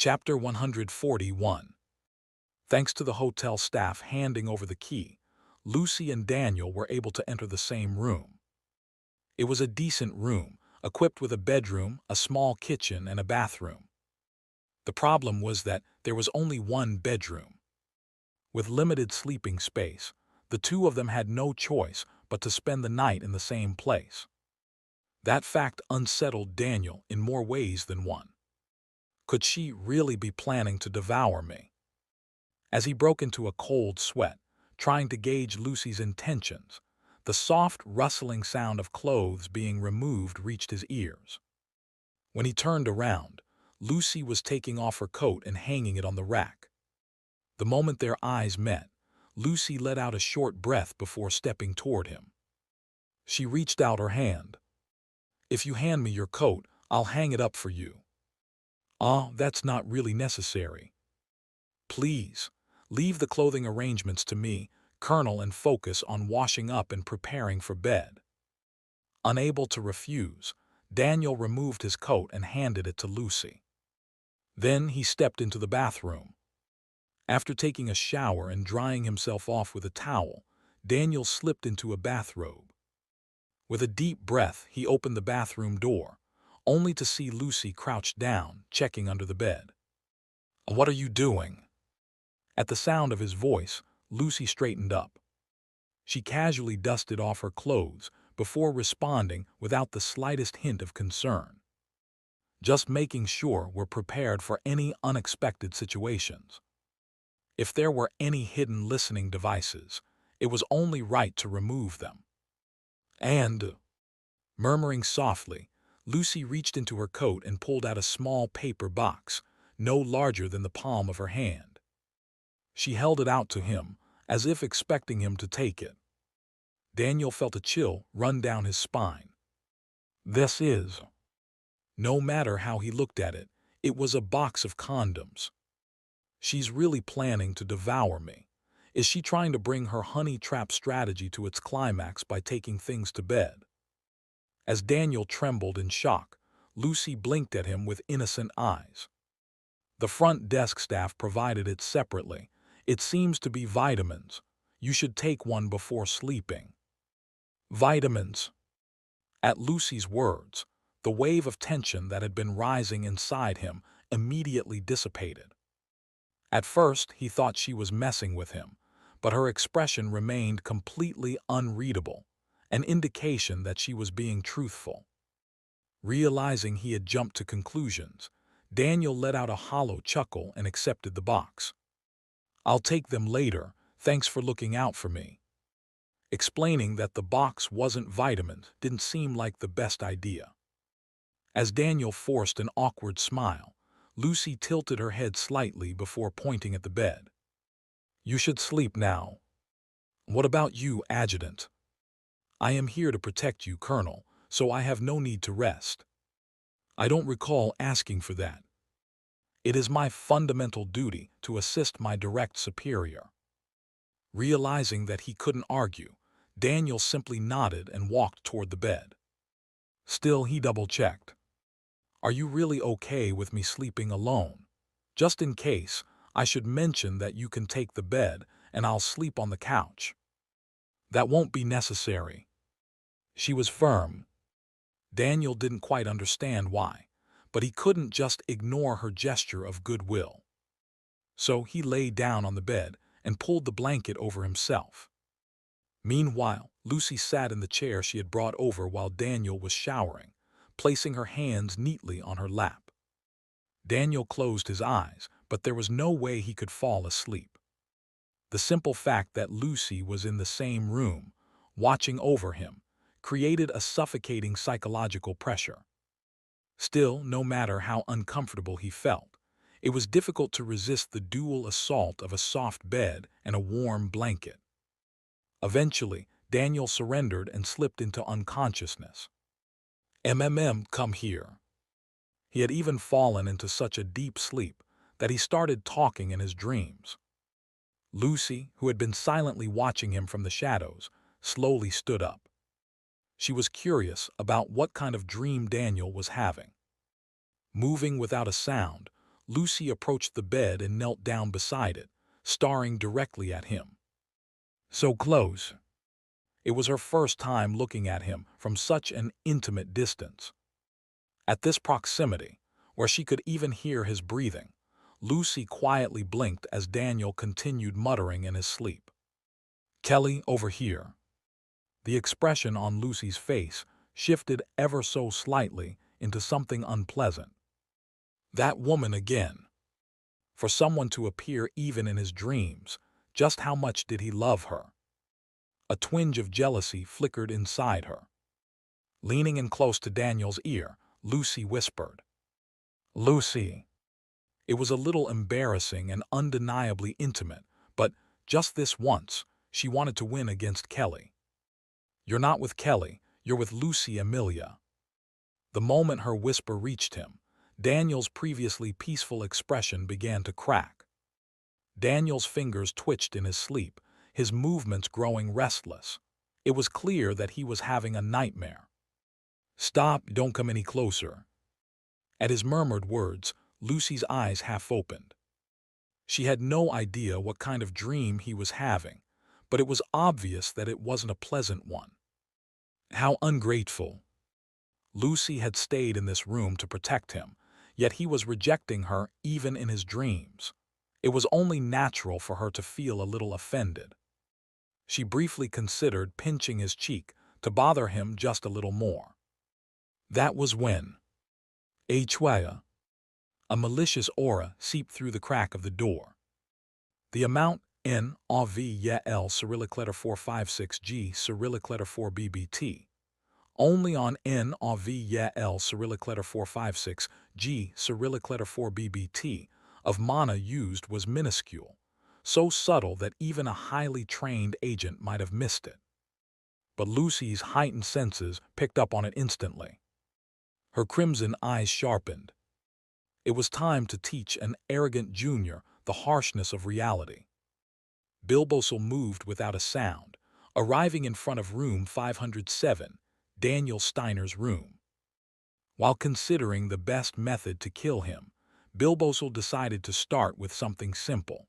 Chapter 141. Thanks to the hotel staff handing over the key, Lucy and Daniel were able to enter the same room. It was a decent room, equipped with a bedroom, a small kitchen, and a bathroom. The problem was that there was only one bedroom. With limited sleeping space, the two of them had no choice but to spend the night in the same place. That fact unsettled Daniel in more ways than one. Could she really be planning to devour me? As he broke into a cold sweat, trying to gauge Lucy's intentions, the soft, rustling sound of clothes being removed reached his ears. When he turned around, Lucy was taking off her coat and hanging it on the rack. The moment their eyes met, Lucy let out a short breath before stepping toward him. She reached out her hand. "If you hand me your coat, I'll hang it up for you." "Ah, that's not really necessary." "Please, leave the clothing arrangements to me, Colonel, and focus on washing up and preparing for bed." Unable to refuse, Daniel removed his coat and handed it to Lucy. Then he stepped into the bathroom. After taking a shower and drying himself off with a towel, Daniel slipped into a bathrobe. With a deep breath, he opened the bathroom door, only to see Lucy crouched down, checking under the bed. "What are you doing?" At the sound of his voice, Lucy straightened up. She casually dusted off her clothes before responding without the slightest hint of concern. "Just making sure we're prepared for any unexpected situations. If there were any hidden listening devices, it was only right to remove them." And, murmuring softly, Lucy reached into her coat and pulled out a small paper box, no larger than the palm of her hand. She held it out to him, as if expecting him to take it. Daniel felt a chill run down his spine. This is... No matter how he looked at it, it was a box of condoms. She's really planning to devour me. Is she trying to bring her honey trap strategy to its climax by taking things to bed? As Daniel trembled in shock, Lucy blinked at him with innocent eyes. "The front desk staff provided it separately. It seems to be vitamins. You should take one before sleeping." Vitamins. At Lucy's words, the wave of tension that had been rising inside him immediately dissipated. At first, he thought she was messing with him, but her expression remained completely unreadable, an indication that she was being truthful. Realizing he had jumped to conclusions, Daniel let out a hollow chuckle and accepted the box. "I'll take them later, thanks for looking out for me." Explaining that the box wasn't vitamins didn't seem like the best idea. As Daniel forced an awkward smile, Lucy tilted her head slightly before pointing at the bed. "You should sleep now." "What about you, Adjutant?" "I am here to protect you, Colonel, so I have no need to rest." "I don't recall asking for that." "It is my fundamental duty to assist my direct superior." Realizing that he couldn't argue, Daniel simply nodded and walked toward the bed. Still, he double-checked. "Are you really okay with me sleeping alone? Just in case, I should mention that you can take the bed and I'll sleep on the couch." "That won't be necessary." She was firm. Daniel didn't quite understand why, but he couldn't just ignore her gesture of goodwill. So he lay down on the bed and pulled the blanket over himself. Meanwhile, Lucy sat in the chair she had brought over while Daniel was showering, placing her hands neatly on her lap. Daniel closed his eyes, but there was no way he could fall asleep. The simple fact that Lucy was in the same room, watching over him, created a suffocating psychological pressure. Still, no matter how uncomfortable he felt, it was difficult to resist the dual assault of a soft bed and a warm blanket. Eventually, Daniel surrendered and slipped into unconsciousness. Come here." He had even fallen into such a deep sleep that he started talking in his dreams. Lucy, who had been silently watching him from the shadows, slowly stood up. She was curious about what kind of dream Daniel was having. Moving without a sound, Lucy approached the bed and knelt down beside it, staring directly at him. So close. It was her first time looking at him from such an intimate distance. At this proximity, where she could even hear his breathing, Lucy quietly blinked as Daniel continued muttering in his sleep. "Kelly, over here." The expression on Lucy's face shifted ever so slightly into something unpleasant. That woman again. For someone to appear even in his dreams, just how much did he love her? A twinge of jealousy flickered inside her. Leaning in close to Daniel's ear, Lucy whispered, "Lucy." It was a little embarrassing and undeniably intimate, but just this once, she wanted to win against Kelly. "You're not with Kelly, you're with Lucy Emilia." The moment her whisper reached him, Daniel's previously peaceful expression began to crack. Daniel's fingers twitched in his sleep, his movements growing restless. It was clear that he was having a nightmare. "Stop, don't come any closer." At his murmured words, Lucy's eyes half opened. She had no idea what kind of dream he was having, but it was obvious that it wasn't a pleasant one. How ungrateful. Lucy had stayed in this room to protect him, yet he was rejecting her even in his dreams. It was only natural for her to feel a little offended. She briefly considered pinching his cheek to bother him just a little more. That was when a malicious aura seeped through the crack of the door. The amount N-A-V-Y-L Cyrillic letter 456G Cyrillic letter 4BBT. Only on N-A-V-Y-L Cyrillic letter 456G Cyrillic letter 4BBT of mana used was minuscule, so subtle that even a highly trained agent might have missed it. But Lucy's heightened senses picked up on it instantly. Her crimson eyes sharpened. It was time to teach an arrogant junior the harshness of reality. Bilbossel moved without a sound, arriving in front of room 507, Daniel Steiner's room. While considering the best method to kill him, Bilbossel decided to start with something simple.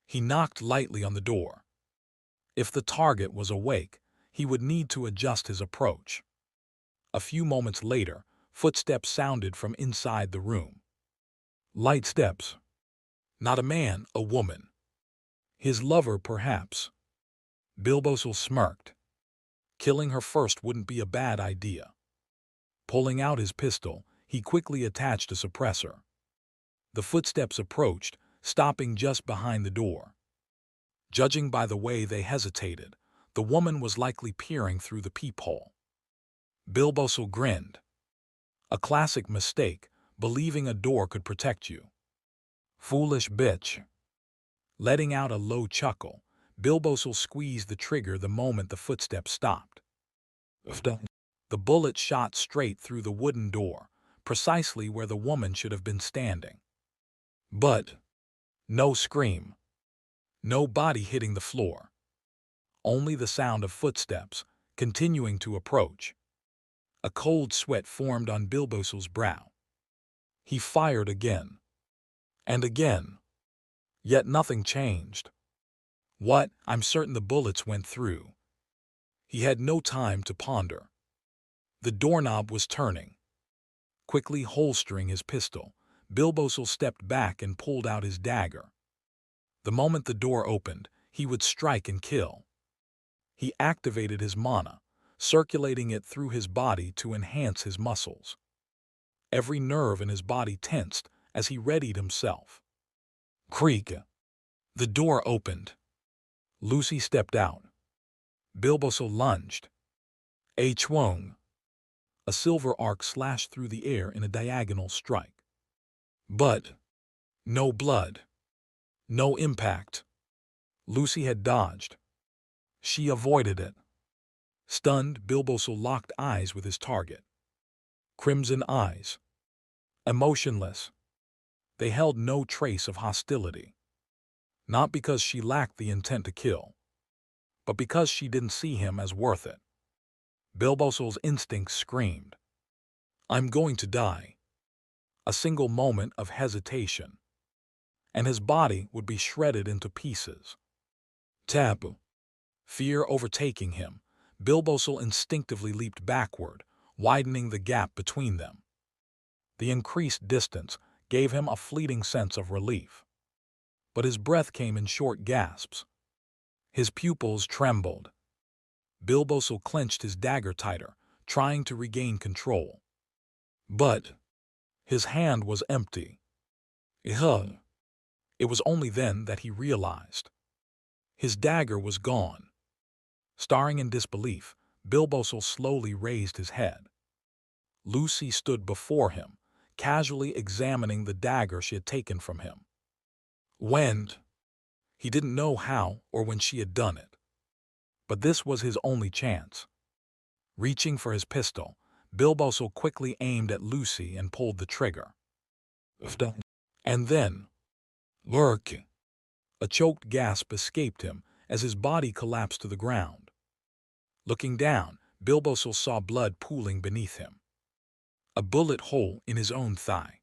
He knocked lightly on the door. If the target was awake, he would need to adjust his approach. A few moments later, footsteps sounded from inside the room. Light steps. Not a man, a woman. His lover, perhaps. Bilbossel smirked. Killing her first wouldn't be a bad idea. Pulling out his pistol, he quickly attached a suppressor. The footsteps approached, stopping just behind the door. Judging by the way they hesitated, the woman was likely peering through the peephole. Bilbossel grinned. A classic mistake, believing a door could protect you. Foolish bitch. Letting out a low chuckle, Bilbossel squeezed the trigger the moment the footsteps stopped. The bullet shot straight through the wooden door, precisely where the woman should have been standing. But no scream. No body hitting the floor. Only the sound of footsteps, continuing to approach. A cold sweat formed on Bilbossel's brow. He fired again. And again. Yet nothing changed. What? I'm certain the bullets went through. He had no time to ponder. The doorknob was turning. Quickly holstering his pistol, Bilbossel stepped back and pulled out his dagger. The moment the door opened, he would strike and kill. He activated his mana, circulating it through his body to enhance his muscles. Every nerve in his body tensed as he readied himself. Creak. The door opened. Lucy stepped out. Bilbossel lunged. Chwong. A silver arc slashed through the air in a diagonal strike. But no blood. No impact. Lucy had dodged. She avoided it. Stunned, Bilbossel locked eyes with his target. Crimson eyes. Emotionless. They held no trace of hostility. Not because she lacked the intent to kill, but because she didn't see him as worth it. Bilbossel's instincts screamed, "I'm going to die." A single moment of hesitation, and his body would be shredded into pieces. Taboo. Fear overtaking him, Bilbosil instinctively leaped backward, widening the gap between them. The increased distance gave him a fleeting sense of relief. But his breath came in short gasps. His pupils trembled. Bilbosil clenched his dagger tighter, trying to regain control. But his hand was empty. Ugh. It was only then that he realized. His dagger was gone. Staring in disbelief, Bilbosil slowly raised his head. Lucy stood before him, casually examining the dagger she had taken from him. He didn't know how or when she had done it. But this was his only chance. Reaching for his pistol, Bilbosil quickly aimed at Lucy and pulled the trigger. And then, lurk! A choked gasp escaped him as his body collapsed to the ground. Looking down, Bilbosil saw blood pooling beneath him. A bullet hole in his own thigh.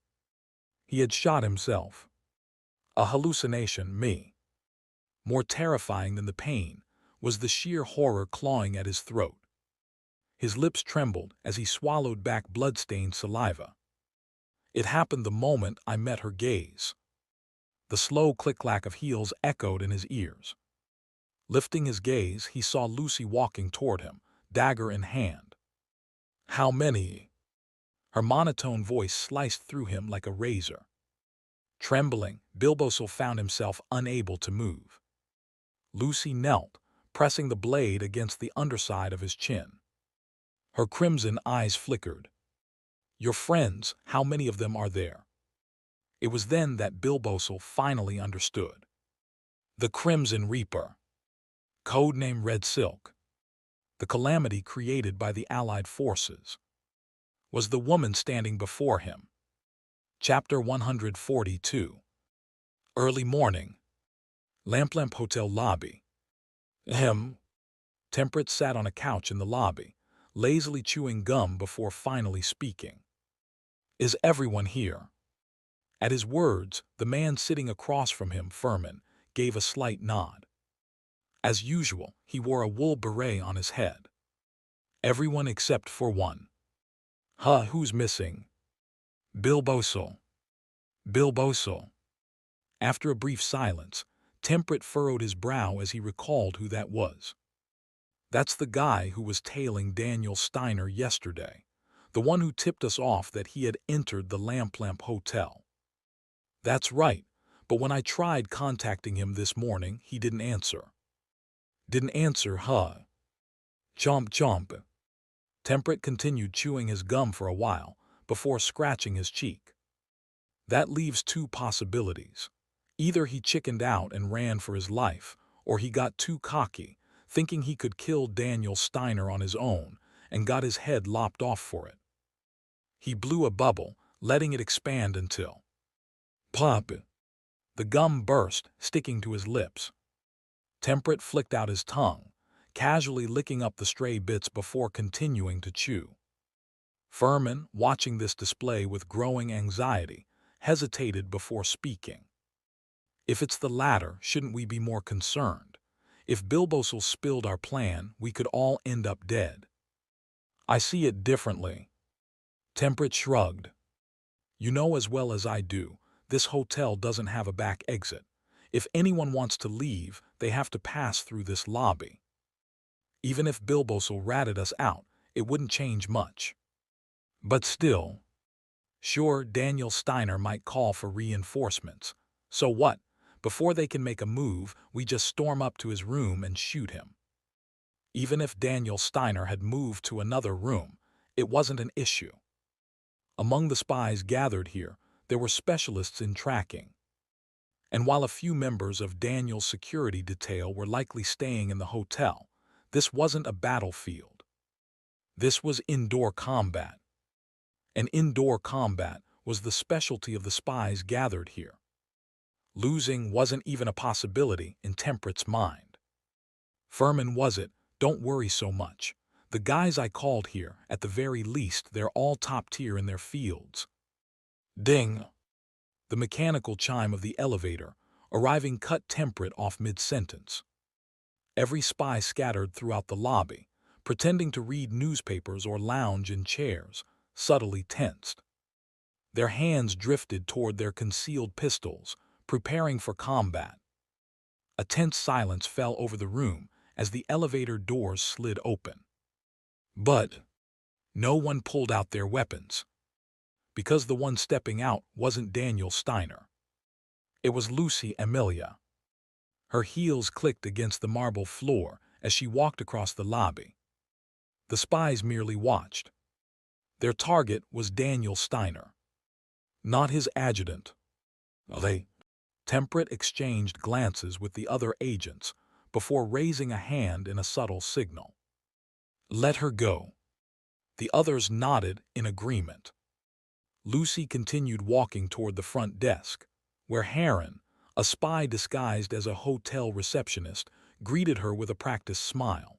He had shot himself. A hallucination, me. More terrifying than the pain was the sheer horror clawing at his throat. His lips trembled as he swallowed back blood-stained saliva. It happened the moment I met her gaze. The slow click-clack of heels echoed in his ears. Lifting his gaze, he saw Lucy walking toward him, dagger in hand. How many? Her monotone voice sliced through him like a razor. Trembling, Bilbosil found himself unable to move. Lucy knelt, pressing the blade against the underside of his chin. Her crimson eyes flickered. Your friends, how many of them are there? It was then that Bilbosil finally understood. The Crimson Reaper. Codename Red Silk. The calamity created by the Allied forces. Was the woman standing before him. Chapter 142. Early morning. Lamplamp Hotel lobby. Temperate sat on a couch in the lobby, lazily chewing gum before finally speaking. Is everyone here? At his words, the man sitting across from him, Furman, gave a slight nod. As usual, he wore a wool beret on his head. Everyone except for one. Who's missing? Bilbosil. Bilbosil. After a brief silence, Temperate furrowed his brow as he recalled who that was. That's the guy who was tailing Daniel Steiner yesterday, the one who tipped us off that he had entered the Lamplamp Hotel. That's right, but when I tried contacting him this morning, he didn't answer. Didn't answer, huh? Chomp chomp. Temperate continued chewing his gum for a while before scratching his cheek. That leaves two possibilities. Either he chickened out and ran for his life, or he got too cocky, thinking he could kill Daniel Steiner on his own, and got his head lopped off for it. He blew a bubble, letting it expand until pop! The gum burst, sticking to his lips. Temperate flicked out his tongue, casually licking up the stray bits before continuing to chew. Furman, watching this display with growing anxiety, hesitated before speaking. If it's the latter, shouldn't we be more concerned? If Bilbosil spilled our plan, we could all end up dead. I see it differently. Temperate shrugged. You know as well as I do, this hotel doesn't have a back exit. If anyone wants to leave, they have to pass through this lobby. Even if Bilbosil ratted us out, it wouldn't change much. But still, sure, Daniel Steiner might call for reinforcements. So what? Before they can make a move, we just storm up to his room and shoot him. Even if Daniel Steiner had moved to another room, it wasn't an issue. Among the spies gathered here, there were specialists in tracking. And while a few members of Daniel's security detail were likely staying in the hotel, this wasn't a battlefield. This was indoor combat. And indoor combat was the specialty of the spies gathered here. Losing wasn't even a possibility in Temperate's mind. Furman, was it? Don't worry so much. The guys I called here, at the very least, they're all top tier in their fields. Ding! The mechanical chime of the elevator, arriving cut temperate off mid-sentence. Every spy scattered throughout the lobby, pretending to read newspapers or lounge in chairs, subtly tensed. Their hands drifted toward their concealed pistols, preparing for combat. A tense silence fell over the room as the elevator doors slid open. But no one pulled out their weapons, because the one stepping out wasn't Daniel Steiner. It was Lucy Amelia. Her heels clicked against the marble floor as she walked across the lobby. The spies merely watched. Their target was Daniel Steiner, not his adjutant. They temperate exchanged glances with the other agents before raising a hand in a subtle signal. Let her go. The others nodded in agreement. Lucy continued walking toward the front desk, where Heron, a spy disguised as a hotel receptionist, greeted her with a practiced smile.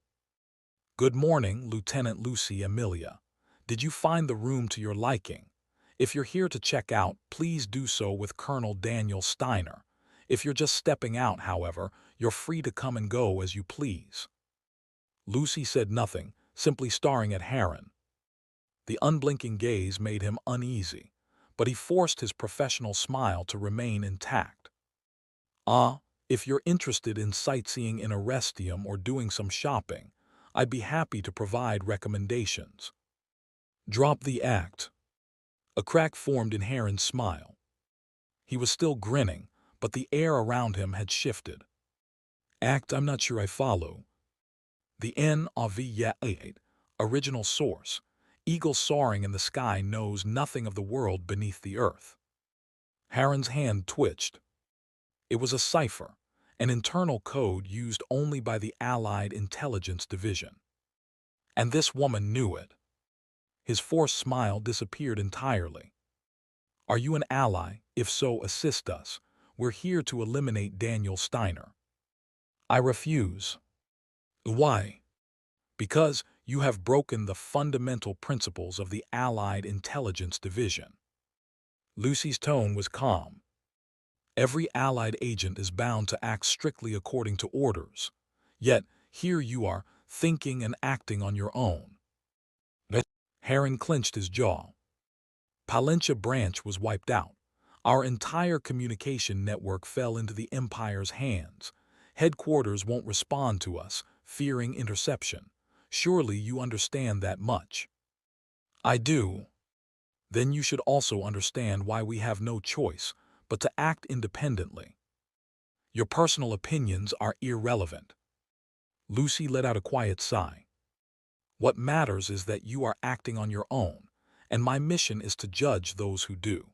Good morning, Lieutenant Lucy Amelia. Did you find the room to your liking? If you're here to check out, please do so with Colonel Daniel Steiner. If you're just stepping out, however, you're free to come and go as you please. Lucy said nothing, simply staring at Heron. The unblinking gaze made him uneasy, but he forced his professional smile to remain intact. If you're interested in sightseeing in Arrestium or doing some shopping, I'd be happy to provide recommendations. Drop the act. A crack formed in Heron's smile. He was still grinning, but the air around him had shifted. Act, I'm not sure I follow. The Immgwc, original source. Eagle soaring in the sky knows nothing of the world beneath the earth. Heron's hand twitched. It was a cipher, an internal code used only by the Allied Intelligence Division. And this woman knew it. His forced smile disappeared entirely. Are you an ally? If so, assist us. We're here to eliminate Daniel Steiner. I refuse. Why? Because you have broken the fundamental principles of the Allied Intelligence Division. Lucy's tone was calm. Every Allied agent is bound to act strictly according to orders. Yet, here you are, thinking and acting on your own. Heron clenched his jaw. Palencia branch was wiped out. Our entire communication network fell into the Empire's hands. Headquarters won't respond to us, fearing interception. Surely you understand that much. I do. Then you should also understand why we have no choice but to act independently. Your personal opinions are irrelevant. Lucy let out a quiet sigh. What matters is that you are acting on your own, and my mission is to judge those who do.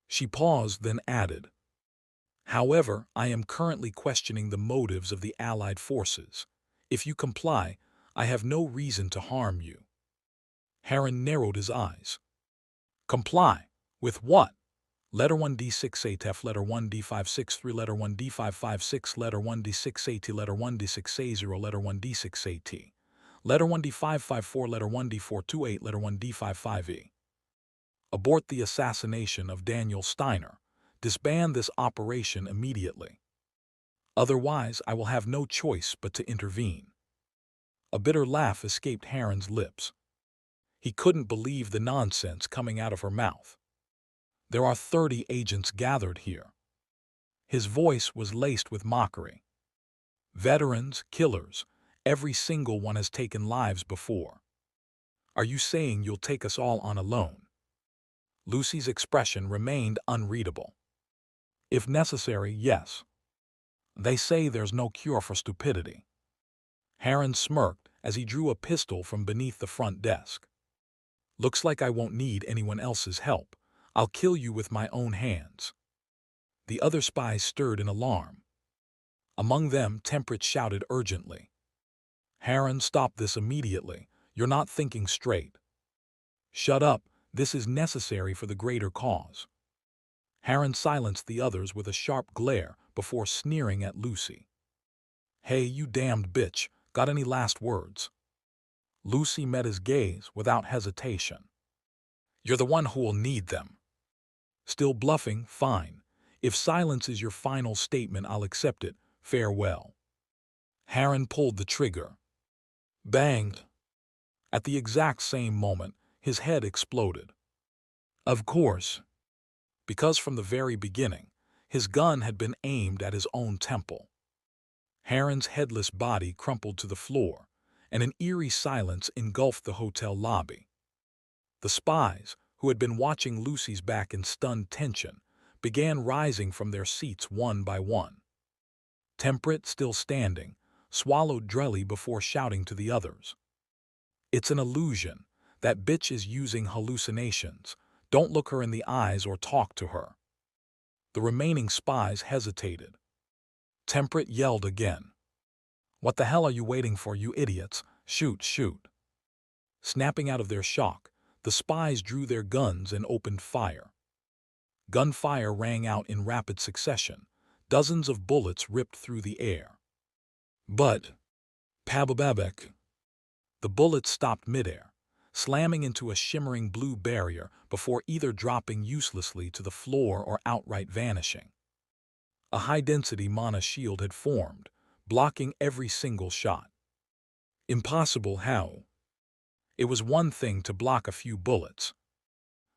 She paused, then added, however, I am currently questioning the motives of the Allied forces. If you comply, I have no reason to harm you. Heron narrowed his eyes. Comply? With what? Letter 1D68F, letter 1D563, letter 1D556, letter 1D6AT, letter 1D6A0, letter 1D6AT, letter 1D554, letter 1D428, letter 1D55E. Abort the assassination of Daniel Steiner. Disband this operation immediately. Otherwise, I will have no choice but to intervene. A bitter laugh escaped Heron's lips. He couldn't believe the nonsense coming out of her mouth. There are 30 agents gathered here. His voice was laced with mockery. Veterans, killers, every single one has taken lives before. Are you saying you'll take us all on alone? Lucy's expression remained unreadable. If necessary, yes. They say there's no cure for stupidity. Heron smirked as he drew a pistol from beneath the front desk. Looks like I won't need anyone else's help. I'll kill you with my own hands. The other spies stirred in alarm. Among them, Temperate shouted urgently. Heron, stop this immediately. You're not thinking straight. Shut up. This is necessary for the greater cause. Heron silenced the others with a sharp glare before sneering at Lucy. Hey, you damned bitch, got any last words? Lucy met his gaze without hesitation. You're the one who will need them. Still bluffing? Fine. If silence is your final statement, I'll accept it. Farewell. Harren pulled the trigger. Bang! At the exact same moment, his head exploded. Of course, because from the very beginning, his gun had been aimed at his own temple. Harren's headless body crumpled to the floor, and an eerie silence engulfed the hotel lobby. The spies, who had been watching Lucy's back in stunned tension, began rising from their seats one by one. Temperate, still standing, swallowed drearily before shouting to the others. It's an illusion. That bitch is using hallucinations. Don't look her in the eyes or talk to her. The remaining spies hesitated. Temperate yelled again. What the hell are you waiting for, you idiots? Shoot, shoot. Snapping out of their shock, the spies drew their guns and opened fire. Gunfire rang out in rapid succession. Dozens of bullets ripped through the air. But, Pabababek, the bullets stopped midair, slamming into a shimmering blue barrier before either dropping uselessly to the floor or outright vanishing. A high-density mana shield had formed, blocking every single shot. Impossible. How? It was one thing to block a few bullets,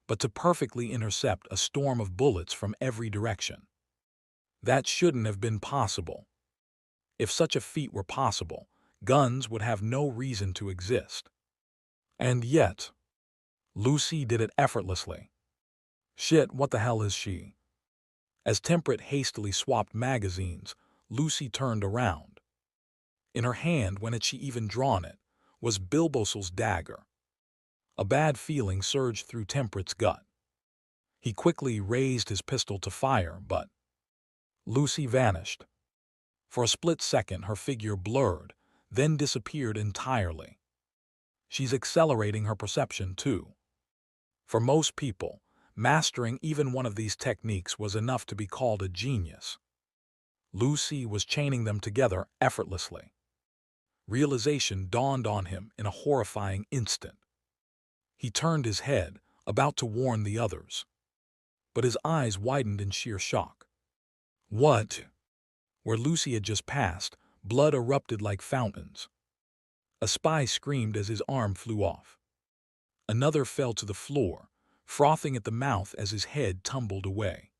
but to perfectly intercept a storm of bullets from every direction. That shouldn't have been possible. If such a feat were possible, guns would have no reason to exist. And yet, Lucy did it effortlessly. Shit, what the hell is she? As Temperate hastily swapped magazines, Lucy turned around. In her hand, when had she even drawn it, was Bilbosel's dagger. A bad feeling surged through Temperate's gut. He quickly raised his pistol to fire, but Lucy vanished. For a split second, her figure blurred, then disappeared entirely. She's accelerating her perception, too. For most people, mastering even one of these techniques was enough to be called a genius. Lucy was chaining them together effortlessly. Realization dawned on him in a horrifying instant. He turned his head, about to warn the others. But his eyes widened in sheer shock. What? Where Lucy had just passed, blood erupted like fountains. A spy screamed as his arm flew off. Another fell to the floor, frothing at the mouth as his head tumbled away.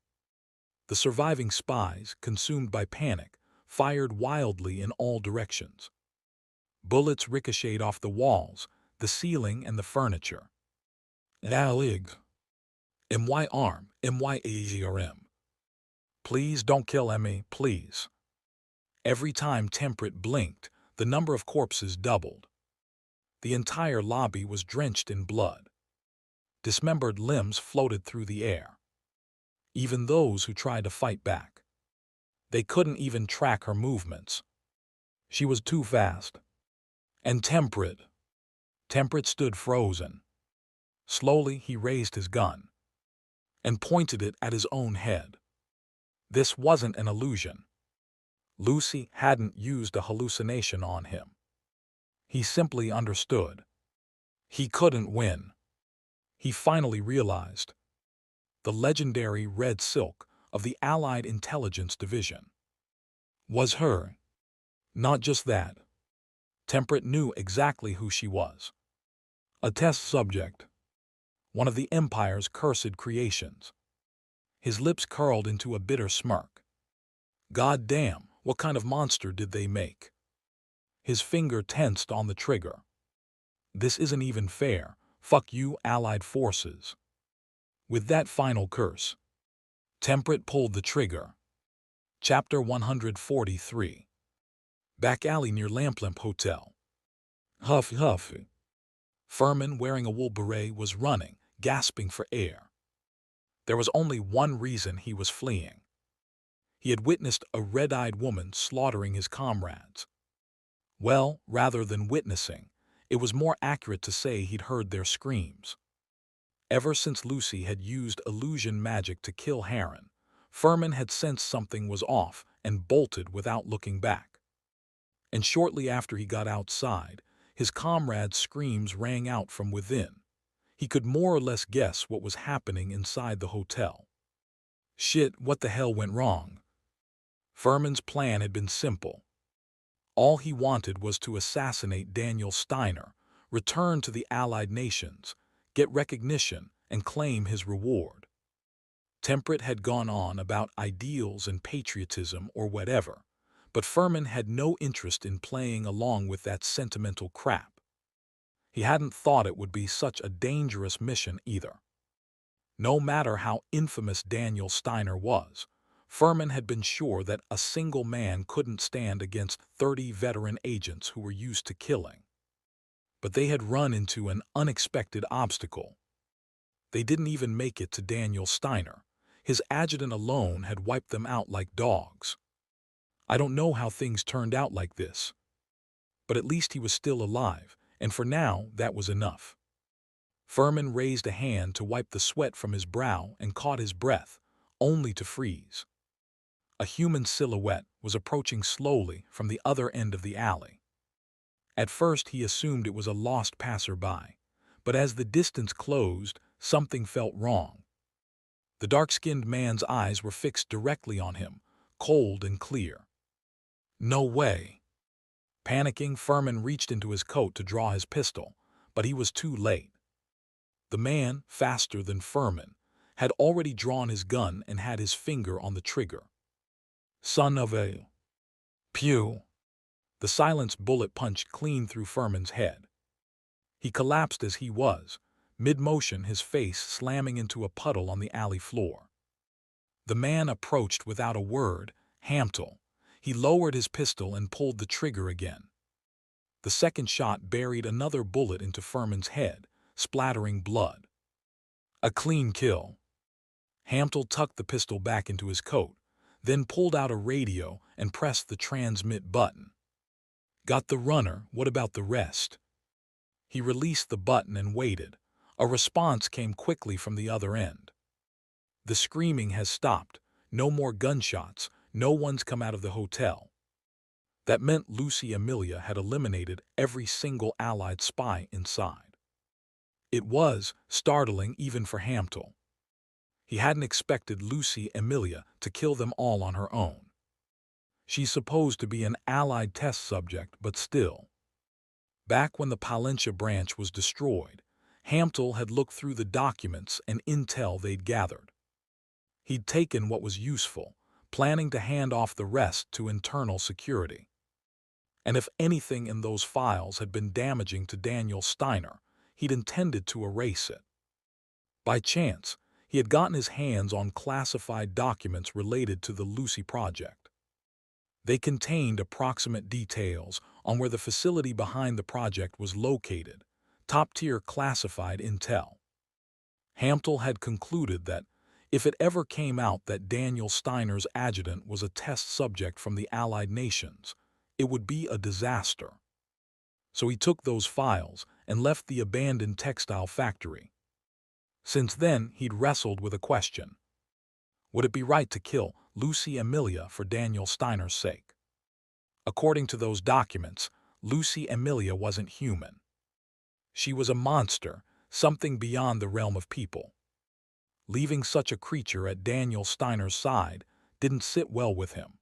The surviving spies, consumed by panic, fired wildly in all directions. Bullets ricocheted off the walls, the ceiling, and the furniture. Alig. My arm, my. Please don't kill Emmy, please. Every time Temperate blinked, the number of corpses doubled. The entire lobby was drenched in blood. Dismembered limbs floated through the air. Even those who tried to fight back. They couldn't even track her movements. She was too fast. And Temperate stood frozen. Slowly, he raised his gun and pointed it at his own head. This wasn't an illusion. Lucy hadn't used a hallucination on him. He simply understood. He couldn't win. He finally realized. The legendary Red Silk of the Allied Intelligence Division was her. Not just that. Temperate knew exactly who she was. A test subject. One of the Empire's cursed creations. His lips curled into a bitter smirk. God damn, what kind of monster did they make? His finger tensed on the trigger. This isn't even fair. Fuck you, Allied forces. With that final curse, Temperate pulled the trigger. Chapter 143. Back alley near Lamplimp Hotel. Huff, huff. Furman, wearing a wool beret, was running, gasping for air. There was only one reason he was fleeing. He had witnessed a red-eyed woman slaughtering his comrades. Well, rather than witnessing, it was more accurate to say he'd heard their screams. Ever since Lucy had used illusion magic to kill Harren, Furman had sensed something was off and bolted without looking back. And shortly after he got outside, his comrades' screams rang out from within. He could more or less guess what was happening inside the hotel. Shit, what the hell went wrong? Furman's plan had been simple. All he wanted was to assassinate Daniel Steiner, return to the Allied nations, get recognition, and claim his reward. Temperate had gone on about ideals and patriotism or whatever, but Furman had no interest in playing along with that sentimental crap. He hadn't thought it would be such a dangerous mission either. No matter how infamous Daniel Steiner was, Furman had been sure that a single man couldn't stand against 30 veteran agents who were used to killing. But they had run into an unexpected obstacle. They didn't even make it to Daniel Steiner. His adjutant alone had wiped them out like dogs. I don't know how things turned out like this, but at least he was still alive, and for now that was enough. Furman raised a hand to wipe the sweat from his brow and caught his breath, only to freeze. A human silhouette was approaching slowly from the other end of the alley. At first he assumed it was a lost passerby, but as the distance closed, something felt wrong. The dark-skinned man's eyes were fixed directly on him, cold and clear. No way. Panicking, Furman reached into his coat to draw his pistol, but he was too late. The man, faster than Furman, had already drawn his gun and had his finger on the trigger. Son of a... Pew! The silenced bullet punched clean through Furman's head. He collapsed as he was, mid-motion, his face slamming into a puddle on the alley floor. The man approached without a word, Hamtel. He lowered his pistol and pulled the trigger again. The second shot buried another bullet into Furman's head, splattering blood. A clean kill. Hamtel tucked the pistol back into his coat, then pulled out a radio and pressed the transmit button. Got the runner, what about the rest? He released the button and waited. A response came quickly from the other end. The screaming has stopped. No more gunshots. No one's come out of the hotel. That meant Lucy Emilia had eliminated every single Allied spy inside. It was startling even for Hamtel. He hadn't expected Lucy Emilia to kill them all on her own. She's supposed to be an Allied test subject, but still. Back when the Palencia branch was destroyed, Hamtel had looked through the documents and intel they'd gathered. He'd taken what was useful, planning to hand off the rest to internal security. And if anything in those files had been damaging to Daniel Steiner, he'd intended to erase it. By chance, he had gotten his hands on classified documents related to the Lucy project. They contained approximate details on where the facility behind the project was located, top-tier classified intel. Hamtel had concluded that if it ever came out that Daniel Steiner's adjutant was a test subject from the Allied nations, it would be a disaster. So he took those files and left the abandoned textile factory. Since then, he'd wrestled with a question. Would it be right to kill Lucy Emilia for Daniel Steiner's sake? According to those documents, Lucy Emilia wasn't human. She was a monster, something beyond the realm of people. Leaving such a creature at Daniel Steiner's side didn't sit well with him.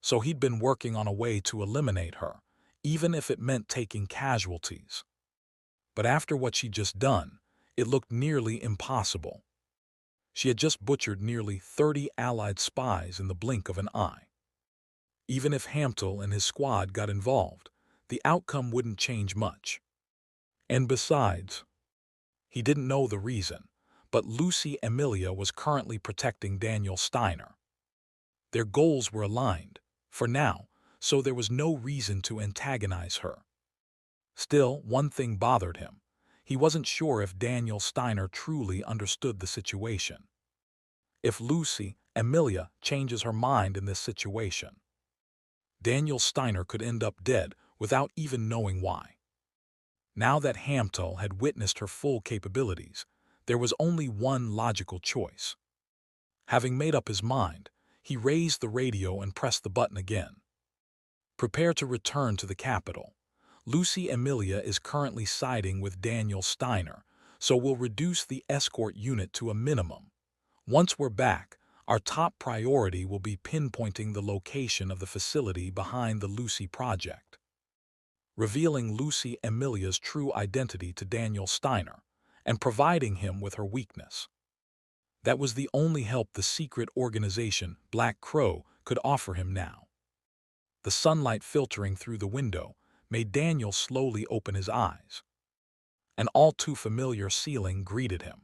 So he'd been working on a way to eliminate her, even if it meant taking casualties. But after what she'd just done, it looked nearly impossible. She had just butchered nearly 30 Allied spies in the blink of an eye. Even if Hamtel and his squad got involved, the outcome wouldn't change much. And besides, he didn't know the reason, but Lucy Emilia was currently protecting Daniel Steiner. Their goals were aligned, for now, so there was no reason to antagonize her. Still, one thing bothered him. He wasn't sure if Daniel Steiner truly understood the situation. If Lucy Emilia changes her mind in this situation, Daniel Steiner could end up dead without even knowing why. Now that Hamtel had witnessed her full capabilities, there was only one logical choice. Having made up his mind, he raised the radio and pressed the button again. Prepare to return to the capital. Lucy Emilia is currently siding with Daniel Steiner, so we'll reduce the escort unit to a minimum. Once we're back, Our top priority will be pinpointing the location of the facility behind the Lucy project, revealing Lucy Amelia's true identity to Daniel Steiner, and providing him with her weakness. That was the only help the secret organization, Black Crow, could offer him now. The sunlight filtering through the window made Daniel slowly open his eyes. An all-too-familiar ceiling greeted him.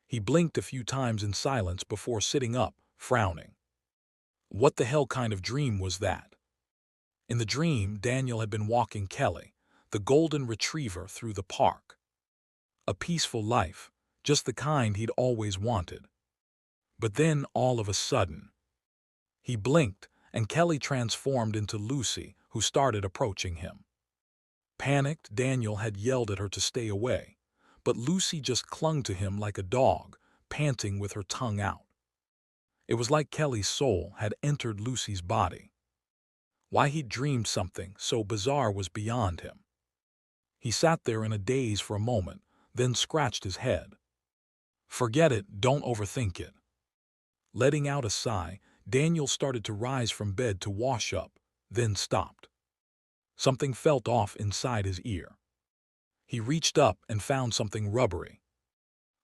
He blinked a few times in silence before sitting up, frowning. What the hell kind of dream was that? In the dream, Daniel had been walking Kelly, the golden retriever, through the park. A peaceful life, just the kind he'd always wanted. But then, all of a sudden, he blinked, and Kelly transformed into Lucy, who started approaching him. Panicked, Daniel had yelled at her to stay away, but Lucy just clung to him like a dog, panting with her tongue out. It was like Kelly's soul had entered Lucy's body. Why he'd dreamed something so bizarre was beyond him. He sat there in a daze for a moment, then scratched his head. Forget it, don't overthink it. Letting out a sigh, Daniel started to rise from bed to wash up, then stopped. Something felt off inside his ear. He reached up and found something rubbery.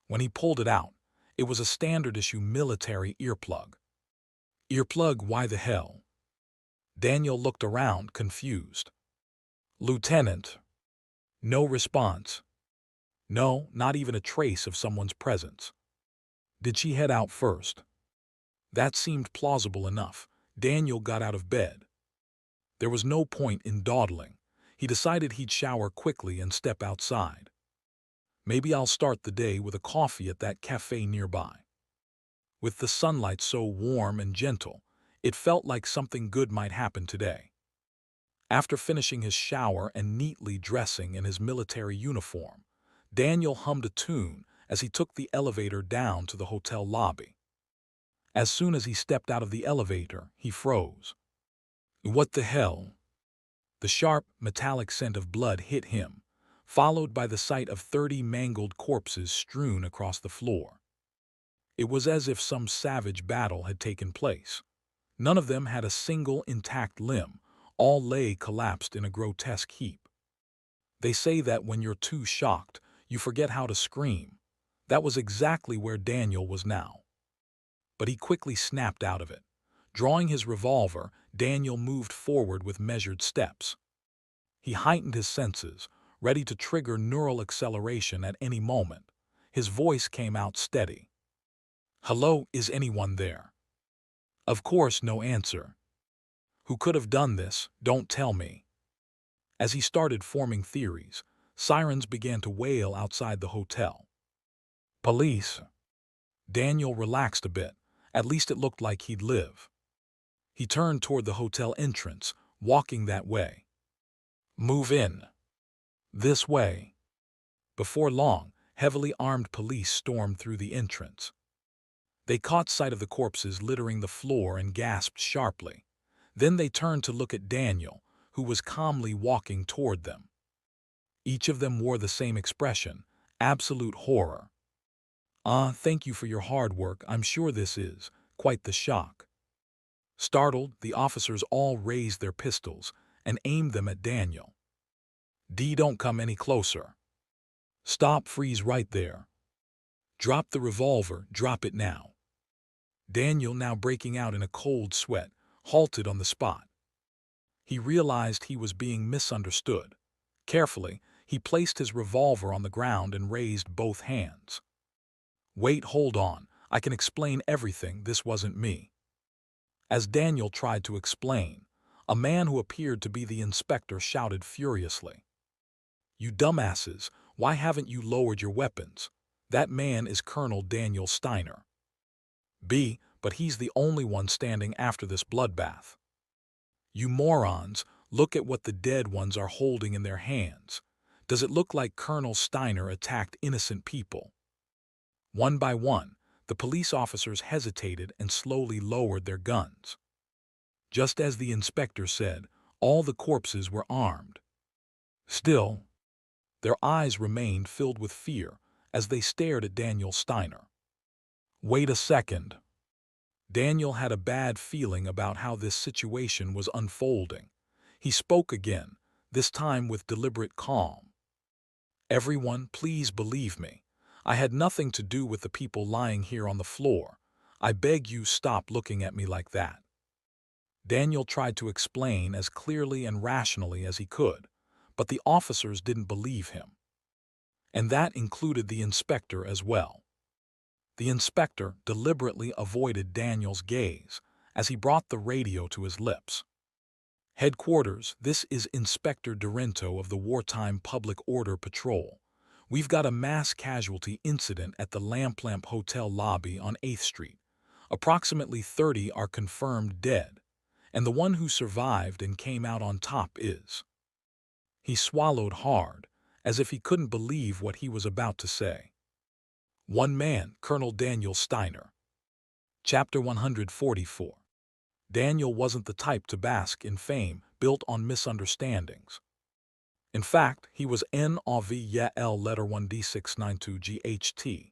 When he pulled it out, it was a standard-issue military earplug. Earplug, why the hell? Daniel looked around, confused. Lieutenant. No response. No, not even a trace of someone's presence. Did she head out first? That seemed plausible enough. Daniel got out of bed. There was no point in dawdling. He decided he'd shower quickly and step outside. Maybe I'll start the day with a coffee at that cafe nearby. With the sunlight so warm and gentle, it felt like something good might happen today. After finishing his shower and neatly dressing in his military uniform, Daniel hummed a tune as he took the elevator down to the hotel lobby. As soon as he stepped out of the elevator, he froze. What the hell? The sharp, metallic scent of blood hit him, followed by the sight of 30 mangled corpses strewn across the floor. It was as if some savage battle had taken place. None of them had a single intact limb. All lay collapsed in a grotesque heap. They say that when you're too shocked, you forget how to scream. That was exactly where Daniel was now. But he quickly snapped out of it. Drawing his revolver, Daniel moved forward with measured steps. He heightened his senses, ready to trigger neural acceleration at any moment. His voice came out steady. Hello, is anyone there? Of course, no answer. Who could have done this? Don't tell me. As he started forming theories, sirens began to wail outside the hotel. Police. Daniel relaxed a bit. At least it looked like he'd live. He turned toward the hotel entrance, walking that way. Move in. This way. Before long, heavily armed police stormed through the entrance. They caught sight of the corpses littering the floor and gasped sharply. Then they turned to look at Daniel, who was calmly walking toward them. Each of them wore the same expression, absolute horror. Thank you for your hard work. I'm sure this is quite the shock. Startled, the officers all raised their pistols and aimed them at Daniel. Don't come any closer. Stop, freeze right there. Drop the revolver, drop it now. Daniel, now breaking out in a cold sweat, halted on the spot. He realized he was being misunderstood. Carefully, he placed his revolver on the ground and raised both hands. Wait, hold on, I can explain everything, this wasn't me. As Daniel tried to explain, a man who appeared to be the inspector shouted furiously. You dumbasses, why haven't you lowered your weapons? That man is Colonel Daniel Steiner. But he's the only one standing after this bloodbath. You morons, look at what the dead ones are holding in their hands. Does it look like Colonel Steiner attacked innocent people? One by one, the police officers hesitated and slowly lowered their guns. Just as the inspector said, all the corpses were armed. Still, their eyes remained filled with fear as they stared at Daniel Steiner. Wait a second. Daniel had a bad feeling about how this situation was unfolding. He spoke again, this time with deliberate calm. "Everyone, please believe me. I had nothing to do with the people lying here on the floor. I beg you stop looking at me like that." Daniel tried to explain as clearly and rationally as he could, but the officers didn't believe him. And that included the inspector as well. The inspector deliberately avoided Daniel's gaze as he brought the radio to his lips. "Headquarters, this is Inspector Dorento of the Wartime Public Order Patrol. We've got a mass casualty incident at the Lamp Hotel lobby on 8th Street. Approximately 30 are confirmed dead, and the one who survived and came out on top is—" He swallowed hard, as if he couldn't believe what he was about to say. "One man, Colonel Daniel Steiner." Chapter 144. Daniel wasn't the type to bask in fame built on misunderstandings. In fact, he was Immgwc letter 1D692GHT,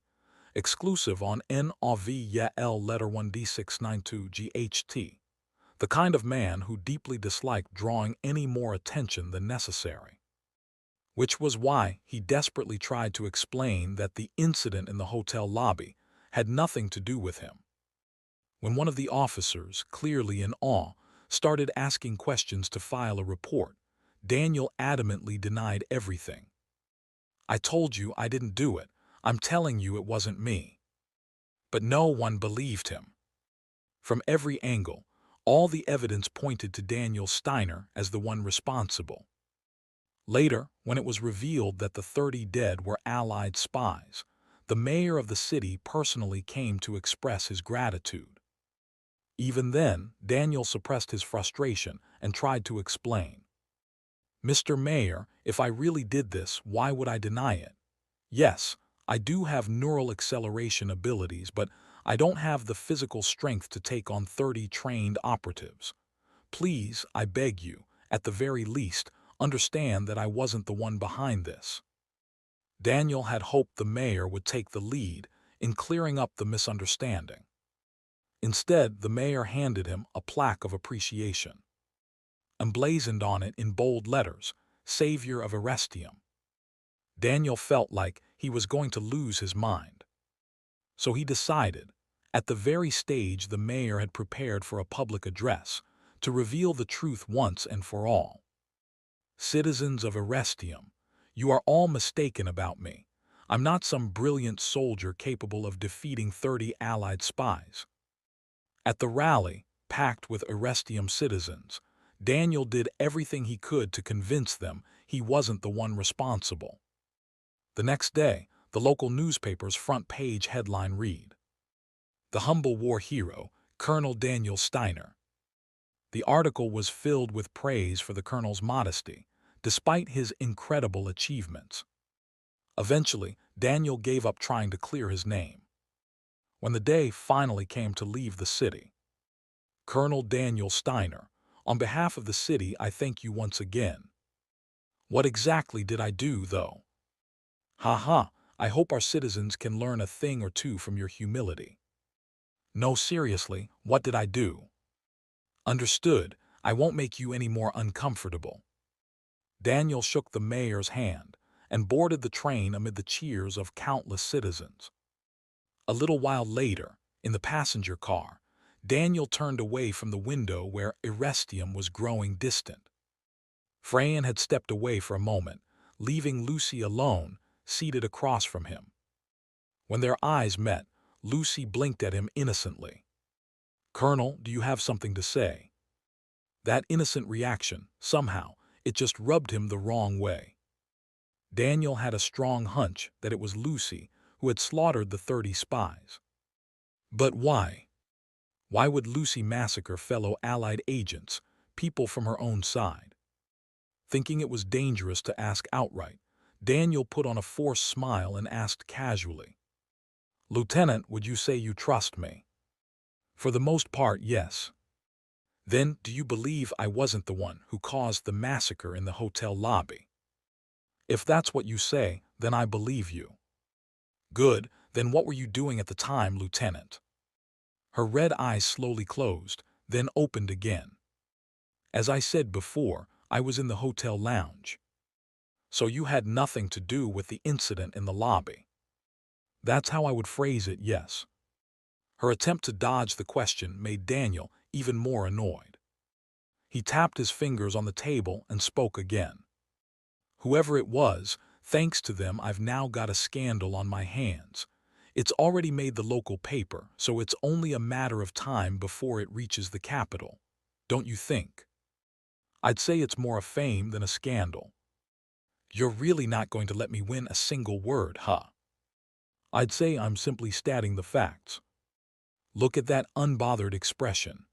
exclusive on Immgwc letter 1D692GHT, the kind of man who deeply disliked drawing any more attention than necessary. Which was why he desperately tried to explain that the incident in the hotel lobby had nothing to do with him. When one of the officers, clearly in awe, started asking questions to file a report, Daniel adamantly denied everything. "I told you I didn't do it. I'm telling you it wasn't me." But no one believed him. From every angle, all the evidence pointed to Daniel Steiner as the one responsible. Later, when it was revealed that the 30 dead were Allied spies, the mayor of the city personally came to express his gratitude. Even then, Daniel suppressed his frustration and tried to explain. "Mr. Mayor, if I really did this, why would I deny it? Yes, I do have neural acceleration abilities, but I don't have the physical strength to take on 30 trained operatives. Please, I beg you, at the very least, understand that I wasn't the one behind this." Daniel had hoped the mayor would take the lead in clearing up the misunderstanding. Instead, the mayor handed him a plaque of appreciation. Emblazoned on it in bold letters, "Savior of Arrestium." Daniel felt like he was going to lose his mind. So he decided, at the very stage the mayor had prepared for a public address, to reveal the truth once and for all. "Citizens of Arrestium, you are all mistaken about me. I'm not some brilliant soldier capable of defeating 30 Allied spies." At the rally, packed with Arrestium citizens, Daniel did everything he could to convince them he wasn't the one responsible. The next day, the local newspaper's front-page headline read, "The Humble War Hero, Colonel Daniel Steiner." The article was filled with praise for the colonel's modesty, despite his incredible achievements. Eventually, Daniel gave up trying to clear his name. When the day finally came to leave the city, "Colonel Daniel Steiner, on behalf of the city, I thank you once again." "What exactly did I do, though?" "Ha ha, I hope our citizens can learn a thing or two from your humility." "No, seriously, what did I do?" "Understood, I won't make you any more uncomfortable." Daniel shook the mayor's hand and boarded the train amid the cheers of countless citizens. A little while later, in the passenger car, Daniel turned away from the window where Arrestium was growing distant. Freyan had stepped away for a moment, leaving Lucy alone, seated across from him. When their eyes met, Lucy blinked at him innocently. "Colonel, do you have something to say?" That innocent reaction, somehow, it just rubbed him the wrong way. Daniel had a strong hunch that it was Lucy who had slaughtered the 30 spies. But why? Why would Lucy massacre fellow Allied agents, people from her own side? Thinking it was dangerous to ask outright, Daniel put on a forced smile and asked casually, "Lieutenant, would you say you trust me?" "For the most part, yes." "Then, do you believe I wasn't the one who caused the massacre in the hotel lobby?" "If that's what you say, then I believe you." "Good, then what were you doing at the time, Lieutenant?" Her red eyes slowly closed, then opened again. As I said before, I was in the hotel lounge. So you had nothing to do with the incident in the lobby. That's how I would phrase it, yes. Her attempt to dodge the question made Daniel even more annoyed. He tapped his fingers on the table and spoke again. Whoever it was, thanks to them I've now got a scandal on my hands. It's already made the local paper, so it's only a matter of time before it reaches the capital. Don't you think? I'd say it's more a fame than a scandal. You're really not going to let me win a single word, huh? I'd say I'm simply stating the facts. Look at that unbothered expression.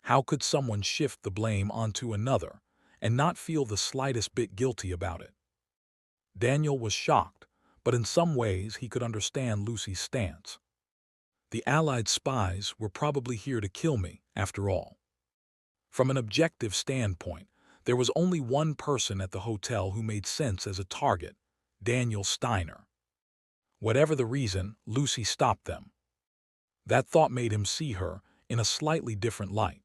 How could someone shift the blame onto another and not feel the slightest bit guilty about it? Daniel was shocked, but in some ways he could understand Lucy's stance. The Allied spies were probably here to kill me, after all. From an objective standpoint, there was only one person at the hotel who made sense as a target, Daniel Steiner. Whatever the reason, Lucy stopped them. That thought made him see her in a slightly different light.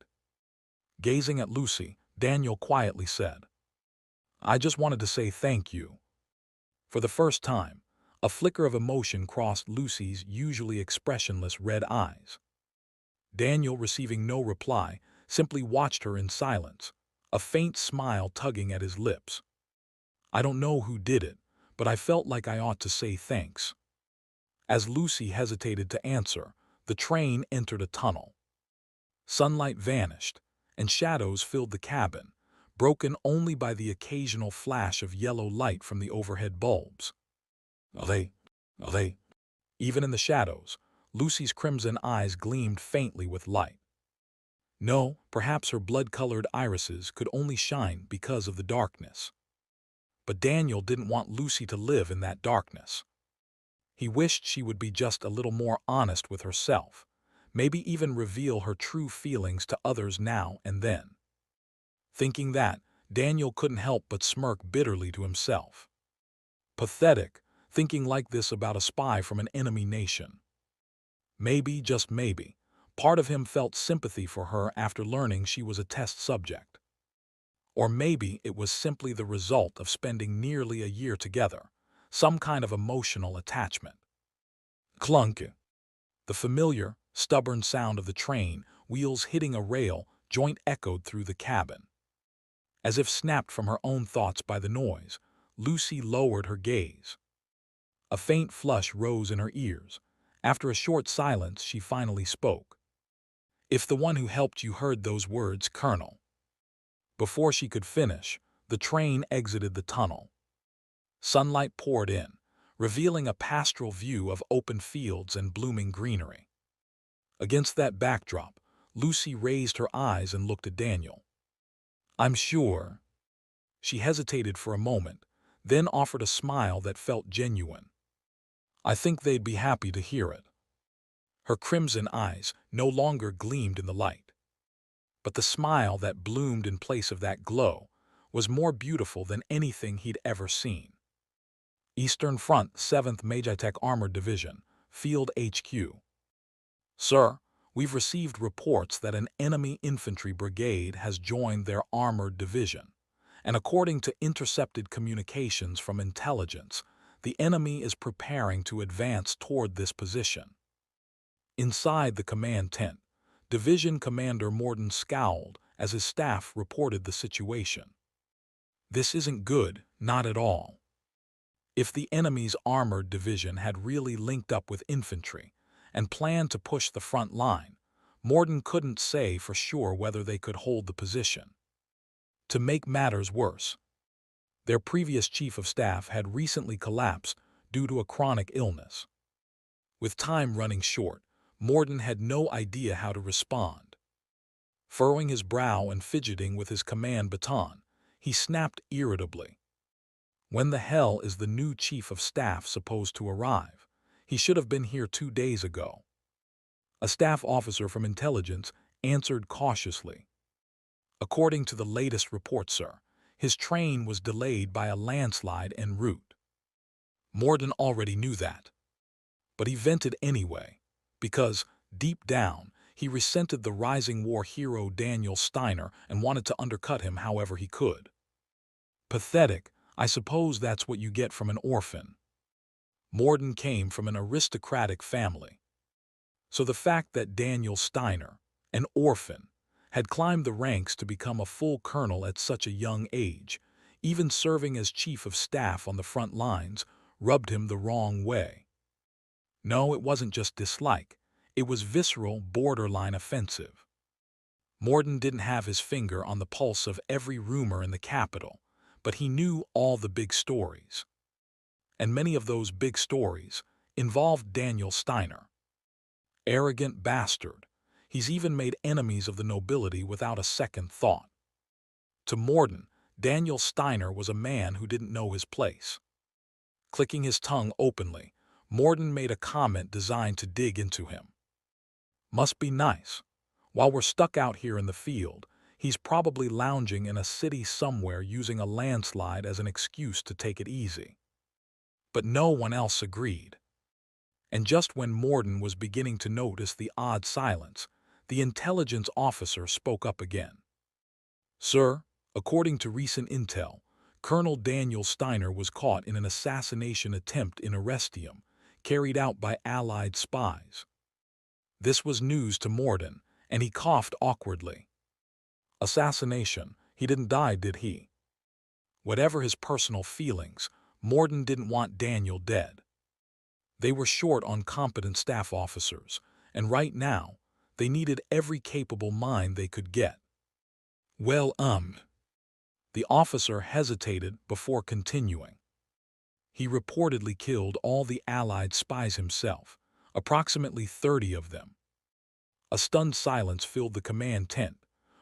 Gazing at Lucy, Daniel quietly said, "I just wanted to say thank you." For the first time, a flicker of emotion crossed Lucy's usually expressionless red eyes. Daniel, receiving no reply, simply watched her in silence, a faint smile tugging at his lips. "I don't know who did it, but I felt like I ought to say thanks." As Lucy hesitated to answer, the train entered a tunnel. Sunlight vanished, and shadows filled the cabin, broken only by the occasional flash of yellow light from the overhead bulbs. Are they? Even in the shadows, Lucy's crimson eyes gleamed faintly with light. No, perhaps her blood-colored irises could only shine because of the darkness. But Daniel didn't want Lucy to live in that darkness. He wished she would be just a little more honest with herself, maybe even reveal her true feelings to others now and then. Thinking that, Daniel couldn't help but smirk bitterly to himself. Pathetic, thinking like this about a spy from an enemy nation. Maybe, just maybe, part of him felt sympathy for her after learning she was a test subject. Or maybe it was simply the result of spending nearly a year together, some kind of emotional attachment. Clunk. The familiar, stubborn sound of the train, wheels hitting a rail, joint echoed through the cabin. As if snapped from her own thoughts by the noise, Lucy lowered her gaze. A faint flush rose in her ears. After a short silence, she finally spoke. "If the one who helped you heard those words, Colonel." Before she could finish, the train exited the tunnel. Sunlight poured in, revealing a pastoral view of open fields and blooming greenery. Against that backdrop, Lucy raised her eyes and looked at Daniel. "I'm sure." She hesitated for a moment, then offered a smile that felt genuine. "I think they'd be happy to hear it." Her crimson eyes no longer gleamed in the light. But the smile that bloomed in place of that glow was more beautiful than anything he'd ever seen. Eastern Front, 7th Magitech Armored Division, Field HQ. "Sir, we've received reports that an enemy infantry brigade has joined their armored division, and according to intercepted communications from intelligence, the enemy is preparing to advance toward this position." Inside the command tent, Division Commander Morden scowled as his staff reported the situation. "This isn't good, not at all." If the enemy's armored division had really linked up with infantry and planned to push the front line, Morden couldn't say for sure whether they could hold the position. To make matters worse, their previous chief of staff had recently collapsed due to a chronic illness. With time running short, Morden had no idea how to respond. Furrowing his brow and fidgeting with his command baton, he snapped irritably. "When the hell is the new chief of staff supposed to arrive? He should have been here 2 days ago." A staff officer from intelligence answered cautiously. "According to the latest report, sir, his train was delayed by a landslide en route." Morden already knew that. But he vented anyway, because, Deep down, he resented the rising war hero Daniel Steiner and wanted to undercut him however he could. Pathetic, I suppose that's what you get from an orphan. Morden came from an aristocratic family. So the fact that Daniel Steiner, an orphan, had climbed the ranks to become a full colonel at such a young age, even serving as chief of staff on the front lines, rubbed him the wrong way. No, it wasn't just dislike. It was visceral, borderline offensive. Morden didn't have his finger on the pulse of every rumor in the capital, but he knew all the big stories. And many of those big stories involved Daniel Steiner. Arrogant bastard. He's even made enemies of the nobility without a second thought. To Morden, Daniel Steiner was a man who didn't know his place. Clicking his tongue openly, Morden made a comment designed to dig into him. Must be nice. While we're stuck out here in the field, he's probably lounging in a city somewhere using a landslide as an excuse to take it easy. But no one else agreed. And just when Morden was beginning to notice the odd silence, the intelligence officer spoke up again. Sir, according to recent intel, Colonel Daniel Steiner was caught in an assassination attempt in Arrestium, carried out by Allied spies. This was news to Morden, and he coughed awkwardly. Assassination? He didn't die, did he? Whatever his personal feelings, Morden didn't want Daniel dead. They were short on competent staff officers, and right now, they needed every capable mind they could get. Well, the officer hesitated before continuing. He reportedly killed all the Allied spies himself, approximately 30 of them. A stunned silence filled the command tent.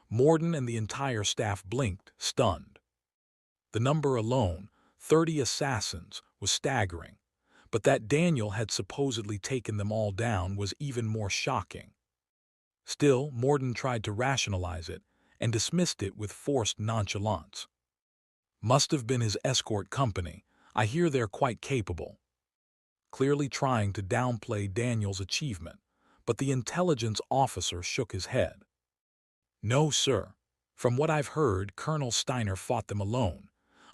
Morden and the entire staff blinked, stunned. The number alone, 30 assassins, was staggering, but that Daniel had supposedly taken them all down was even more shocking. Still, Morden tried to rationalize it and dismissed it with forced nonchalance. Must have been his escort company. I hear they're quite capable. Clearly trying to downplay Daniel's achievement, but the intelligence officer shook his head. No, sir. From what I've heard, Colonel Steiner fought them alone.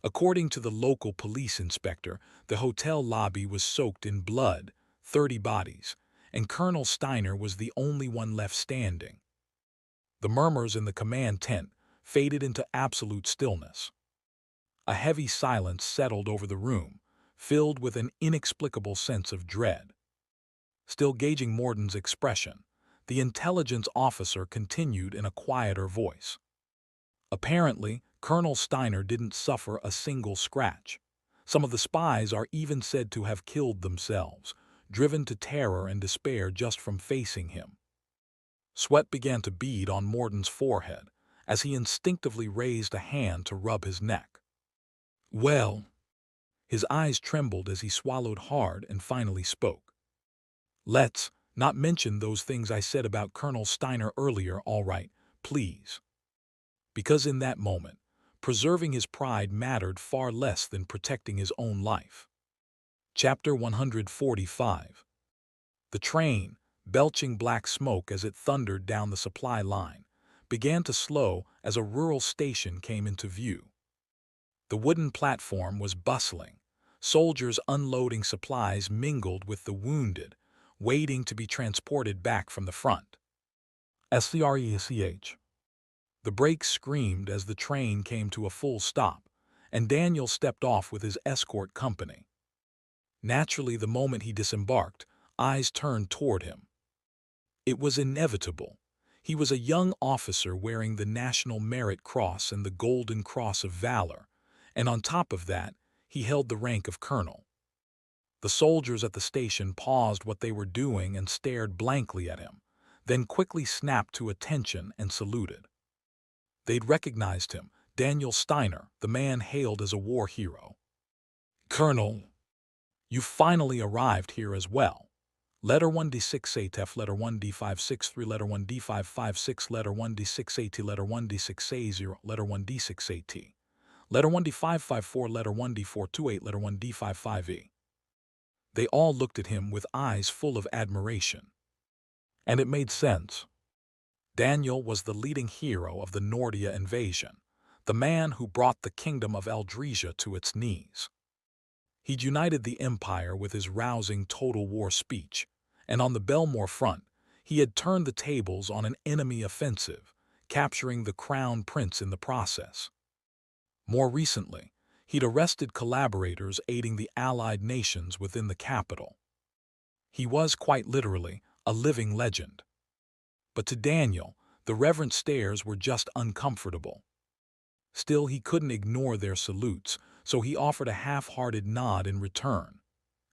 According to the local police inspector, the hotel lobby was soaked in blood, 30 bodies, and Colonel Steiner was the only one left standing. The murmurs in the command tent faded into absolute stillness. A heavy silence settled over the room, filled with an inexplicable sense of dread. Still gauging Morden's expression, the intelligence officer continued in a quieter voice. Apparently, Colonel Steiner didn't suffer a single scratch. Some of the spies are even said to have killed themselves, driven to terror and despair just from facing him. Sweat began to bead on Morden's forehead as he instinctively raised a hand to rub his neck. Well, his eyes trembled as he swallowed hard and finally spoke. Let's not mention those things I said about Colonel Steiner earlier, all right, please. Because in that moment, preserving his pride mattered far less than protecting his own life. Chapter 145. The train, belching black smoke as it thundered down the supply line, began to slow as a rural station came into view. The wooden platform was bustling. Soldiers unloading supplies mingled with the wounded, waiting to be transported back from the front. SCRECH. The brakes screamed as the train came to a full stop, and Daniel stepped off with his escort company. Naturally, the moment he disembarked, eyes turned toward him. It was inevitable. He was a young officer wearing the National Merit Cross and the Golden Cross of Valor, and on top of that, he held the rank of colonel. The soldiers at the station paused what they were doing and stared blankly at him, then quickly snapped to attention and saluted. They'd recognized him, Daniel Steiner, the man hailed as a war hero. Colonel, you finally arrived here as well. Letter 1D6ATF, letter 1D563, letter 1D556, letter 1D6AT, letter 1D6A0, letter 1D6AT, letter 1D554, letter 1D428, letter 1D55E. They all looked at him with eyes full of admiration. And it made sense. Daniel was the leading hero of the Nordia invasion, the man who brought the kingdom of Eldresia to its knees. He'd united the empire with his rousing total war speech, and on the Belmore front, he had turned the tables on an enemy offensive, capturing the crown prince in the process. More recently, he'd arrested collaborators aiding the allied nations within the capital. He was, quite literally, a living legend. But to Daniel, the reverent stares were just uncomfortable. Still, he couldn't ignore their salutes, so he offered a half-hearted nod in return.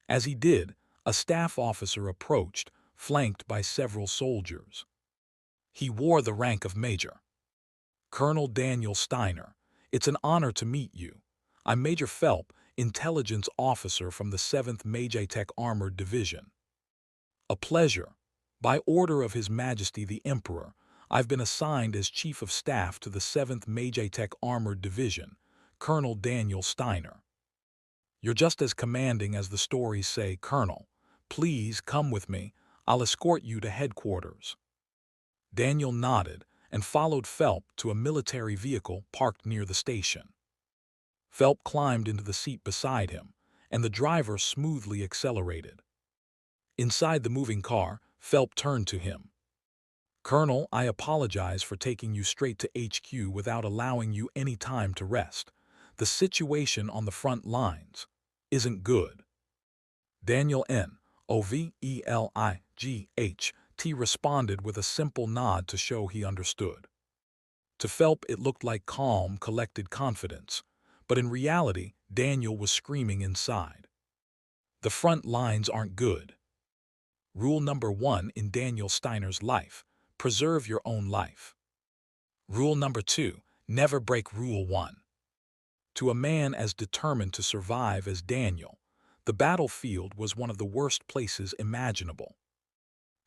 As he did, a staff officer approached, flanked by several soldiers. He wore the rank of major. "Colonel Daniel Steiner, it's an honor to meet you. I'm Major Phelp, intelligence officer from the 7th Immgwc Armored Division." "A pleasure. By order of His Majesty the Emperor, I've been assigned as Chief of Staff to the 7th Immgwc Armored Division, Colonel Daniel Steiner." "You're just as commanding as the stories say, Colonel. Please come with me. I'll escort you to headquarters." Daniel nodded and followed Phelp to a military vehicle parked near the station. Phelp climbed into the seat beside him, and the driver smoothly accelerated. Inside the moving car, Phelp turned to him. "Colonel, I apologize for taking you straight to HQ without allowing you any time to rest. The situation on the front lines isn't good." Daniel N.O.V.E.L.I.G.H.T. responded with a simple nod to show he understood. To Phelp it looked like calm, collected confidence, but in reality, Daniel was screaming inside. The front lines aren't good. Rule number 1 in Daniel Steiner's life: preserve your own life. Rule number 2, never break Rule 1. To a man as determined to survive as Daniel, the battlefield was one of the worst places imaginable.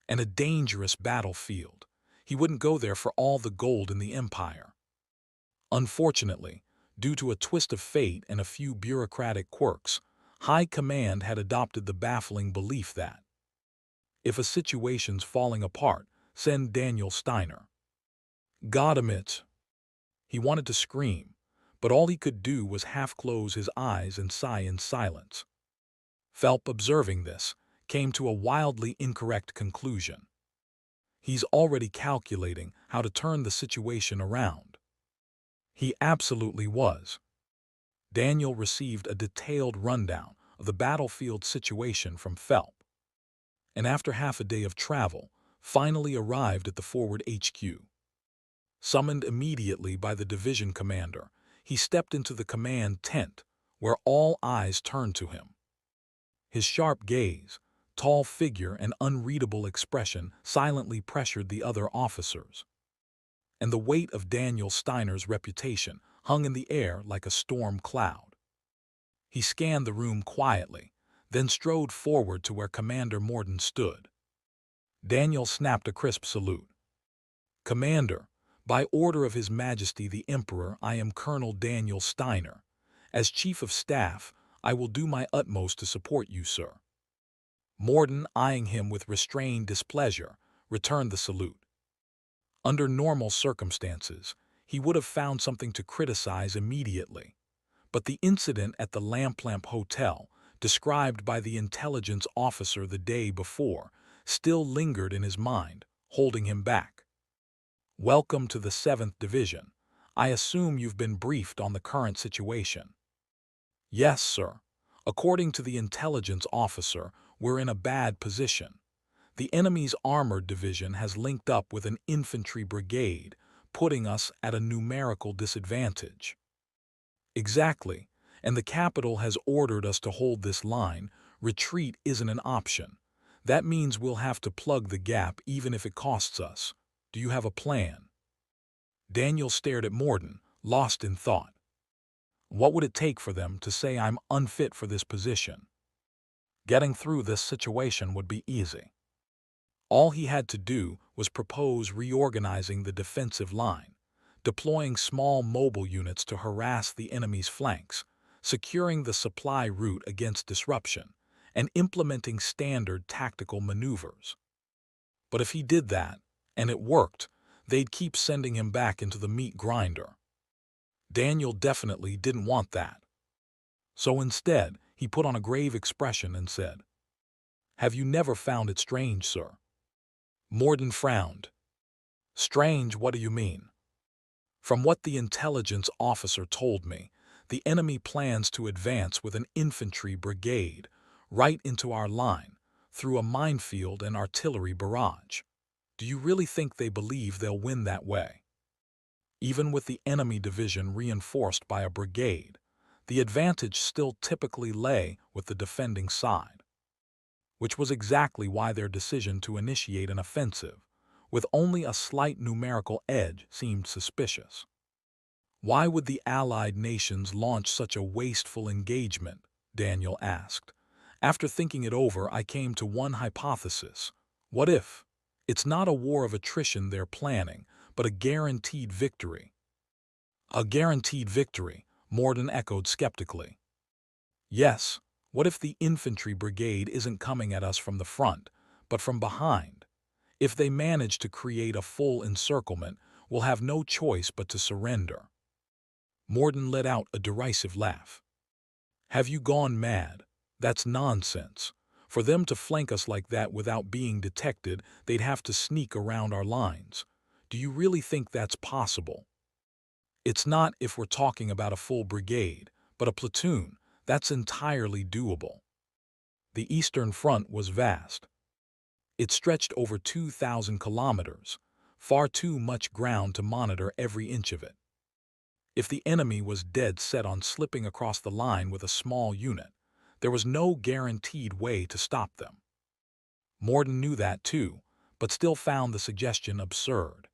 And a dangerous battlefield. He wouldn't go there for all the gold in the empire. Unfortunately, due to a twist of fate and a few bureaucratic quirks, High Command had adopted the baffling belief that if a situation's falling apart, send Daniel Steiner. God admits, he wanted to scream, but all he could do was half close his eyes and sigh in silence. Phelp, observing this, came to a wildly incorrect conclusion. He's already calculating how to turn the situation around. He absolutely was. Daniel received a detailed rundown of the battlefield situation from Phelp, and after half a day of travel, finally arrived at the forward HQ. Summoned immediately by the division commander, he stepped into the command tent, where all eyes turned to him. His sharp gaze, tall figure, and unreadable expression silently pressured the other officers. And the weight of Daniel Steiner's reputation hung in the air like a storm cloud. He scanned the room quietly, then strode forward to where Commander Morden stood. Daniel snapped a crisp salute. "Commander, by order of His Majesty the Emperor, I am Colonel Daniel Steiner. As Chief of Staff, I will do my utmost to support you, sir." Morden, eyeing him with restrained displeasure, returned the salute. Under normal circumstances, he would have found something to criticize immediately. But the incident at the Lamp Hotel, described by the intelligence officer the day before, still lingered in his mind, holding him back. "Welcome to the 7th Division. I assume you've been briefed on the current situation." "Yes, sir. According to the intelligence officer, we're in a bad position. The enemy's armored division has linked up with an infantry brigade, putting us at a numerical disadvantage." "Exactly, and the capital has ordered us to hold this line. Retreat isn't an option. That means we'll have to plug the gap even if it costs us. Do you have a plan?" Daniel stared at Morden, lost in thought. What would it take for them to say I'm unfit for this position? Getting through this situation would be easy. All he had to do was propose reorganizing the defensive line, deploying small mobile units to harass the enemy's flanks, securing the supply route against disruption, and implementing standard tactical maneuvers. But if he did that, and it worked, they'd keep sending him back into the meat grinder. Daniel definitely didn't want that. So instead, he put on a grave expression and said, "Have you never found it strange, sir?" Morden frowned. "Strange, what do you mean?" "From what the intelligence officer told me, the enemy plans to advance with an infantry brigade right into our line through a minefield and artillery barrage. Do you really think they believe they'll win that way? Even with the enemy division reinforced by a brigade, the advantage still typically lay with the defending side, which was exactly why their decision to initiate an offensive, with only a slight numerical edge, seemed suspicious. Why would the Allied nations launch such a wasteful engagement? Daniel asked. After thinking it over, I came to one hypothesis. What if it's not a war of attrition they're planning, but a guaranteed victory? A guaranteed victory, Morden echoed skeptically. Yes, what if the infantry brigade isn't coming at us from the front, but from behind? If they manage to create a full encirclement, we'll have no choice but to surrender. Morden let out a derisive laugh. Have you gone mad? That's nonsense. For them to flank us like that without being detected, they'd have to sneak around our lines. Do you really think that's possible? It's not if we're talking about a full brigade, but a platoon. That's entirely doable. The Eastern Front was vast. It stretched over 2,000 kilometers, far too much ground to monitor every inch of it. If the enemy was dead set on slipping across the line with a small unit, there was no guaranteed way to stop them. Morden knew that too, but still found the suggestion absurd.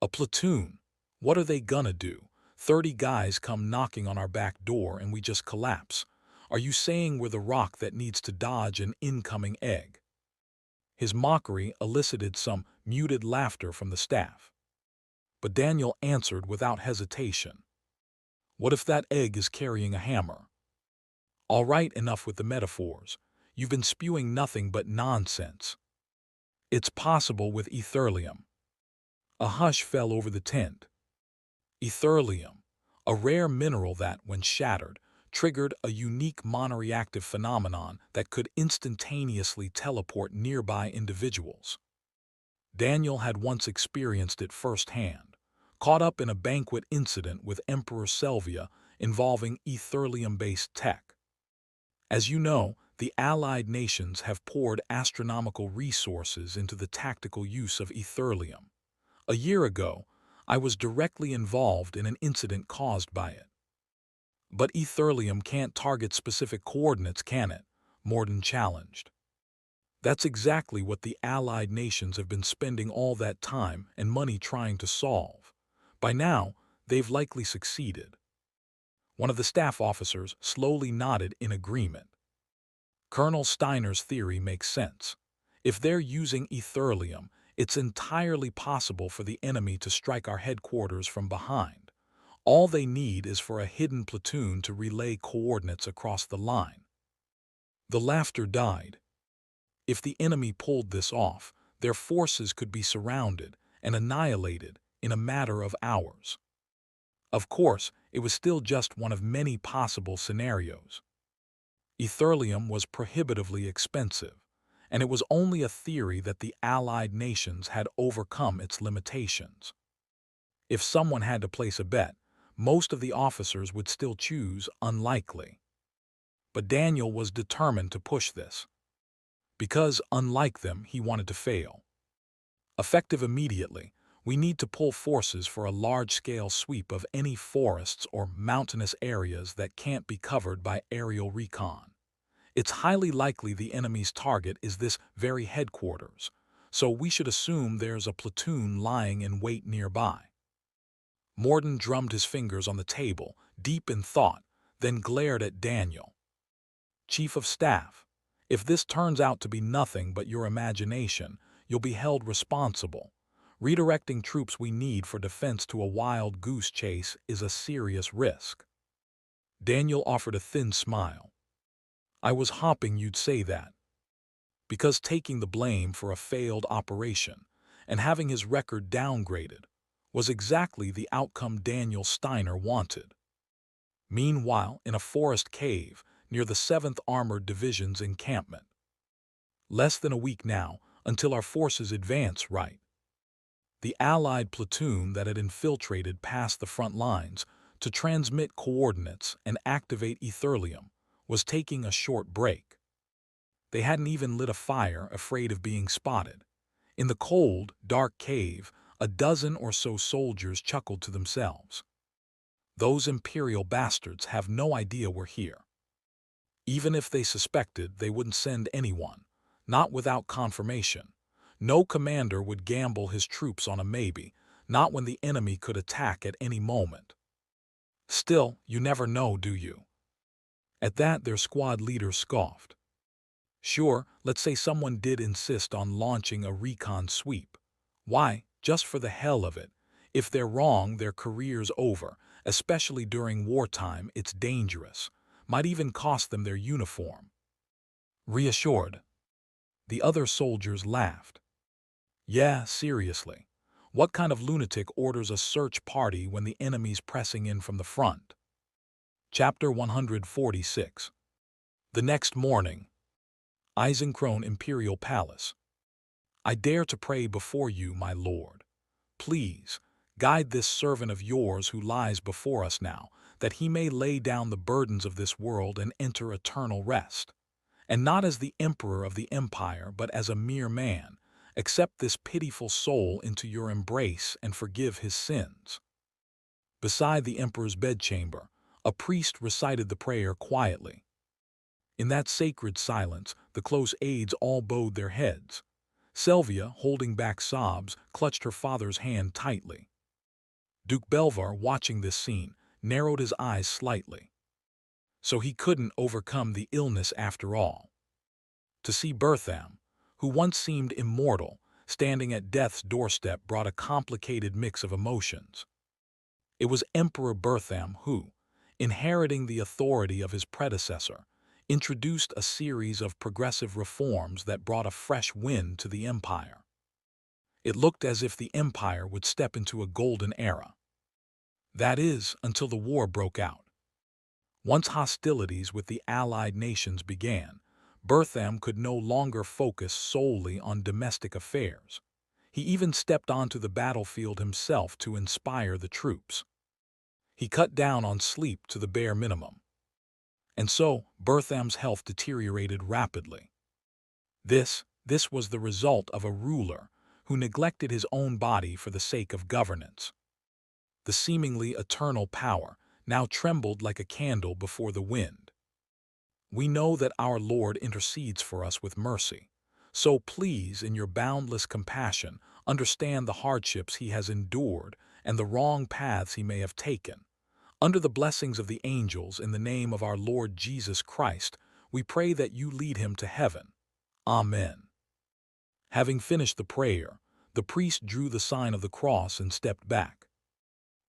A platoon? What are they gonna do? 30 guys come knocking on our back door and we just collapse. Are you saying we're the rock that needs to dodge an incoming egg? His mockery elicited some muted laughter from the staff. But Daniel answered without hesitation. What if that egg is carrying a hammer? All right, enough with the metaphors. You've been spewing nothing but nonsense. It's possible with etherlium. A hush fell over the tent. Etherlium, a rare mineral that, when shattered, triggered a unique monoreactive phenomenon that could instantaneously teleport nearby individuals. Daniel had once experienced it firsthand, caught up in a banquet incident with Emperor Selvia involving etherlium-based tech. As you know, the Allied nations have poured astronomical resources into the tactical use of etherlium. A year ago, I was directly involved in an incident caused by it. But etherlium can't target specific coordinates, can it? Morden challenged. That's exactly what the Allied nations have been spending all that time and money trying to solve. By now, they've likely succeeded. One of the staff officers slowly nodded in agreement. Colonel Steiner's theory makes sense. If they're using etherlium, it's entirely possible for the enemy to strike our headquarters from behind. All they need is for a hidden platoon to relay coordinates across the line. The laughter died. If the enemy pulled this off, their forces could be surrounded and annihilated in a matter of hours. Of course, it was still just one of many possible scenarios. Etherlium was prohibitively expensive, and it was only a theory that the Allied nations had overcome its limitations. If someone had to place a bet, most of the officers would still choose unlikely. But Daniel was determined to push this. Because, unlike them, he wanted to fail. Effective immediately, we need to pull forces for a large-scale sweep of any forests or mountainous areas that can't be covered by aerial recon. It's highly likely the enemy's target is this very headquarters, so we should assume there's a platoon lying in wait nearby. Morden drummed his fingers on the table, deep in thought, then glared at Daniel. Chief of Staff, if this turns out to be nothing but your imagination, you'll be held responsible. Redirecting troops we need for defense to a wild goose chase is a serious risk. Daniel offered a thin smile. I was hoping you'd say that. because taking the blame for a failed operation and having his record downgraded was exactly the outcome Daniel Steiner wanted. Meanwhile, in a forest cave near the 7th Armored Division's encampment. Less than a week now until our forces advance right. The Allied platoon that had infiltrated past the front lines to transmit coordinates and activate Etherlium was taking a short break. They hadn't even lit a fire, afraid of being spotted. In the cold, dark cave, a dozen or so soldiers chuckled to themselves. Those Imperial bastards have no idea we're here. Even if they suspected, they wouldn't send anyone, not without confirmation. No commander would gamble his troops on a maybe, not when the enemy could attack at any moment. Still, you never know, do you? At that, their squad leader scoffed. Sure, let's say someone did insist on launching a recon sweep. Why, just for the hell of it. If they're wrong, their career's over. Especially during wartime, it's dangerous. Might even cost them their uniform. Reassured, the other soldiers laughed. Yeah, seriously. What kind of lunatic orders a search party when the enemy's pressing in from the front? Chapter 146. The next morning. Eisenkron Imperial Palace. I dare to pray before you, my lord. Please, guide this servant of yours who lies before us now, that he may lay down the burdens of this world and enter eternal rest. And not as the emperor of the empire, but as a mere man, accept this pitiful soul into your embrace and forgive his sins. Beside the emperor's bedchamber, a priest recited the prayer quietly. In that sacred silence, the close aides all bowed their heads. Selvia, holding back sobs, clutched her father's hand tightly. Duke Belvar, watching this scene, narrowed his eyes slightly. So he couldn't overcome the illness after all. To see Bertham, who once seemed immortal, standing at death's doorstep brought a complicated mix of emotions. It was Emperor Bertham who, inheriting the authority of his predecessor, introduced a series of progressive reforms that brought a fresh wind to the empire. It looked as if the empire would step into a golden era. That is, until the war broke out. Once hostilities with the allied nations began, Bertham could no longer focus solely on domestic affairs. He even stepped onto the battlefield himself to inspire the troops. He cut down on sleep to the bare minimum. And so, Bertham's health deteriorated rapidly. This was the result of a ruler who neglected his own body for the sake of governance. The seemingly eternal power now trembled like a candle before the wind. We know that our Lord intercedes for us with mercy, so please, in your boundless compassion, understand the hardships he has endured and the wrong paths he may have taken. Under the blessings of the angels, in the name of our Lord Jesus Christ, we pray that you lead him to heaven. Amen. Having finished the prayer, the priest drew the sign of the cross and stepped back.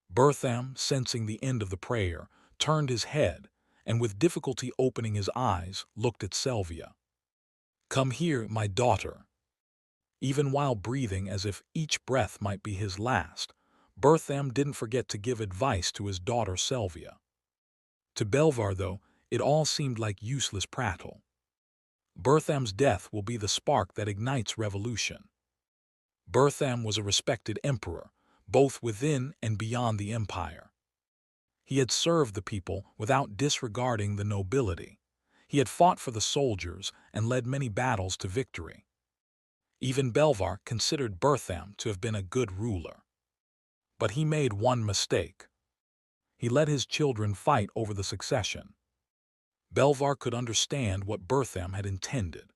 Bertham, sensing the end of the prayer, turned his head and, with difficulty opening his eyes, looked at Selvia. Come here, my daughter. Even while breathing as if each breath might be his last, Bertham didn't forget to give advice to his daughter Selvia. To Belvar, though, it all seemed like useless prattle. Bertham's death will be the spark that ignites revolution. Bertham was a respected emperor, both within and beyond the empire. He had served the people without disregarding the nobility. He had fought for the soldiers and led many battles to victory. Even Belvar considered Bertham to have been a good ruler. But he made one mistake. He let his children fight over the succession. Belvar could understand what Bertham had intended.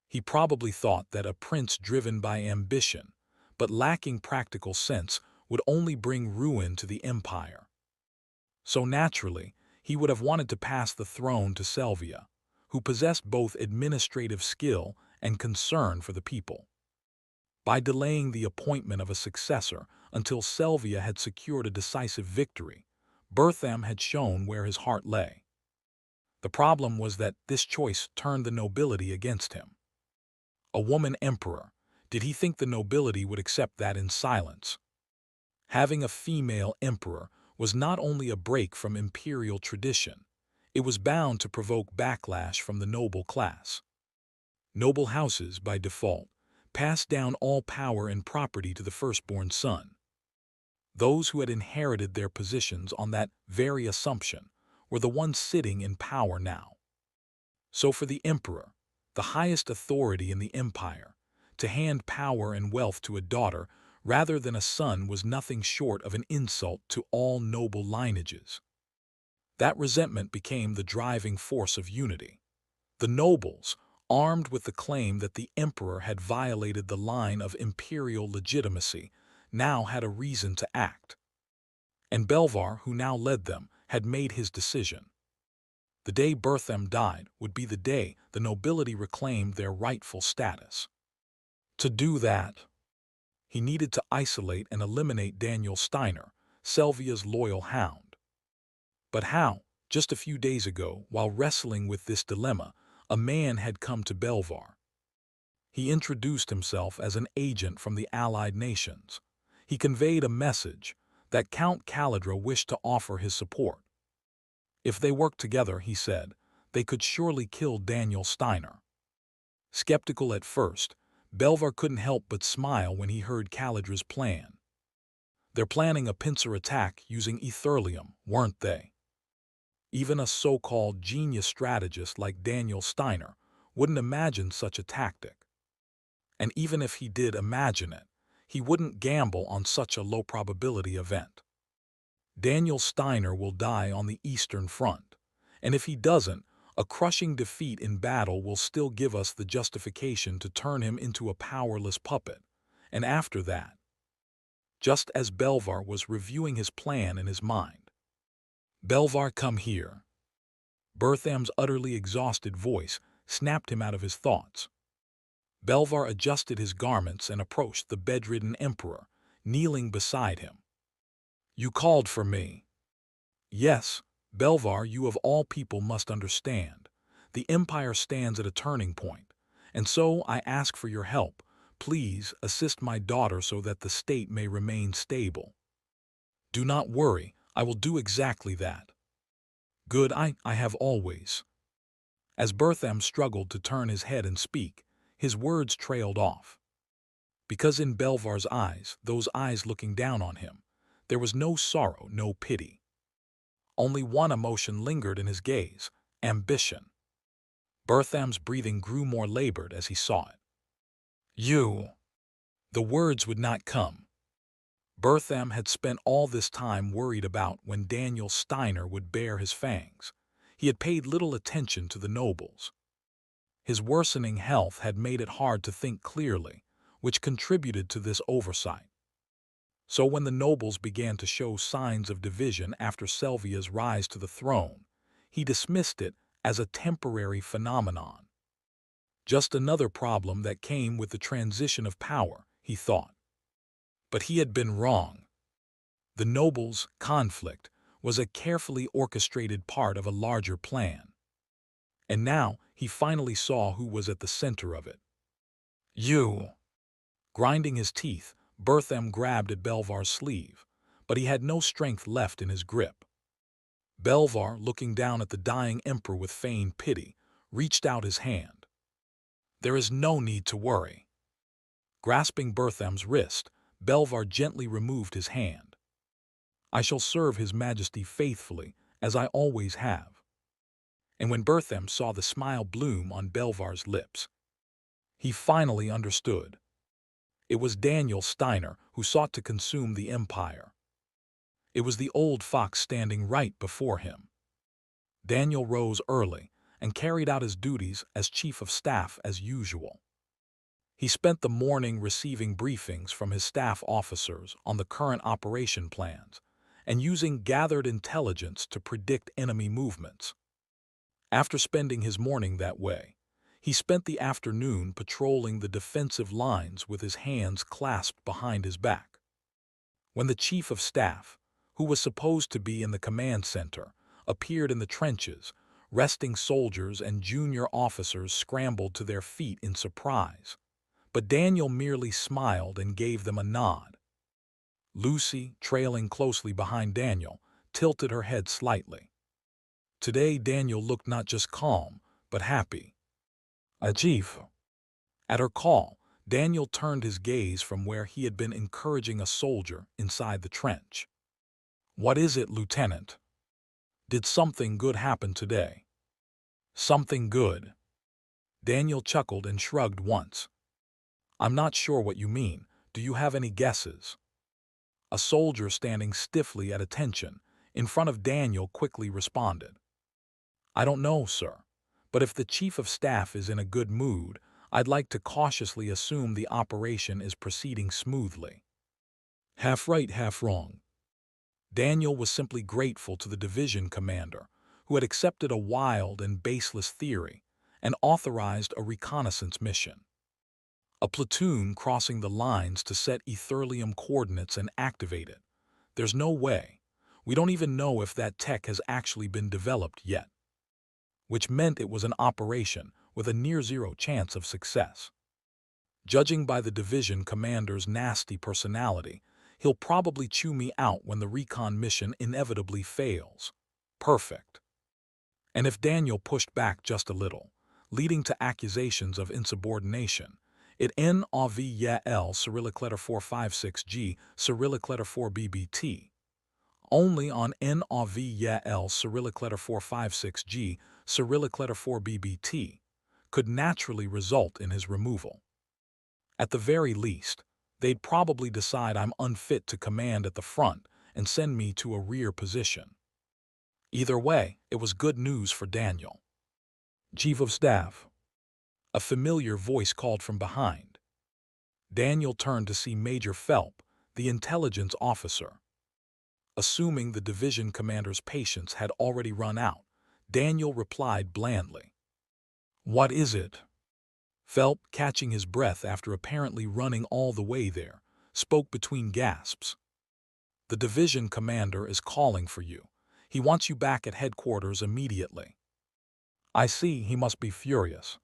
He probably thought that a prince driven by ambition, but lacking practical sense, would only bring ruin to the empire. So naturally, he would have wanted to pass the throne to Selvia, who possessed both administrative skill and concern for the people. By delaying the appointment of a successor until Selvia had secured a decisive victory, Bertham had shown where his heart lay. The problem was that this choice turned the nobility against him. A woman emperor. Did he think the nobility would accept that in silence? Having a female emperor was not only a break from imperial tradition, it was bound to provoke backlash from the noble class. Noble houses, by default, passed down all power and property to the firstborn son. Those who had inherited their positions on that very assumption were the ones sitting in power now. So for the emperor, the highest authority in the empire, to hand power and wealth to a daughter rather than a son was nothing short of an insult to all noble lineages. That resentment became the driving force of unity. The nobles, armed with the claim that the emperor had violated the line of imperial legitimacy, now had a reason to act. And Belvar, who now led them, had made his decision. The day Bertham died would be the day the nobility reclaimed their rightful status. To do that, he needed to isolate and eliminate Daniel Steiner, Selvia's loyal hound. But how? Just a few days ago, while wrestling with this dilemma, a man had come to Belvar. He introduced himself as an agent from the Allied nations. He conveyed a message that Count Caladra wished to offer his support. If they worked together, he said, they could surely kill Daniel Steiner. Skeptical at first, Belvar couldn't help but smile when he heard Caladra's plan. They're planning a pincer attack using etherlium, weren't they? Even a so-called genius strategist like Daniel Steiner wouldn't imagine such a tactic. And even if he did imagine it, he wouldn't gamble on such a low-probability event. Daniel Steiner will die on the Eastern Front, and if he doesn't, a crushing defeat in battle will still give us the justification to turn him into a powerless puppet. And after that, just as Belvar was reviewing his plan in his mind, "Belvar, come here." Bertham's utterly exhausted voice snapped him out of his thoughts. Belvar adjusted his garments and approached the bedridden emperor, kneeling beside him. "You called for me." "Yes, Belvar, you of all people must understand. The empire stands at a turning point, and so I ask for your help. Please assist my daughter so that the state may remain stable." "Do not worry, I will do exactly that." "Good, I have always." As Bertham struggled to turn his head and speak, his words trailed off. Because in Belvar's eyes, those eyes looking down on him, there was no sorrow, no pity. Only one emotion lingered in his gaze: ambition. Bertham's breathing grew more labored as he saw it. "You." The words would not come. Bertham had spent all this time worried about when Daniel Steiner would bare his fangs. He had paid little attention to the nobles. His worsening health had made it hard to think clearly, which contributed to this oversight. So when the nobles began to show signs of division after Selvia's rise to the throne, he dismissed it as a temporary phenomenon. Just another problem that came with the transition of power, he thought. But he had been wrong. The nobles' conflict was a carefully orchestrated part of a larger plan. And now he finally saw who was at the center of it. "You." Grinding his teeth, Bertham grabbed at Belvar's sleeve, but he had no strength left in his grip. Belvar, looking down at the dying emperor with feigned pity, reached out his hand. "There is no need to worry." Grasping Bertham's wrist, Belvar gently removed his hand. "I shall serve His Majesty faithfully, as I always have." And when Bertham saw the smile bloom on Belvar's lips, he finally understood. It was Daniel Steiner who sought to consume the empire. It was the old fox standing right before him. Daniel rose early and carried out his duties as chief of staff as usual. He spent the morning receiving briefings from his staff officers on the current operation plans and using gathered intelligence to predict enemy movements. After spending his morning that way, he spent the afternoon patrolling the defensive lines with his hands clasped behind his back. When the chief of staff, who was supposed to be in the command center, appeared in the trenches, resting soldiers and junior officers scrambled to their feet in surprise. but Daniel merely smiled and gave them a nod. Lucy, trailing closely behind Daniel, tilted her head slightly. Today Daniel looked not just calm, but happy. Chief. At her call, Daniel turned his gaze from where he had been encouraging a soldier inside the trench. "What is it, Lieutenant? Did something good happen today?" "Something good?" Daniel chuckled and shrugged once. "I'm not sure what you mean. Do you have any guesses?" A soldier standing stiffly at attention in front of Daniel quickly responded. "I don't know, sir, but if the Chief of Staff is in a good mood, I'd like to cautiously assume the operation is proceeding smoothly." Half right, half wrong. Daniel was simply grateful to the division commander, who had accepted a wild and baseless theory and authorized a reconnaissance mission. A platoon crossing the lines to set Ethereum coordinates and activate it. There's no way. We don't even know if that tech has actually been developed yet. Which meant it was an operation with a near-zero chance of success. Judging by the division commander's nasty personality, he'll probably chew me out when the recon mission inevitably fails. Perfect. And if Daniel pushed back just a little, leading to accusations of insubordination, it Immgwc Cyrillic letter 456G Cyrillic letter 4BBT. Only on Immgwc Cyrillic letter 456G Cyrillic letter 4BBT could naturally result in his removal. At the very least, they'd probably decide I'm unfit to command at the front and send me to a rear position. Either way, it was good news for Daniel. "Chief of Staff." A familiar voice called from behind. Daniel turned to see Major Phelps, the intelligence officer. Assuming the division commander's patience had already run out, Daniel replied blandly. "What is it?" Phelps, catching his breath after apparently running all the way there, spoke between gasps. "The division commander is calling for you. He wants you back at headquarters immediately." "I see, he must be furious."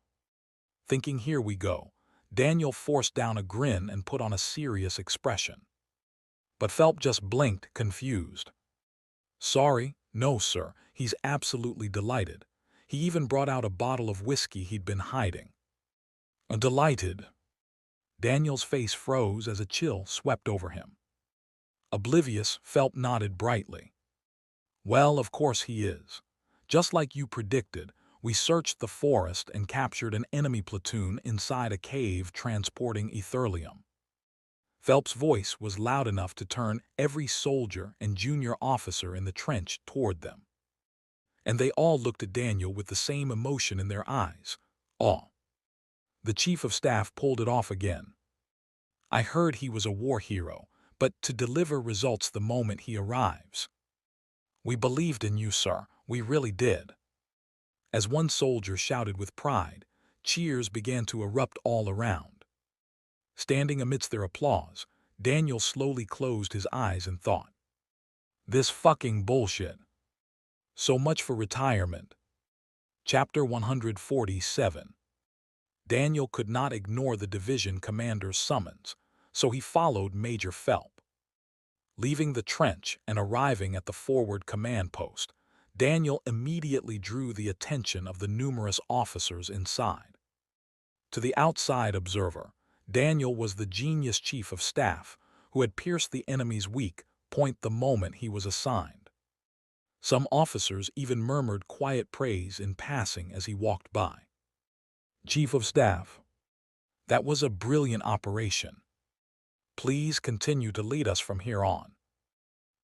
Thinking here we go, Daniel forced down a grin and put on a serious expression. But Phelps just blinked, confused. "Sorry, no sir, he's absolutely delighted. He even brought out a bottle of whiskey he'd been hiding." "Delighted?" Daniel's face froze as a chill swept over him. Oblivious, Phelps nodded brightly. "Well, of course he is. Just like you predicted, we searched the forest and captured an enemy platoon inside a cave transporting Ethereum." Phelps' voice was loud enough to turn every soldier and junior officer in the trench toward them. And they all looked at Daniel with the same emotion in their eyes, awe. The Chief of Staff pulled it off again. "I heard he was a war hero, but to deliver results the moment he arrives." "We believed in you, sir. We really did." As one soldier shouted with pride, cheers began to erupt all around. Standing amidst their applause, Daniel slowly closed his eyes and thought. This fucking bullshit. So much for retirement. Chapter 147. Daniel could not ignore the division commander's summons, so he followed Major Phelps. Leaving the trench and arriving at the forward command post, Daniel immediately drew the attention of the numerous officers inside. To the outside observer, Daniel was the genius chief of staff who had pierced the enemy's weak point the moment he was assigned. Some officers even murmured quiet praise in passing as he walked by. "Chief of Staff, that was a brilliant operation. Please continue to lead us from here on."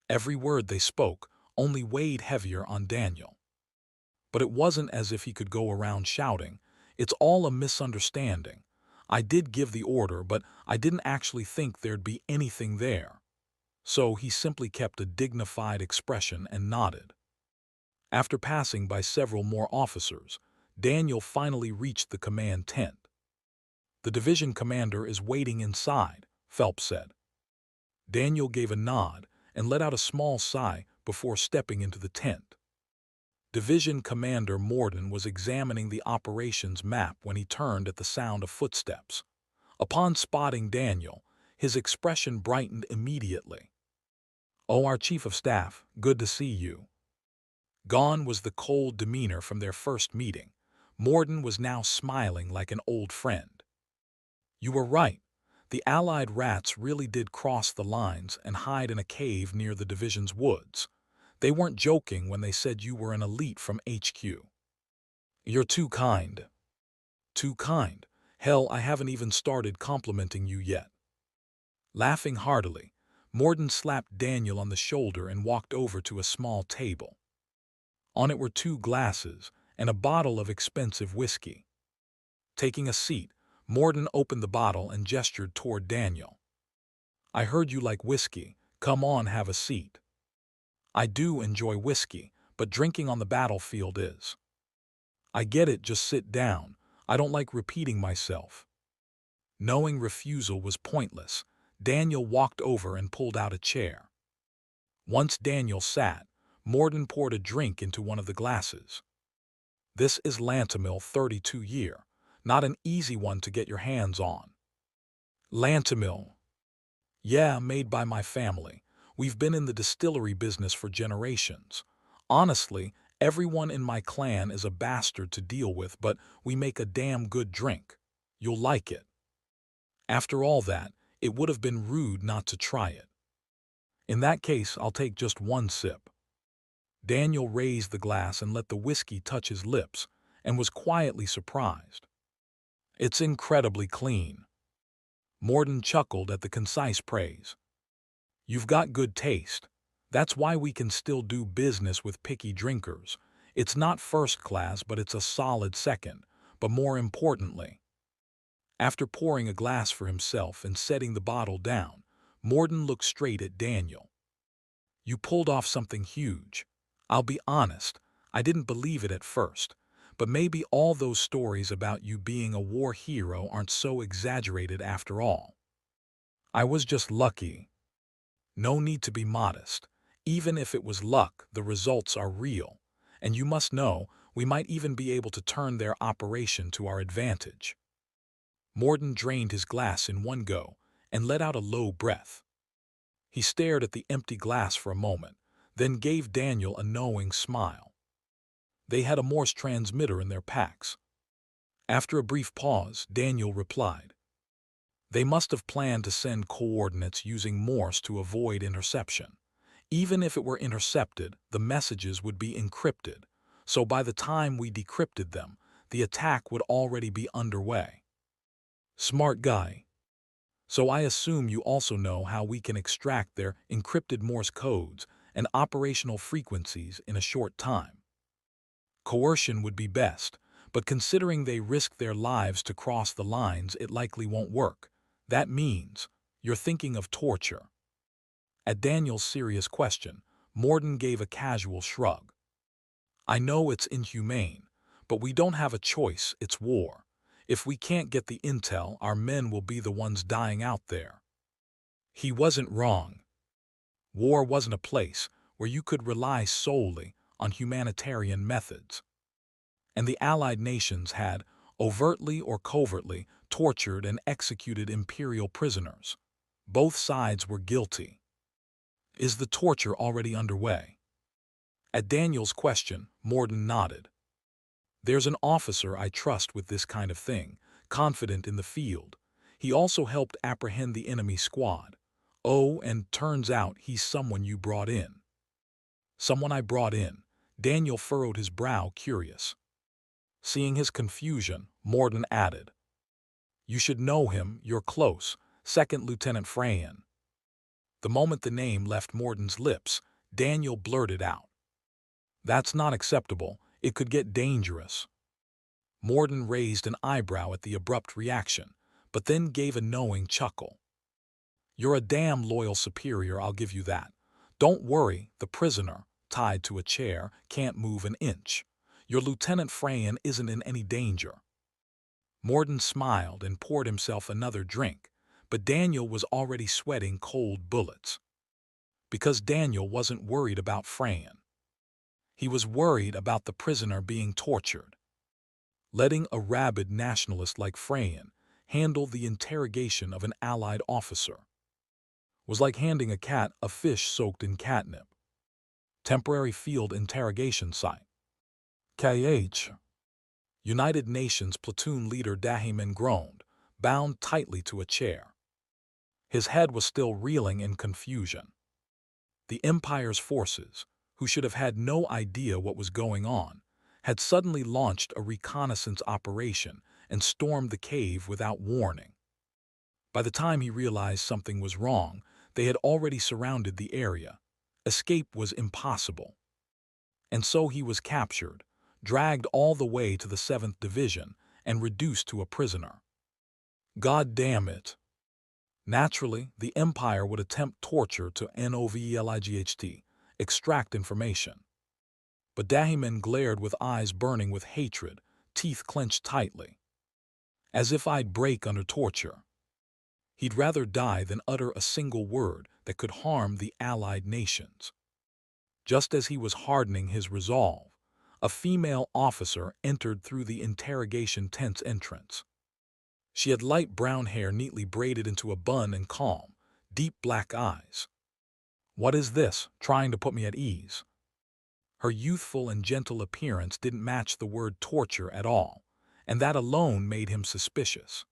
Every word they spoke only weighed heavier on Daniel. But it wasn't as if he could go around shouting, "It's all a misunderstanding. I did give the order, but I didn't actually think there'd be anything there." So he simply kept a dignified expression and nodded. After passing by several more officers, Daniel finally reached the command tent. "The division commander is waiting inside," Phelps said. Daniel gave a nod and let out a small sigh before stepping into the tent. Division Commander Morden was examining the operations map when he turned at the sound of footsteps. Upon spotting Daniel, his expression brightened immediately. "Oh, our chief of staff, good to see you." Gone was the cold demeanor from their first meeting. Morden was now smiling like an old friend. "You were right. The Allied rats really did cross the lines and hide in a cave near the division's woods. They weren't joking when they said you were an elite from HQ. You're too kind." "Too kind? Hell, I haven't even started complimenting you yet." Laughing heartily, Morden slapped Daniel on the shoulder and walked over to a small table. On it were 2 glasses and a bottle of expensive whiskey. Taking a seat, Morden opened the bottle and gestured toward Daniel. "I heard you like whiskey. Come on, have a seat." "I do enjoy whiskey, but drinking on the battlefield is." "I get it, just sit down. I don't like repeating myself." Knowing refusal was pointless, Daniel walked over and pulled out a chair. Once Daniel sat, Morden poured a drink into one of the glasses. "This is Lantamil 32 year, not an easy one to get your hands on." "Lantamil?" "Yeah, made by my family. We've been in the distillery business for generations. Honestly, everyone in my clan is a bastard to deal with, but we make a damn good drink. You'll like it." After all that, it would have been rude not to try it. "In that case, I'll take just one sip." Daniel raised the glass and let the whiskey touch his lips, and was quietly surprised. "It's incredibly clean." Morden chuckled at the concise praise. "You've got good taste. That's why we can still do business with picky drinkers. It's not first class, but it's a solid second. But more importantly—" After pouring a glass for himself and setting the bottle down, Morden looked straight at Daniel. "You pulled off something huge. I'll be honest, I didn't believe it at first, but maybe all those stories about you being a war hero aren't so exaggerated after all. I was just lucky." "No need to be modest. Even if it was luck, the results are real. And you must know, we might even be able to turn their operation to our advantage." Morden drained his glass in one go and let out a low breath. He stared at the empty glass for a moment, then gave Daniel a knowing smile. They had a Morse transmitter in their packs. After a brief pause, Daniel replied, "They must have planned to send coordinates using Morse to avoid interception. Even if it were intercepted, the messages would be encrypted, so by the time we decrypted them, the attack would already be underway." "Smart guy. So I assume you also know how we can extract their encrypted Morse codes and operational frequencies in a short time." "Coercion would be best, but considering they risk their lives to cross the lines, it likely won't work. That means you're thinking of torture." At Daniel's serious question, Morden gave a casual shrug. "I know it's inhumane, but we don't have a choice, it's war. If we can't get the intel, our men will be the ones dying out there." He wasn't wrong. War wasn't a place where you could rely solely on humanitarian methods. And the Allied nations had, overtly or covertly, tortured and executed imperial prisoners. Both sides were guilty. "Is the torture already underway?" At Daniel's question, Morden nodded. "There's an officer I trust with this kind of thing, confident in the field. He also helped apprehend the enemy squad. Oh, and turns out he's someone you brought in." "Someone I brought in?" Daniel furrowed his brow, curious. Seeing his confusion, Morden added, "You should know him, you're close, Second Lieutenant Freyan." The moment the name left Morden's lips, Daniel blurted out, "That's not acceptable. It could get dangerous." Morden raised an eyebrow at the abrupt reaction, but then gave a knowing chuckle. "You're a damn loyal superior, I'll give you that. Don't worry, the prisoner, tied to a chair, can't move an inch. Your Lieutenant Freyan isn't in any danger." Morden smiled and poured himself another drink, but Daniel was already sweating cold bullets. Because Daniel wasn't worried about Freyan. He was worried about the prisoner being tortured. Letting a rabid nationalist like Freyan, handle the interrogation of an allied officer. Was like handing a cat a fish soaked in catnip. Temporary Field Interrogation Site. KH. United Nations platoon leader Dahiman groaned, bound tightly to a chair. His head was still reeling in confusion. The Empire's forces, who should have had no idea what was going on, had suddenly launched a reconnaissance operation and stormed the cave without warning. By the time he realized something was wrong, they had already surrounded the area. Escape was impossible. And so he was captured, dragged all the way to the 7th Division, and reduced to a prisoner. God damn it. Naturally, the Empire would attempt torture to Immgwc, extract information. But Dahiman glared with eyes burning with hatred, teeth clenched tightly. As if I'd break under torture. He'd rather die than utter a single word that could harm the allied nations. Just as he was hardening his resolve, a female officer entered through the interrogation tent's entrance. She had light brown hair neatly braided into a bun and calm, deep black eyes. What is this, trying to put me at ease? Her youthful and gentle appearance didn't match the word torture at all, and that alone made him suspicious.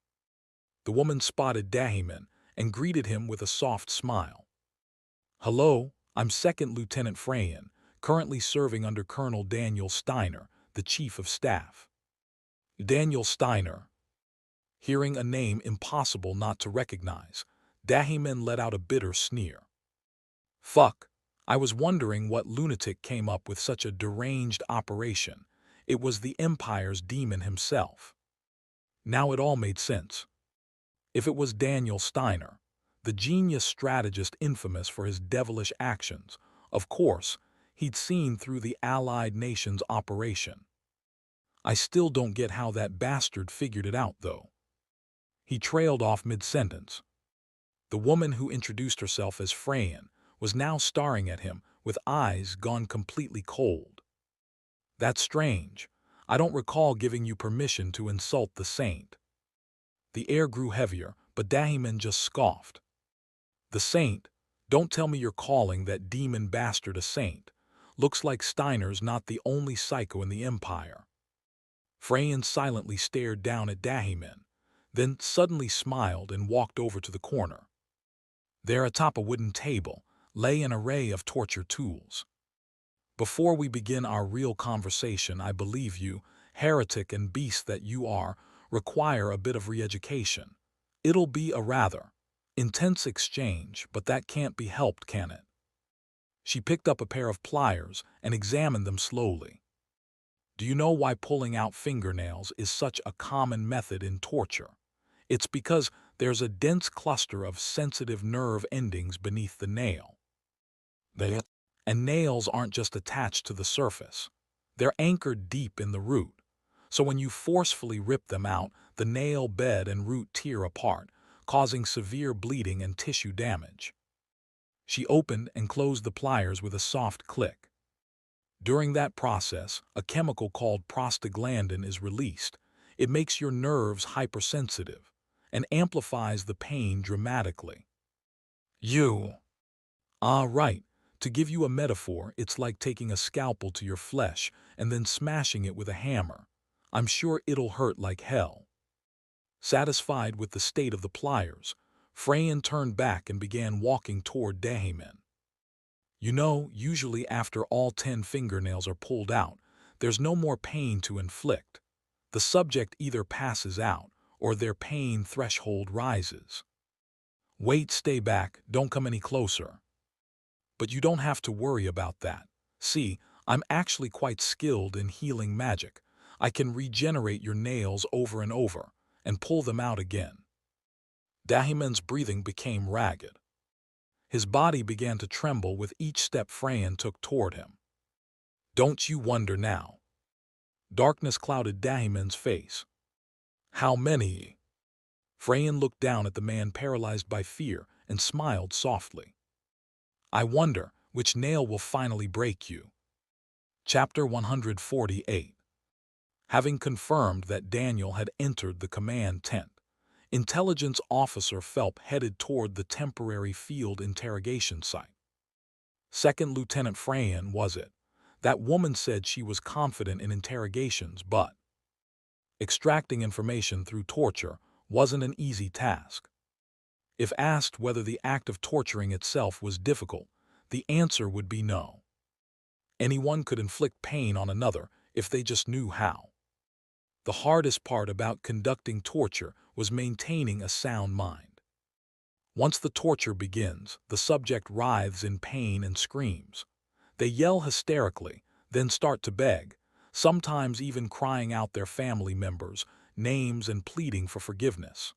The woman spotted Dahiman and greeted him with a soft smile. Hello, I'm 2nd Lieutenant Freyan, currently serving under Colonel Daniel Steiner, the Chief of Staff. Daniel Steiner. Hearing a name impossible not to recognize, Dahiman let out a bitter sneer. Fuck, I was wondering what lunatic came up with such a deranged operation. It was the Empire's demon himself. Now it all made sense. If it was Daniel Steiner, the genius strategist infamous for his devilish actions, of course, he'd seen through the allied nation's operation. I still don't get how that bastard figured it out, though. He trailed off mid-sentence. The woman who introduced herself as Freyan was now staring at him with eyes gone completely cold. That's strange. I don't recall giving you permission to insult the saint. The air grew heavier, but Dahiman just scoffed. The saint? Don't tell me you're calling that demon bastard a saint. Looks like Steiner's not the only psycho in the Empire. Freyan silently stared down at Dahiman, then suddenly smiled and walked over to the corner. There atop a wooden table lay an array of torture tools. Before we begin our real conversation, I believe you, heretic and beast that you are, require a bit of re-education. It'll be a rather intense exchange, but that can't be helped, can it? She picked up a pair of pliers and examined them slowly. Do you know why pulling out fingernails is such a common method in torture? It's because there's a dense cluster of sensitive nerve endings beneath the nail. And nails aren't just attached to the surface. They're anchored deep in the root. So when you forcefully rip them out, the nail bed and root tear apart, causing severe bleeding and tissue damage. She opened and closed the pliers with a soft click. During that process, a chemical called prostaglandin is released. It makes your nerves hypersensitive and amplifies the pain dramatically. Right. To give you a metaphor, it's like taking a scalpel to your flesh and then smashing it with a hammer. I'm sure it'll hurt like hell. Satisfied with the state of the pliers, Freyan turned back and began walking toward Dahiman. You know, usually after all 10 fingernails are pulled out, there's no more pain to inflict. The subject either passes out or their pain threshold rises. Wait, stay back, don't come any closer. But you don't have to worry about that. See, I'm actually quite skilled in healing magic. I can regenerate your nails over and over and pull them out again. Dahiman's breathing became ragged. His body began to tremble with each step Freyan took toward him. Don't you wonder now? Darkness clouded Dahiman's face. How many? Freyan looked down at the man paralyzed by fear and smiled softly. I wonder which nail will finally break you. Chapter 148. Having confirmed that Daniel had entered the command tent, Intelligence Officer Phelps headed toward the temporary field interrogation site. Second Lieutenant Frayan, was it? That woman said she was confident in interrogations, but extracting information through torture wasn't an easy task. If asked whether the act of torturing itself was difficult, the answer would be no. Anyone could inflict pain on another if they just knew how. The hardest part about conducting torture was maintaining a sound mind. Once the torture begins, the subject writhes in pain and screams. They yell hysterically, then start to beg, sometimes even crying out their family members' names and pleading for forgiveness.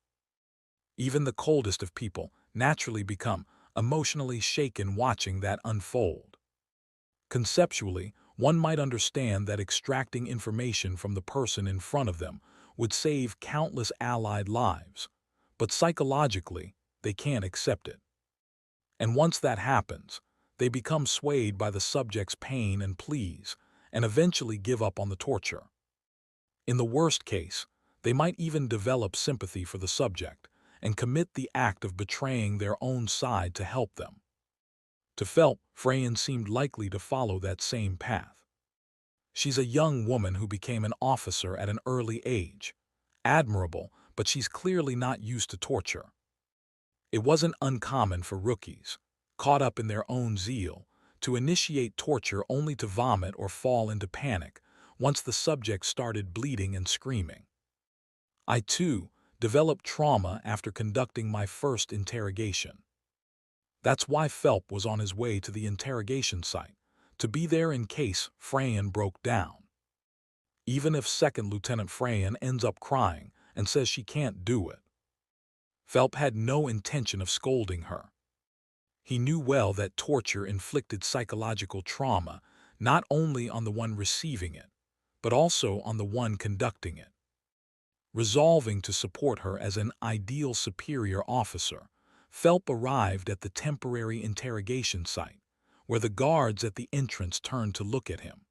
Even the coldest of people naturally become emotionally shaken watching that unfold. Conceptually, one might understand that extracting information from the person in front of them would save countless allied lives, but psychologically, they can't accept it. And once that happens, they become swayed by the subject's pain and pleas, and eventually give up on the torture. In the worst case, they might even develop sympathy for the subject and commit the act of betraying their own side to help them. To Phelps, Frayan seemed likely to follow that same path. She's a young woman who became an officer at an early age. Admirable, but she's clearly not used to torture. It wasn't uncommon for rookies, caught up in their own zeal, to initiate torture only to vomit or fall into panic once the subject started bleeding and screaming. I, too, developed trauma after conducting my first interrogation. That's why Phelps was on his way to the interrogation site, to be there in case Frayan broke down. Even if Second Lieutenant Frayan ends up crying and says she can't do it. Phelps had no intention of scolding her. He knew well that torture inflicted psychological trauma not only on the one receiving it, but also on the one conducting it. Resolving to support her as an ideal superior officer, Phelps arrived at the temporary interrogation site, where the guards at the entrance turned to look at him.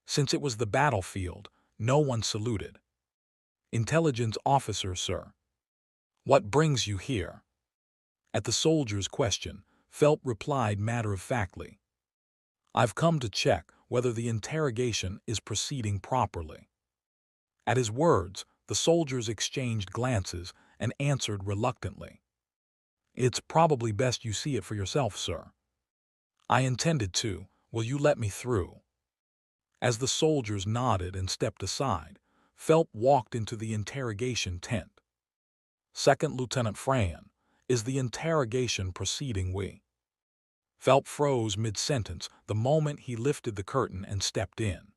Since it was the battlefield, no one saluted. "Intelligence officer, sir. What brings you here?" At the soldier's question, Phelps replied matter-of-factly, "I've come to check whether the interrogation is proceeding properly." At his words, the soldiers exchanged glances and answered reluctantly, "It's probably best you see it for yourself, sir." "I intended to. Will you let me through?" As the soldiers nodded and stepped aside, Phelps walked into the interrogation tent. "Second Lieutenant Frayan, is the interrogation proceeding?" Phelps froze mid-sentence the moment he lifted the curtain and stepped in.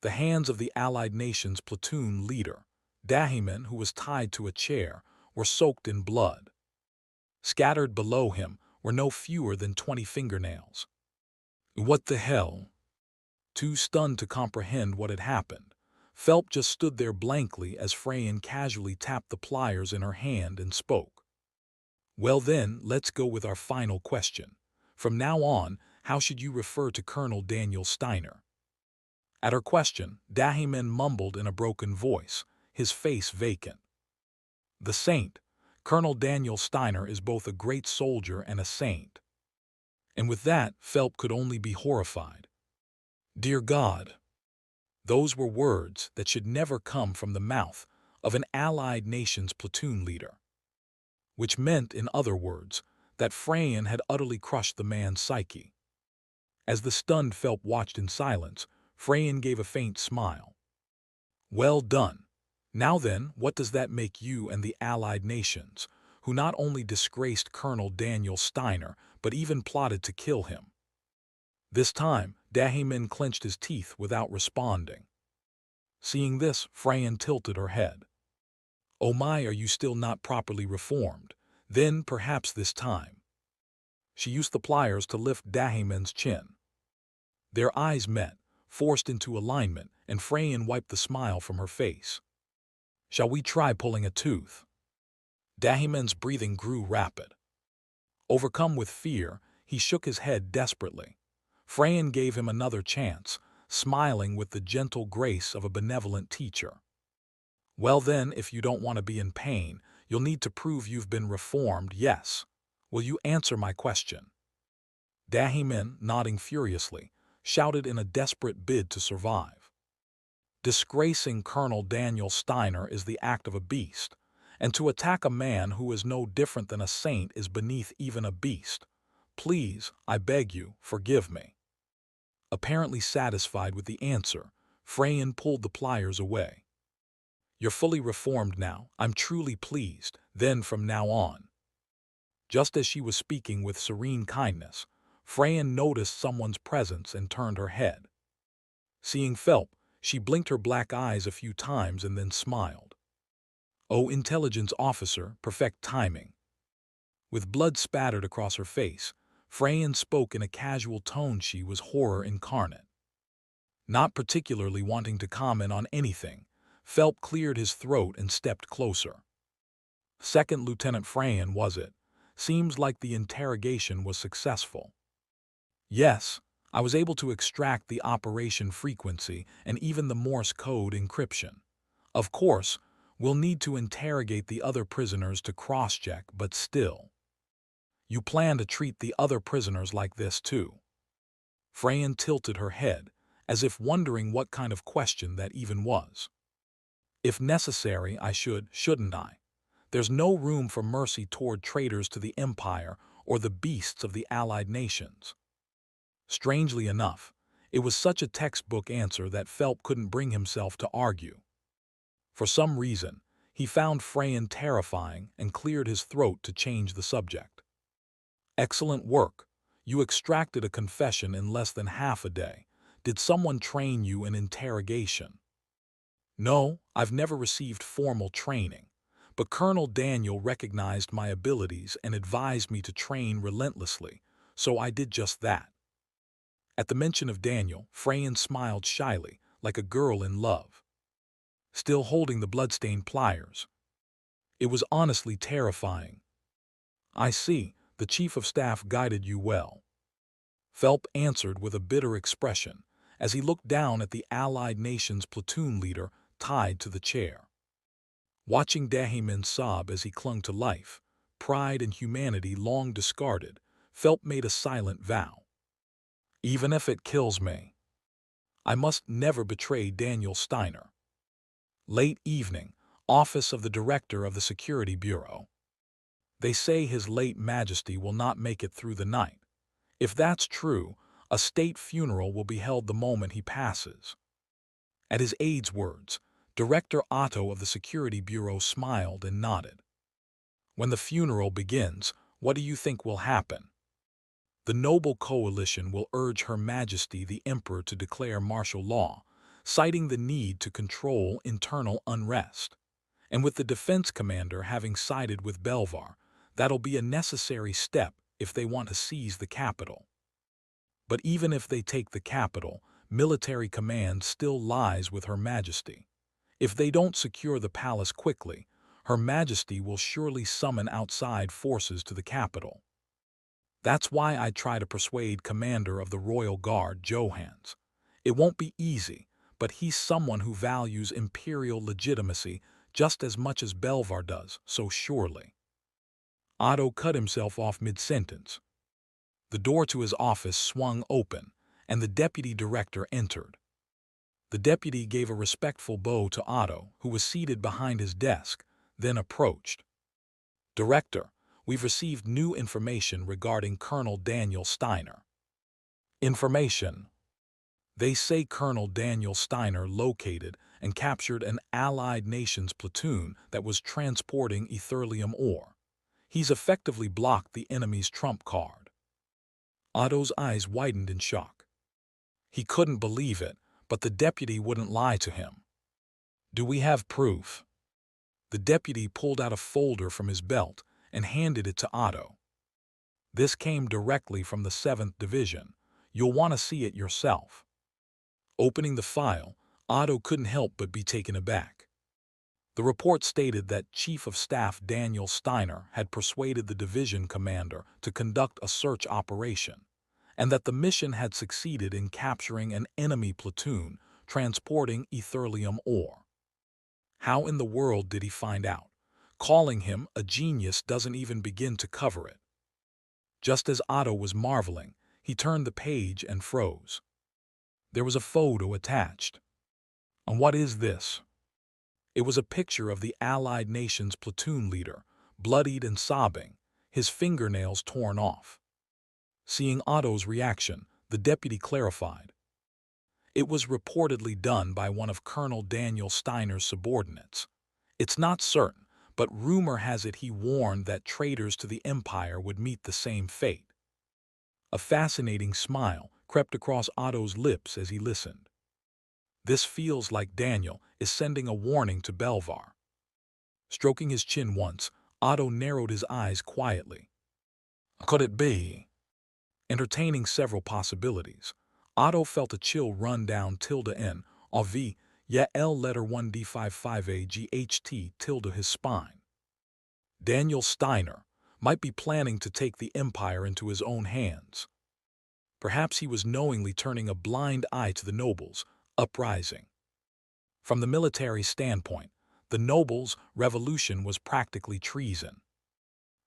The hands of the Allied nations' platoon leader, Dahiman, who was tied to a chair, were soaked in blood. Scattered below him were no fewer than 20 fingernails. "What the hell?" Too stunned to comprehend what had happened, Phelps just stood there blankly as Frayan casually tapped the pliers in her hand and spoke. "Well then, let's go with our final question. From now on, how should you refer to Colonel Daniel Steiner?" At her question, Dahiman mumbled in a broken voice, his face vacant. "The Saint. Colonel Daniel Steiner is both a great soldier and a saint." And with that, Phelps could only be horrified. Dear God! Those were words that should never come from the mouth of an Allied nation's platoon leader. Which meant, in other words, that Frayan had utterly crushed the man's psyche. As the stunned Phelps watched in silence, Frayan gave a faint smile. "Well done. Now then, what does that make you and the Allied nations, who not only disgraced Colonel Daniel Steiner, but even plotted to kill him?" This time, Dahiman clenched his teeth without responding. Seeing this, Frayan tilted her head. "Oh my, are you still not properly reformed? Then, perhaps this time." She used the pliers to lift Dahiman's chin. Their eyes met, forced into alignment, and Frayan wiped the smile from her face. "Shall we try pulling a tooth?" Dahiman's breathing grew rapid. Overcome with fear, he shook his head desperately. Frayan gave him another chance, smiling with the gentle grace of a benevolent teacher. Well then, if you don't want to be in pain, you'll need to prove you've been reformed, yes. Will you answer my question? Dahimin, nodding furiously, shouted in a desperate bid to survive. Disgracing Colonel Daniel Steiner is the act of a beast, and to attack a man who is no different than a saint is beneath even a beast. Please, I beg you, forgive me. Apparently satisfied with the answer, Freyan pulled the pliers away. You're fully reformed now. I'm truly pleased. Then from now on. Just as she was speaking with serene kindness, Freyan noticed someone's presence and turned her head. Seeing Phelp, she blinked her black eyes a few times and then smiled. Oh, intelligence officer, perfect timing. With blood spattered across her face, Freyan spoke in a casual tone. She was horror incarnate. Not particularly wanting to comment on anything, Phelp cleared his throat and stepped closer. Second Lieutenant Freyan, was it? Seems like the interrogation was successful. Yes, I was able to extract the operation frequency and even the Morse code encryption. Of course, we'll need to interrogate the other prisoners to cross-check, but still. You plan to treat the other prisoners like this too? Freyan tilted her head, as if wondering what kind of question that even was. If necessary, I should, shouldn't I? There's no room for mercy toward traitors to the Empire or the beasts of the allied nations. Strangely enough, it was such a textbook answer that Phelp couldn't bring himself to argue. For some reason, he found Freyan terrifying and cleared his throat to change the subject. Excellent work. You extracted a confession in less than half a day. Did someone train you in interrogation? No, I've never received formal training, but Colonel Daniel recognized my abilities and advised me to train relentlessly, so I did just that. At the mention of Daniel, Freyan smiled shyly, like a girl in love. Still holding the bloodstained pliers. It was honestly terrifying. I see, the Chief of Staff guided you well. Phelp answered with a bitter expression, as he looked down at the Allied nation's platoon leader tied to the chair. Watching Dahimin sob as he clung to life, pride and humanity long discarded, Phelp made a silent vow. Even if it kills me, I must never betray Daniel Steiner. Late evening, office of the Director of the Security Bureau. They say His late Majesty will not make it through the night. If that's true, a state funeral will be held the moment he passes. At his aide's words, Director Otto of the Security Bureau smiled and nodded. When the funeral begins, what do you think will happen? The Noble Coalition will urge Her Majesty the Emperor to declare martial law, citing the need to control internal unrest. And with the defense commander having sided with Belvar, that'll be a necessary step if they want to seize the capital. But even if they take the capital, military command still lies with Her Majesty. If they don't secure the palace quickly, Her Majesty will surely summon outside forces to the capital. That's why I try to persuade Commander of the Royal Guard, Johans. It won't be easy, but he's someone who values imperial legitimacy just as much as Belvar does, so surely. Otto cut himself off mid-sentence. The door to his office swung open, and the deputy director entered. The deputy gave a respectful bow to Otto, who was seated behind his desk, then approached. Director, we've received new information regarding Colonel Daniel Steiner. Information. They say Colonel Daniel Steiner located and captured an Allied nations platoon that was transporting Etherlium ore. He's effectively blocked the enemy's trump card. Otto's eyes widened in shock. He couldn't believe it, but the deputy wouldn't lie to him. Do we have proof? The deputy pulled out a folder from his belt and handed it to Otto. This came directly from the 7th Division. You'll want to see it yourself. Opening the file, Otto couldn't help but be taken aback. The report stated that Chief of Staff Daniel Steiner had persuaded the division commander to conduct a search operation, and that the mission had succeeded in capturing an enemy platoon transporting Etherlium ore. How in the world did he find out? Calling him a genius doesn't even begin to cover it. Just as Otto was marveling, he turned the page and froze. There was a photo attached. And what is this? It was a picture of the Allied nation's platoon leader, bloodied and sobbing, his fingernails torn off. Seeing Otto's reaction, the deputy clarified. It was reportedly done by one of Colonel Daniel Steiner's subordinates. It's not certain, but rumor has it he warned that traitors to the Empire would meet the same fate. A fascinating smile crept across Otto's lips as he listened. This feels like Daniel is sending a warning to Belvar. Stroking his chin once, Otto narrowed his eyes quietly. Could it be? Entertaining several possibilities, Otto felt a chill run down tilde N, of ya L letter 1D55A GHT his spine. Daniel Steiner might be planning to take the Empire into his own hands. Perhaps he was knowingly turning a blind eye to the nobles' uprising. From the military standpoint, the nobles' revolution was practically treason.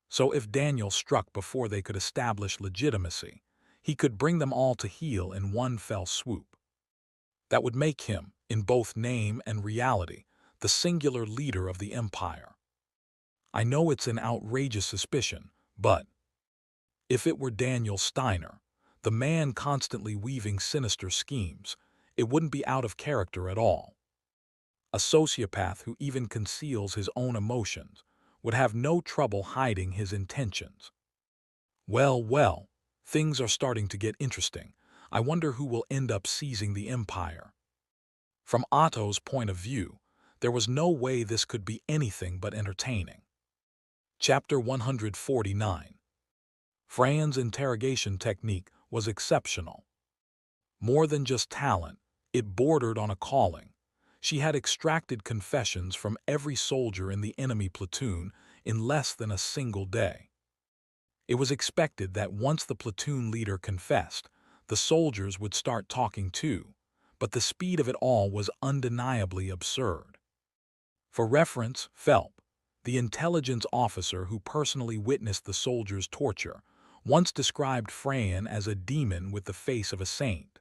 So if Daniel struck before they could establish legitimacy, he could bring them all to heel in one fell swoop. That would make him, in both name and reality, the singular leader of the empire. I know it's an outrageous suspicion, but if it were Daniel Steiner, the man constantly weaving sinister schemes, it wouldn't be out of character at all. A sociopath who even conceals his own emotions would have no trouble hiding his intentions. Well, things are starting to get interesting. I wonder who will end up seizing the empire. From Otto's point of view, there was no way this could be anything but entertaining. Chapter 149. Fran's interrogation technique was exceptional. More than just talent, it bordered on a calling. She had extracted confessions from every soldier in the enemy platoon in less than a single day. It was expected that once the platoon leader confessed, the soldiers would start talking too, but the speed of it all was undeniably absurd. For reference, Phelps, the intelligence officer who personally witnessed the soldiers' torture, once described Fran as a demon with the face of a saint.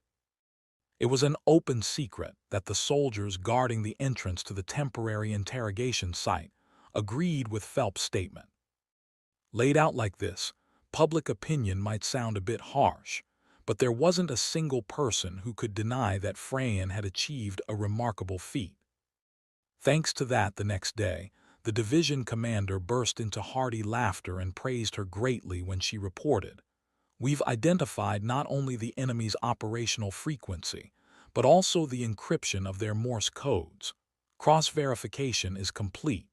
It was an open secret that the soldiers guarding the entrance to the temporary interrogation site agreed with Phelps' statement. Laid out like this, public opinion might sound a bit harsh, but there wasn't a single person who could deny that Fran had achieved a remarkable feat. Thanks to that, the next day, the division commander burst into hearty laughter and praised her greatly when she reported, "We've identified not only the enemy's operational frequency, but also the encryption of their Morse codes. Cross-verification is complete."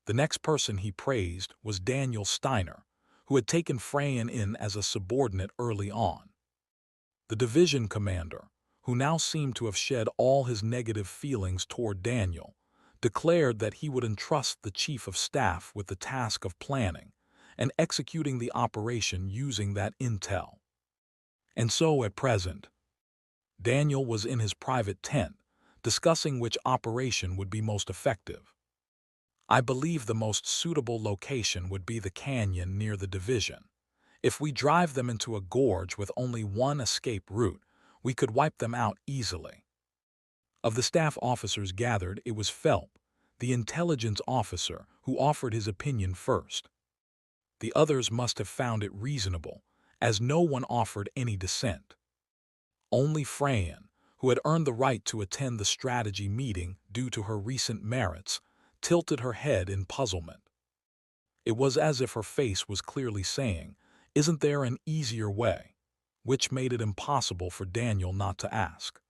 The next person he praised was Daniel Steiner, who had taken Fran in as a subordinate early on. The division commander, who now seemed to have shed all his negative feelings toward Daniel, declared that he would entrust the chief of staff with the task of planning and executing the operation using that intel. And so at present, Daniel was in his private tent, discussing which operation would be most effective. "I believe the most suitable location would be the canyon near the division. If we drive them into a gorge with only one escape route, we could wipe them out easily." Of the staff officers gathered, it was Phelps, the intelligence officer, who offered his opinion first. The others must have found it reasonable, as no one offered any dissent. Only Fran, who had earned the right to attend the strategy meeting due to her recent merits, tilted her head in puzzlement. It was as if her face was clearly saying, "Isn't there an easier way?" which made it impossible for Daniel not to ask.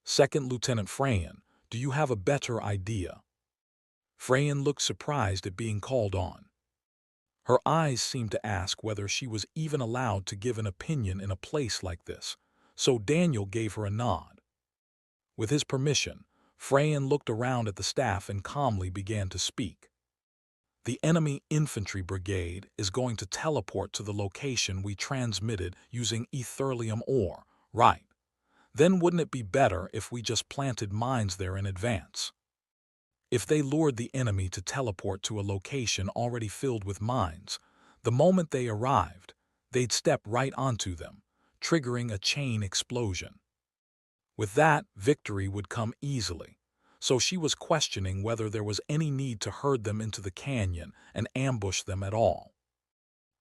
"Second Lieutenant Fran, do you have a better idea?" Fran looked surprised at being called on. Her eyes seemed to ask whether she was even allowed to give an opinion in a place like this, so Daniel gave her a nod. With his permission, Fran looked around at the staff and calmly began to speak. "The enemy infantry brigade is going to teleport to the location we transmitted using etherlium ore, right? Then wouldn't it be better if we just planted mines there in advance?" If they lured the enemy to teleport to a location already filled with mines, the moment they arrived, they'd step right onto them, triggering a chain explosion. With that, victory would come easily, so she was questioning whether there was any need to herd them into the canyon and ambush them at all.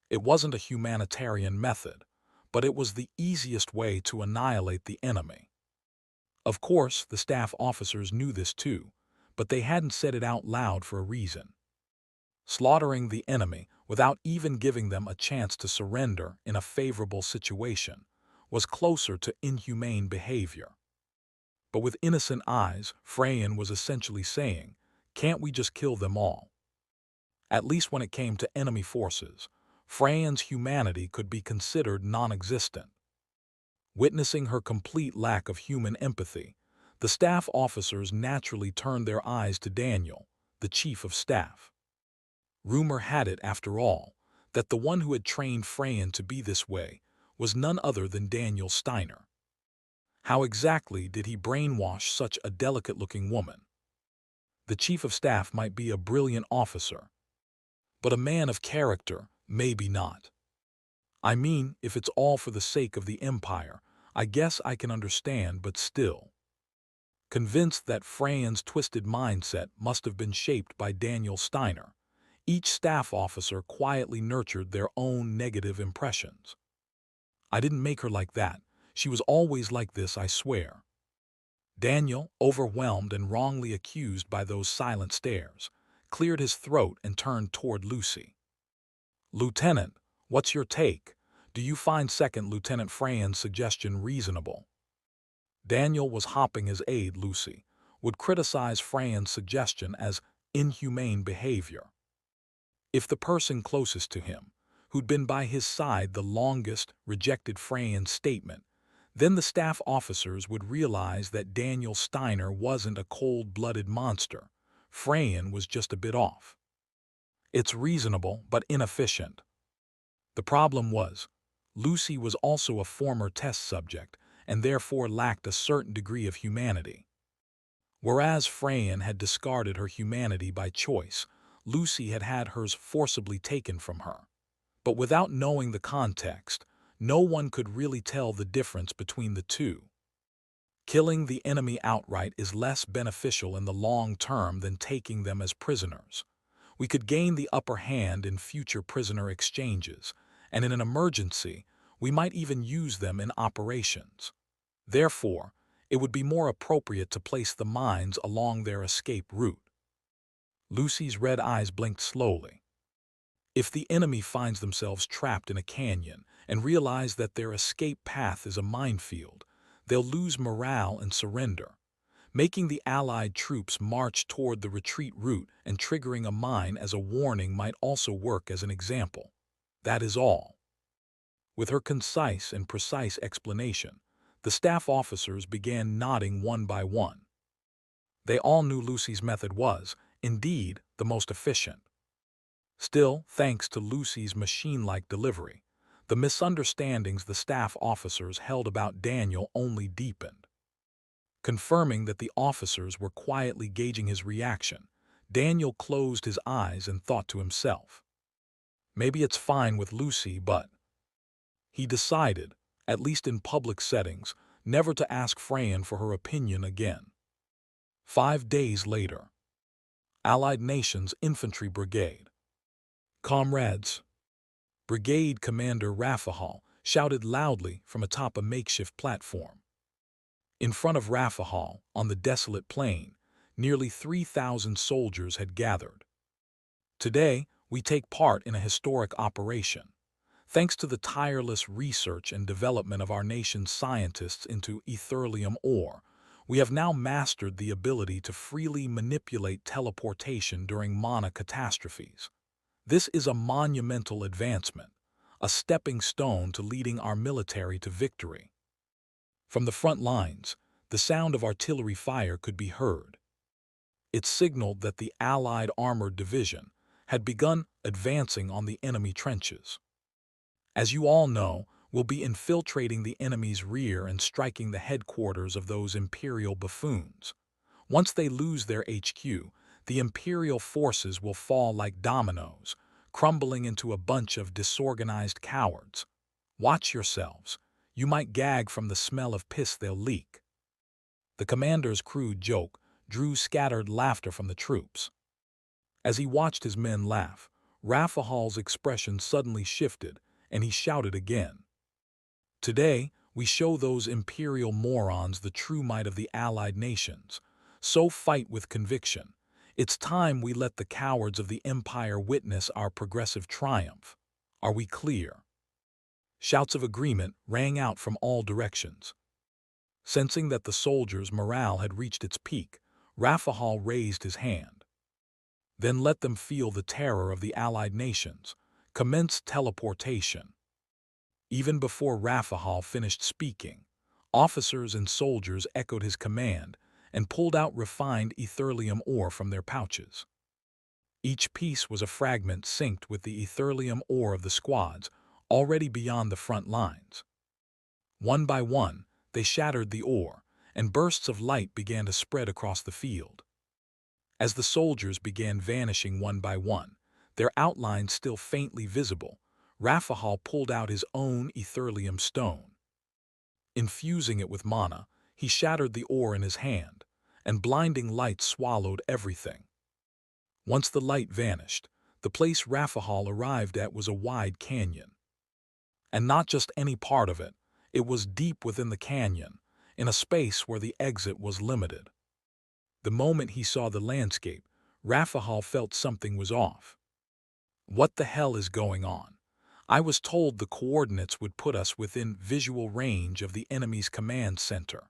It wasn't a humanitarian method, but it was the easiest way to annihilate the enemy. Of course, the staff officers knew this too, but they hadn't said it out loud for a reason. Slaughtering the enemy without even giving them a chance to surrender in a favorable situation was closer to inhumane behavior. But with innocent eyes, Freyan was essentially saying, "Can't we just kill them all?" At least when it came to enemy forces, Freyan's humanity could be considered non-existent. Witnessing her complete lack of human empathy, the staff officers naturally turned their eyes to Daniel, the chief of staff. Rumor had it, after all, that the one who had trained Freyan to be this way was none other than Daniel Steiner. How exactly did he brainwash such a delicate-looking woman? The chief of staff might be a brilliant officer, but a man of character, maybe not. I mean, if it's all for the sake of the empire, I guess I can understand, but still. Convinced that Freyan's twisted mindset must have been shaped by Daniel Steiner, each staff officer quietly nurtured their own negative impressions. "I didn't make her like that. She was always like this, I swear." Daniel, overwhelmed and wrongly accused by those silent stares, cleared his throat and turned toward Lucy. "Lieutenant, what's your take? Do you find Second Lieutenant Freyan's suggestion reasonable?" Daniel was hopping his aide, Lucy, would criticize Freyan's suggestion as inhumane behavior. If the person closest to him, who'd been by his side the longest, rejected Freyan's statement, then the staff officers would realize that Daniel Steiner wasn't a cold-blooded monster. Freyan was just a bit off. It's reasonable, but inefficient. The problem was, Lucy was also a former test subject and therefore lacked a certain degree of humanity. Whereas Freyan had discarded her humanity by choice, Lucy had had hers forcibly taken from her. But without knowing the context, no one could really tell the difference between the two. Killing the enemy outright is less beneficial in the long term than taking them as prisoners. We could gain the upper hand in future prisoner exchanges, and in an emergency, we might even use them in operations. Therefore, it would be more appropriate to place the mines along their escape route. Lucy's red eyes blinked slowly. If the enemy finds themselves trapped in a canyon and realize that their escape path is a minefield, they'll lose morale and surrender. Making the Allied troops march toward the retreat route and triggering a mine as a warning might also work as an example. That is all. With her concise and precise explanation, the staff officers began nodding one by one. They all knew Lucy's method was, indeed, the most efficient. Still, thanks to Lucy's machine-like delivery, the misunderstandings the staff officers held about Daniel only deepened. Confirming that the officers were quietly gauging his reaction, Daniel closed his eyes and thought to himself, "Maybe it's fine with Lucy, but..." He decided, at least in public settings, never to ask Freyan for her opinion again. 5 days later, Allied Nations Infantry Brigade. "Comrades!" Brigade Commander Rafahal shouted loudly from atop a makeshift platform. In front of Rafahal, on the desolate plain, nearly 3,000 soldiers had gathered. "Today, we take part in a historic operation. Thanks to the tireless research and development of our nation's scientists into ethereum ore, we have now mastered the ability to freely manipulate teleportation during mana catastrophes. This is a monumental advancement, a stepping stone to leading our military to victory." From the front lines, the sound of artillery fire could be heard. It signaled that the Allied Armored Division had begun advancing on the enemy trenches. "As you all know, we'll be infiltrating the enemy's rear and striking the headquarters of those imperial buffoons. Once they lose their HQ, the Imperial forces will fall like dominoes, crumbling into a bunch of disorganized cowards. Watch yourselves. You might gag from the smell of piss they'll leak. The commander's crude joke drew scattered laughter from the troops. As he watched his men laugh, Raphahal's expression suddenly shifted, and he shouted again. Today, we show those imperial morons the true might of the allied nations. So fight with conviction. It's time we let the cowards of the empire witness our progressive triumph. Are we clear? Shouts of agreement rang out from all directions. Sensing that the soldiers' morale had reached its peak, Raphahal raised his hand. Then let them feel the terror of the allied nations. Commence teleportation. Even before Raphahal finished speaking, officers and soldiers echoed his command and pulled out refined etherlium ore from their pouches. Each piece was a fragment synced with the etherlium ore of the squads, already beyond the front lines. One by one, they shattered the ore, and bursts of light began to spread across the field. As the soldiers began vanishing one by one, their outlines still faintly visible, Raphahal pulled out his own etherlium stone. Infusing it with mana, he shattered the ore in his hand, and blinding light swallowed everything. Once the light vanished, the place Raphahal arrived at was a wide canyon. And not just any part of it, it was deep within the canyon, in a space where the exit was limited. The moment he saw the landscape, Raphahal felt something was off. What the hell is going on? I was told the coordinates would put us within visual range of the enemy's command center.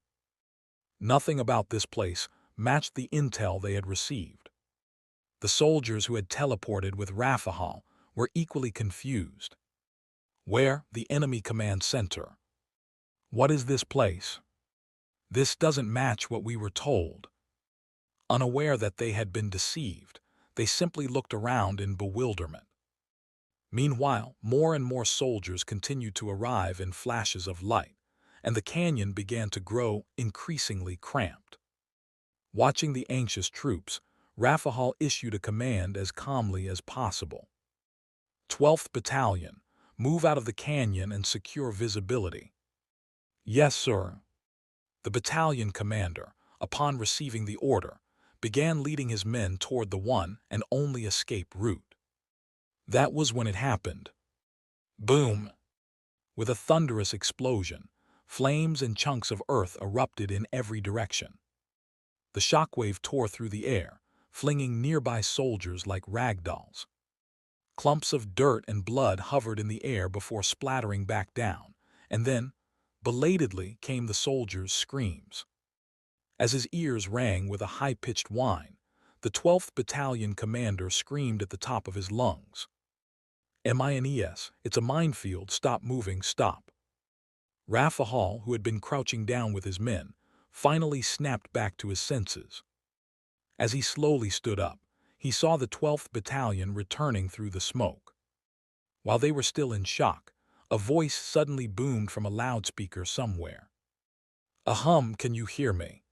Nothing about this place matched the intel they had received. The soldiers who had teleported with Raphahal were equally confused. Where? The enemy command center. What is this place? This doesn't match what we were told. Unaware that they had been deceived, they simply looked around in bewilderment. Meanwhile, more and more soldiers continued to arrive in flashes of light, and the canyon began to grow increasingly cramped. Watching the anxious troops, Raphahal issued a command as calmly as possible. 12th Battalion, move out of the canyon and secure visibility. Yes, sir. The battalion commander, upon receiving the order, began leading his men toward the one and only escape route. That was when it happened. Boom! With a thunderous explosion, flames and chunks of earth erupted in every direction. The shockwave tore through the air, flinging nearby soldiers like ragdolls. Clumps of dirt and blood hovered in the air before splattering back down, and then, belatedly, came the soldiers' screams. As his ears rang with a high-pitched whine, the 12th Battalion commander screamed at the top of his lungs. Immgwc, it's a minefield, stop moving, stop. Raphahal, who had been crouching down with his men, finally snapped back to his senses. As he slowly stood up, he saw the 12th Battalion returning through the smoke. While they were still in shock, a voice suddenly boomed from a loudspeaker somewhere. Ahem, can you hear me?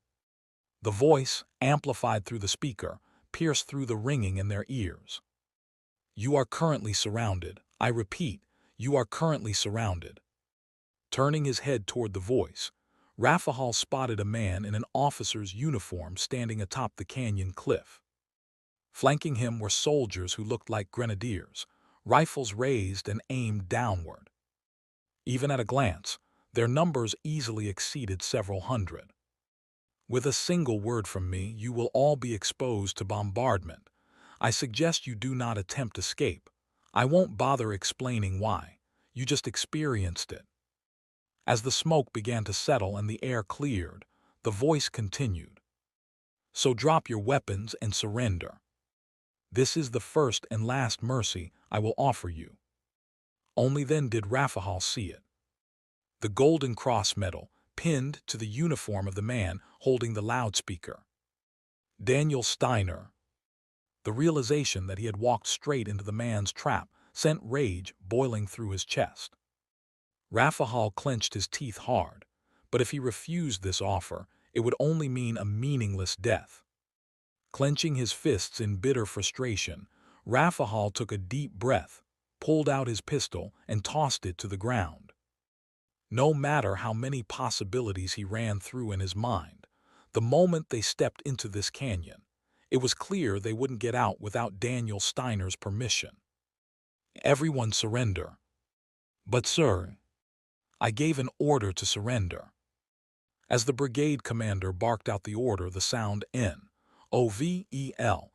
The voice, amplified through the speaker, pierced through the ringing in their ears. You are currently surrounded. I repeat, you are currently surrounded. Turning his head toward the voice, Raphahal spotted a man in an officer's uniform standing atop the canyon cliff. Flanking him were soldiers who looked like grenadiers, rifles raised and aimed downward. Even at a glance, their numbers easily exceeded several hundred. With a single word from me, you will all be exposed to bombardment. I suggest you do not attempt escape. I won't bother explaining why. You just experienced it. As the smoke began to settle and the air cleared, the voice continued. So drop your weapons and surrender. This is the first and last mercy I will offer you. Only then did Raphahal see it. The Golden Cross medal pinned to the uniform of the man holding the loudspeaker. Daniel Steiner. The realization that he had walked straight into the man's trap sent rage boiling through his chest. Raphahal clenched his teeth hard, but if he refused this offer, it would only mean a meaningless death. Clenching his fists in bitter frustration, Rafahal took a deep breath, pulled out his pistol, and tossed it to the ground. No matter how many possibilities he ran through in his mind, the moment they stepped into this canyon, it was clear they wouldn't get out without Daniel Steiner's permission. Everyone surrender. But sir, I gave an order to surrender. As the brigade commander barked out the order, the sound NOVELIGHT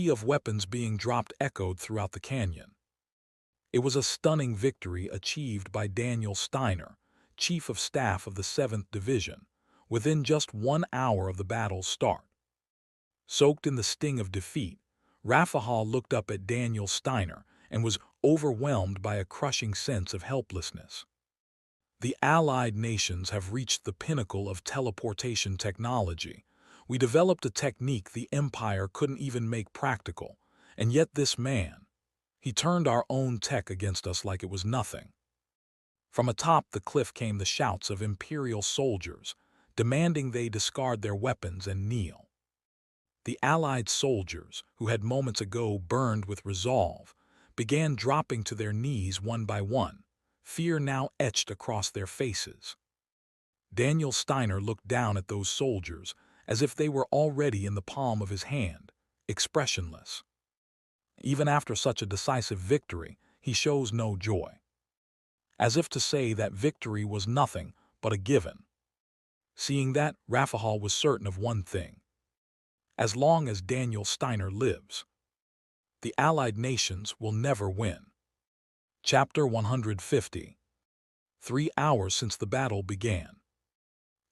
of weapons being dropped echoed throughout the canyon. It was a stunning victory achieved by Daniel Steiner, Chief of Staff of the 7th Division, within just 1 hour of the battle's start. Soaked in the sting of defeat, Rafahal looked up at Daniel Steiner and was overwhelmed by a crushing sense of helplessness. The Allied nations have reached the pinnacle of teleportation technology. We developed a technique the Empire couldn't even make practical, and yet this man, he turned our own tech against us like it was nothing. From atop the cliff came the shouts of Imperial soldiers, demanding they discard their weapons and kneel. The Allied soldiers, who had moments ago burned with resolve, began dropping to their knees one by one, fear now etched across their faces. Daniel Steiner looked down at those soldiers as if they were already in the palm of his hand, expressionless. Even after such a decisive victory, he shows no joy. As if to say that victory was nothing but a given. Seeing that, Rafahal was certain of one thing. As long as Daniel Steiner lives, the Allied nations will never win. Chapter 150. 3 hours since the battle began.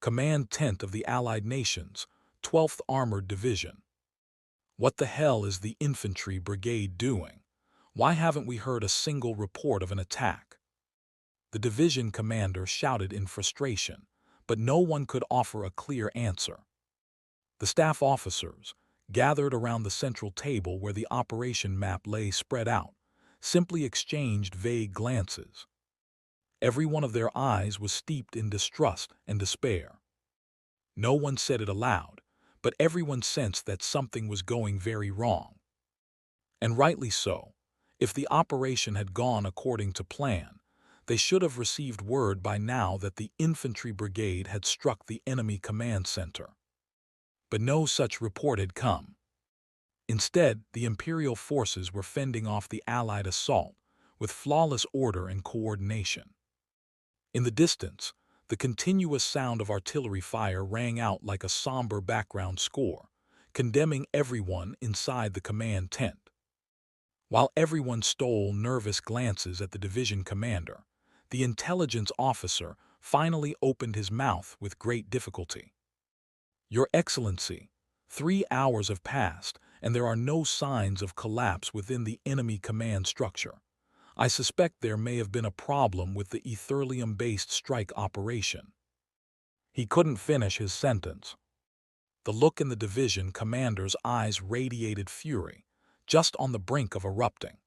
Command Tent of the Allied Nations, 12th Armored Division. What the hell is the infantry brigade doing? Why haven't we heard a single report of an attack? The division commander shouted in frustration, but no one could offer a clear answer. The staff officers, gathered around the central table where the operation map lay spread out, simply exchanged vague glances. Every one of their eyes was steeped in distrust and despair. No one said it aloud, but everyone sensed that something was going very wrong. And rightly so. If the operation had gone according to plan, they should have received word by now that the infantry brigade had struck the enemy command center. But no such report had come. Instead, the Imperial forces were fending off the Allied assault with flawless order and coordination. In the distance, the continuous sound of artillery fire rang out like a somber background score, condemning everyone inside the command tent. While everyone stole nervous glances at the division commander, the intelligence officer finally opened his mouth with great difficulty. Your Excellency, 3 hours have passed, and there are no signs of collapse within the enemy command structure. I suspect there may have been a problem with the Etherlium-based strike operation. He couldn't finish his sentence. The look in the division commander's eyes radiated fury, just on the brink of erupting.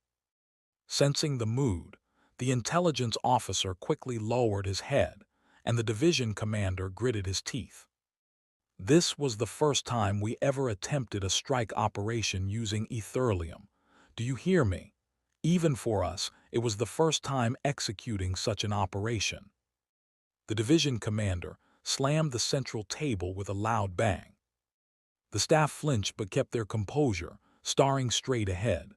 Sensing the mood, the intelligence officer quickly lowered his head, and the division commander gritted his teeth. This was the first time we ever attempted a strike operation using Etherlium. Do you hear me? Even for us, it was the first time executing such an operation. The division commander slammed the central table with a loud bang. The staff flinched but kept their composure, staring straight ahead.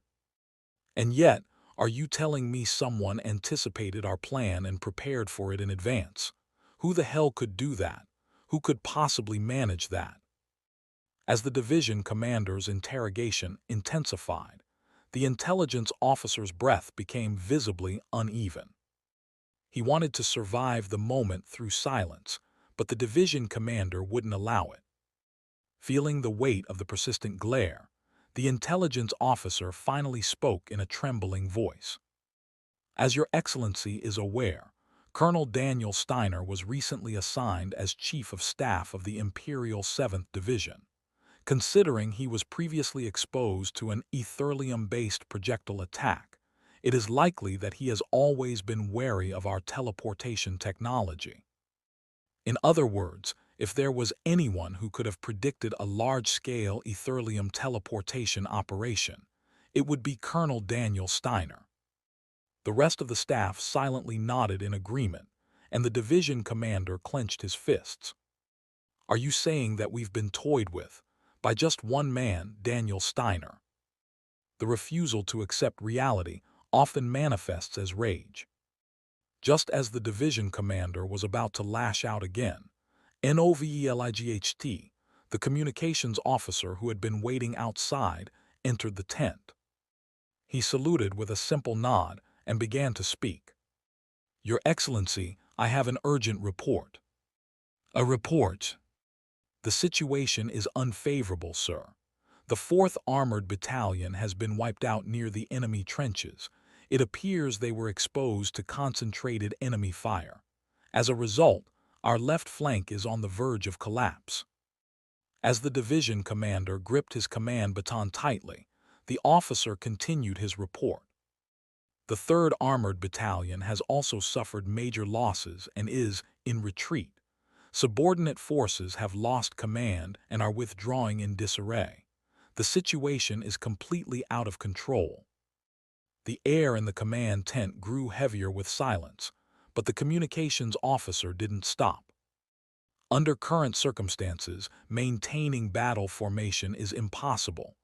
And yet, are you telling me someone anticipated our plan and prepared for it in advance? Who the hell could do that? Who could possibly manage that? As the division commander's interrogation intensified, the intelligence officer's breath became visibly uneven. He wanted to survive the moment through silence, but the division commander wouldn't allow it. Feeling the weight of the persistent glare, the intelligence officer finally spoke in a trembling voice. As Your Excellency is aware, Colonel Daniel Steiner was recently assigned as Chief of Staff of the Imperial 7th Division. Considering he was previously exposed to an Etherlium-based projectile attack, it is likely that he has always been wary of our teleportation technology. In other words, if there was anyone who could have predicted a large-scale Ethereum teleportation operation, it would be Colonel Daniel Steiner. The rest of the staff silently nodded in agreement, and the division commander clenched his fists. Are you saying that we've been toyed with by just one man, Daniel Steiner? The refusal to accept reality often manifests as rage. Just as the division commander was about to lash out again, Immgwc, the communications officer who had been waiting outside, entered the tent. He saluted with a simple nod and began to speak. Your Excellency, I have an urgent report. A report? The situation is unfavorable, sir. The 4th Armored Battalion has been wiped out near the enemy trenches. It appears they were exposed to concentrated enemy fire. As a result, our left flank is on the verge of collapse. As the division commander gripped his command baton tightly, the officer continued his report. The 3rd Armored Battalion has also suffered major losses and is in retreat. Subordinate forces have lost command and are withdrawing in disarray. The situation is completely out of control. The air in the command tent grew heavier with silence, but the communications officer didn't stop. Under current circumstances, maintaining battle formation is impossible.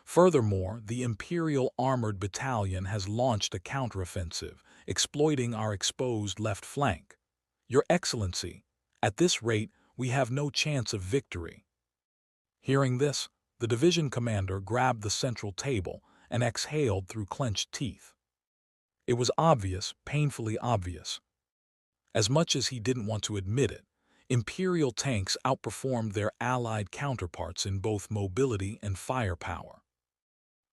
Furthermore, the Imperial Armored Battalion has launched a counteroffensive, exploiting our exposed left flank. Your Excellency, at this rate, we have no chance of victory. Hearing this, the division commander grabbed the central table and exhaled through clenched teeth. It was obvious, painfully obvious. As much as he didn't want to admit it, Imperial tanks outperformed their allied counterparts in both mobility and firepower.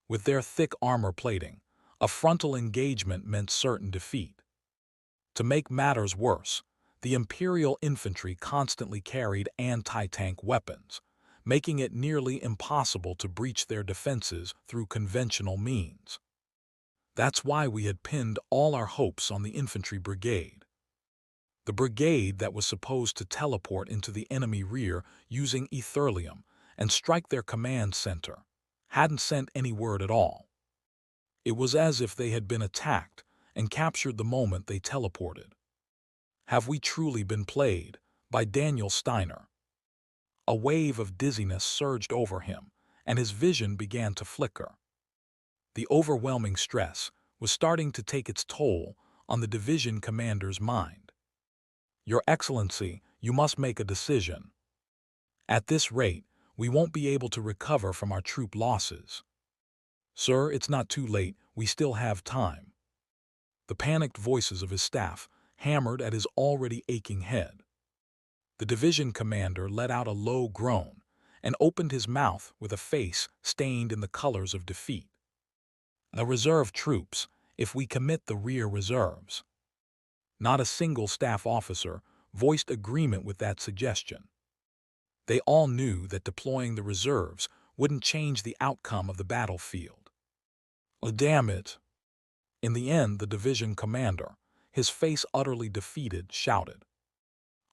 With their thick armor plating, a frontal engagement meant certain defeat. To make matters worse, the Imperial infantry constantly carried anti-tank weapons, making it nearly impossible to breach their defenses through conventional means. That's why we had pinned all our hopes on the infantry brigade. The brigade that was supposed to teleport into the enemy rear using Ethereum and strike their command center hadn't sent any word at all. It was as if they had been attacked and captured the moment they teleported. Have we truly been played by Daniel Steiner? A wave of dizziness surged over him, and his vision began to flicker. The overwhelming stress was starting to take its toll on the division commander's mind. Your Excellency, you must make a decision. At this rate, we won't be able to recover from our troop losses. Sir, it's not too late, we still have time. The panicked voices of his staff hammered at his already aching head. The division commander let out a low groan and opened his mouth with a face stained in the colors of defeat. The reserve troops, if we commit the rear reserves. Not a single staff officer voiced agreement with that suggestion. They all knew that deploying the reserves wouldn't change the outcome of the battlefield. Oh, damn it! In the end, the division commander, his face utterly defeated, shouted,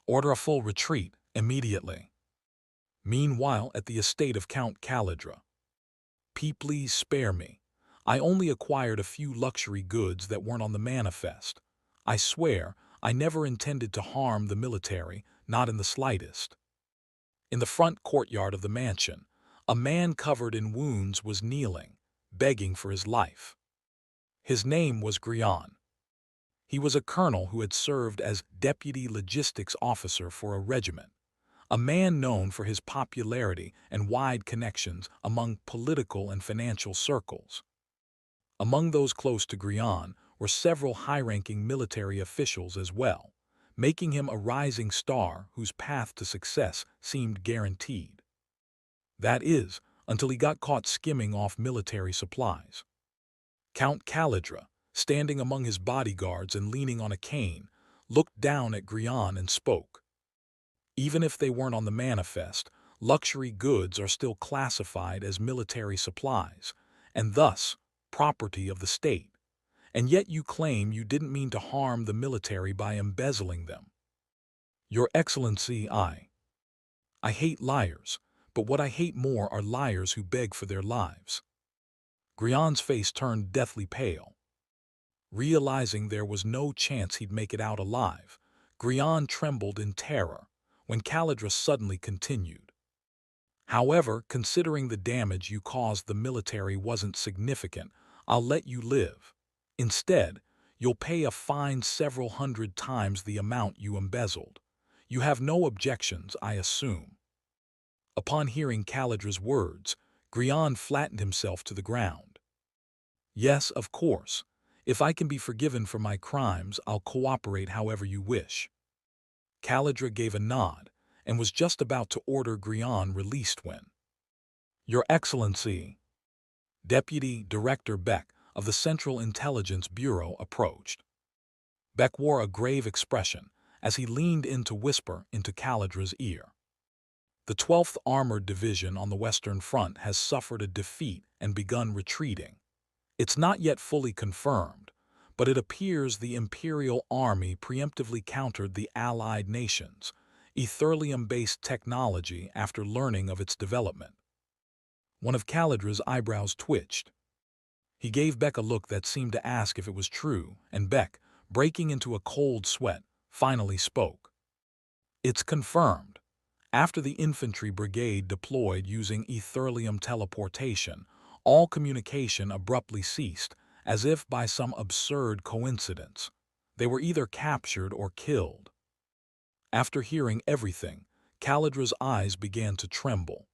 "Order a full retreat, immediately." Meanwhile, at the estate of Count Calidra, Please spare me. I only acquired a few luxury goods that weren't on the manifest. I swear, I never intended to harm the military, not in the slightest. In the front courtyard of the mansion, a man covered in wounds was kneeling, begging for his life. His name was Grian. He was a colonel who had served as deputy logistics officer for a regiment, a man known for his popularity and wide connections among political and financial circles. Among those close to Grian were several high-ranking military officials as well, making him a rising star whose path to success seemed guaranteed. That is, until he got caught skimming off military supplies. Count Calidra, standing among his bodyguards and leaning on a cane, looked down at Grian and spoke. Even if they weren't on the manifest, luxury goods are still classified as military supplies, and thus property of the state. And yet you claim you didn't mean to harm the military by embezzling them. Your Excellency, I hate liars, but what I hate more are liars who beg for their lives." Grian's face turned deathly pale. Realizing there was no chance he'd make it out alive, Grian trembled in terror when Calidra suddenly continued. "However, considering the damage you caused the military wasn't significant, I'll let you live. Instead, you'll pay a fine several hundred times the amount you embezzled. You have no objections, I assume." Upon hearing Calidra's words, Grian flattened himself to the ground. "Yes, of course. If I can be forgiven for my crimes, I'll cooperate however you wish." Calidra gave a nod and was just about to order Grian released when, "Your Excellency," Deputy Director Beck of the Central Intelligence Bureau approached. Beck wore a grave expression as he leaned in to whisper into Calidra's ear. "The 12th Armored Division on the Western Front has suffered a defeat and begun retreating. It's not yet fully confirmed, but it appears the Imperial Army preemptively countered the Allied nations' Etherlium-based technology after learning of its development." One of Calidra's eyebrows twitched. He gave Beck a look that seemed to ask if it was true, and Beck, breaking into a cold sweat, finally spoke. "It's confirmed. After the infantry brigade deployed using Etherlium teleportation, all communication abruptly ceased, as if by some absurd coincidence. They were either captured or killed." After hearing everything, Calidra's eyes began to tremble.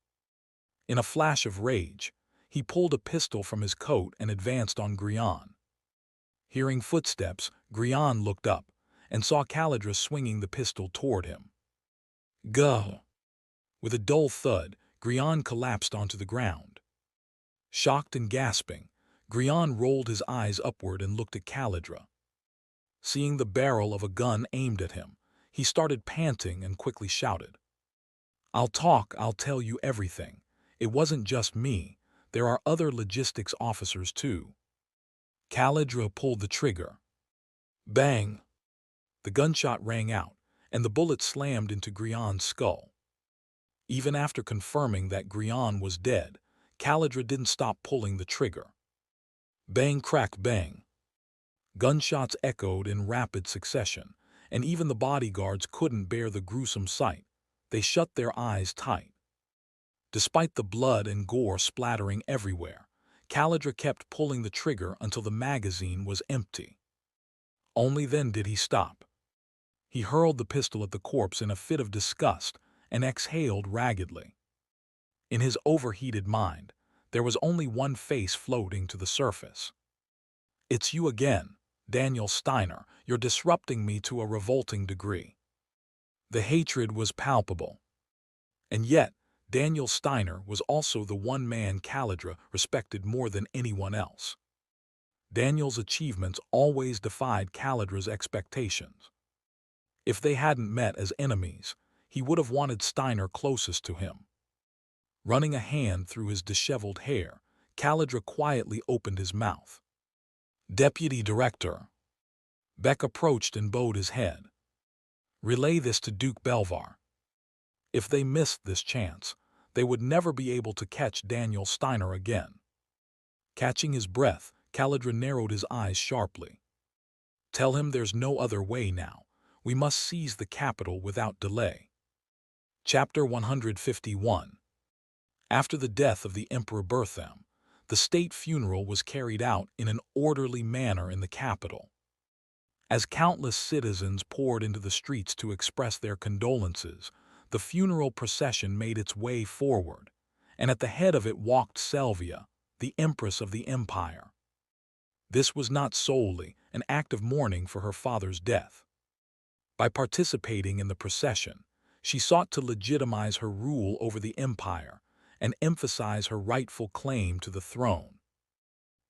In a flash of rage, he pulled a pistol from his coat and advanced on Grian. Hearing footsteps, Grian looked up and saw Calidra swinging the pistol toward him. "Go!" With a dull thud, Grian collapsed onto the ground. Shocked and gasping, Grian rolled his eyes upward and looked at Calidra. Seeing the barrel of a gun aimed at him, he started panting and quickly shouted, I'll tell you everything. It wasn't just me. There are other logistics officers too." Calidra pulled the trigger. Bang! The gunshot rang out, and the bullet slammed into Grian's skull. Even after confirming that Grian was dead, Calidra didn't stop pulling the trigger. Bang, crack, bang. Gunshots echoed in rapid succession, and even the bodyguards couldn't bear the gruesome sight. They shut their eyes tight. Despite the blood and gore splattering everywhere, Calidra kept pulling the trigger until the magazine was empty. Only then did he stop. He hurled the pistol at the corpse in a fit of disgust and exhaled raggedly. In his overheated mind, there was only one face floating to the surface. "It's you again, Daniel Steiner. You're disrupting me to a revolting degree." The hatred was palpable. And yet, Daniel Steiner was also the one man Calidra respected more than anyone else. Daniel's achievements always defied Calidra's expectations. If they hadn't met as enemies, he would have wanted Steiner closest to him. Running a hand through his disheveled hair, Calidra quietly opened his mouth. "Deputy Director." Beck approached and bowed his head. "Relay this to Duke Belvar. If they missed this chance, they would never be able to catch Daniel Steiner again." Catching his breath, Calidra narrowed his eyes sharply. "Tell him there's no other way now. We must seize the capital without delay." Chapter 151. After the death of the Emperor Bertham, the state funeral was carried out in an orderly manner in the capital. As countless citizens poured into the streets to express their condolences, the funeral procession made its way forward, and at the head of it walked Selvia, the Empress of the Empire. This was not solely an act of mourning for her father's death. By participating in the procession, she sought to legitimize her rule over the empire and emphasize her rightful claim to the throne.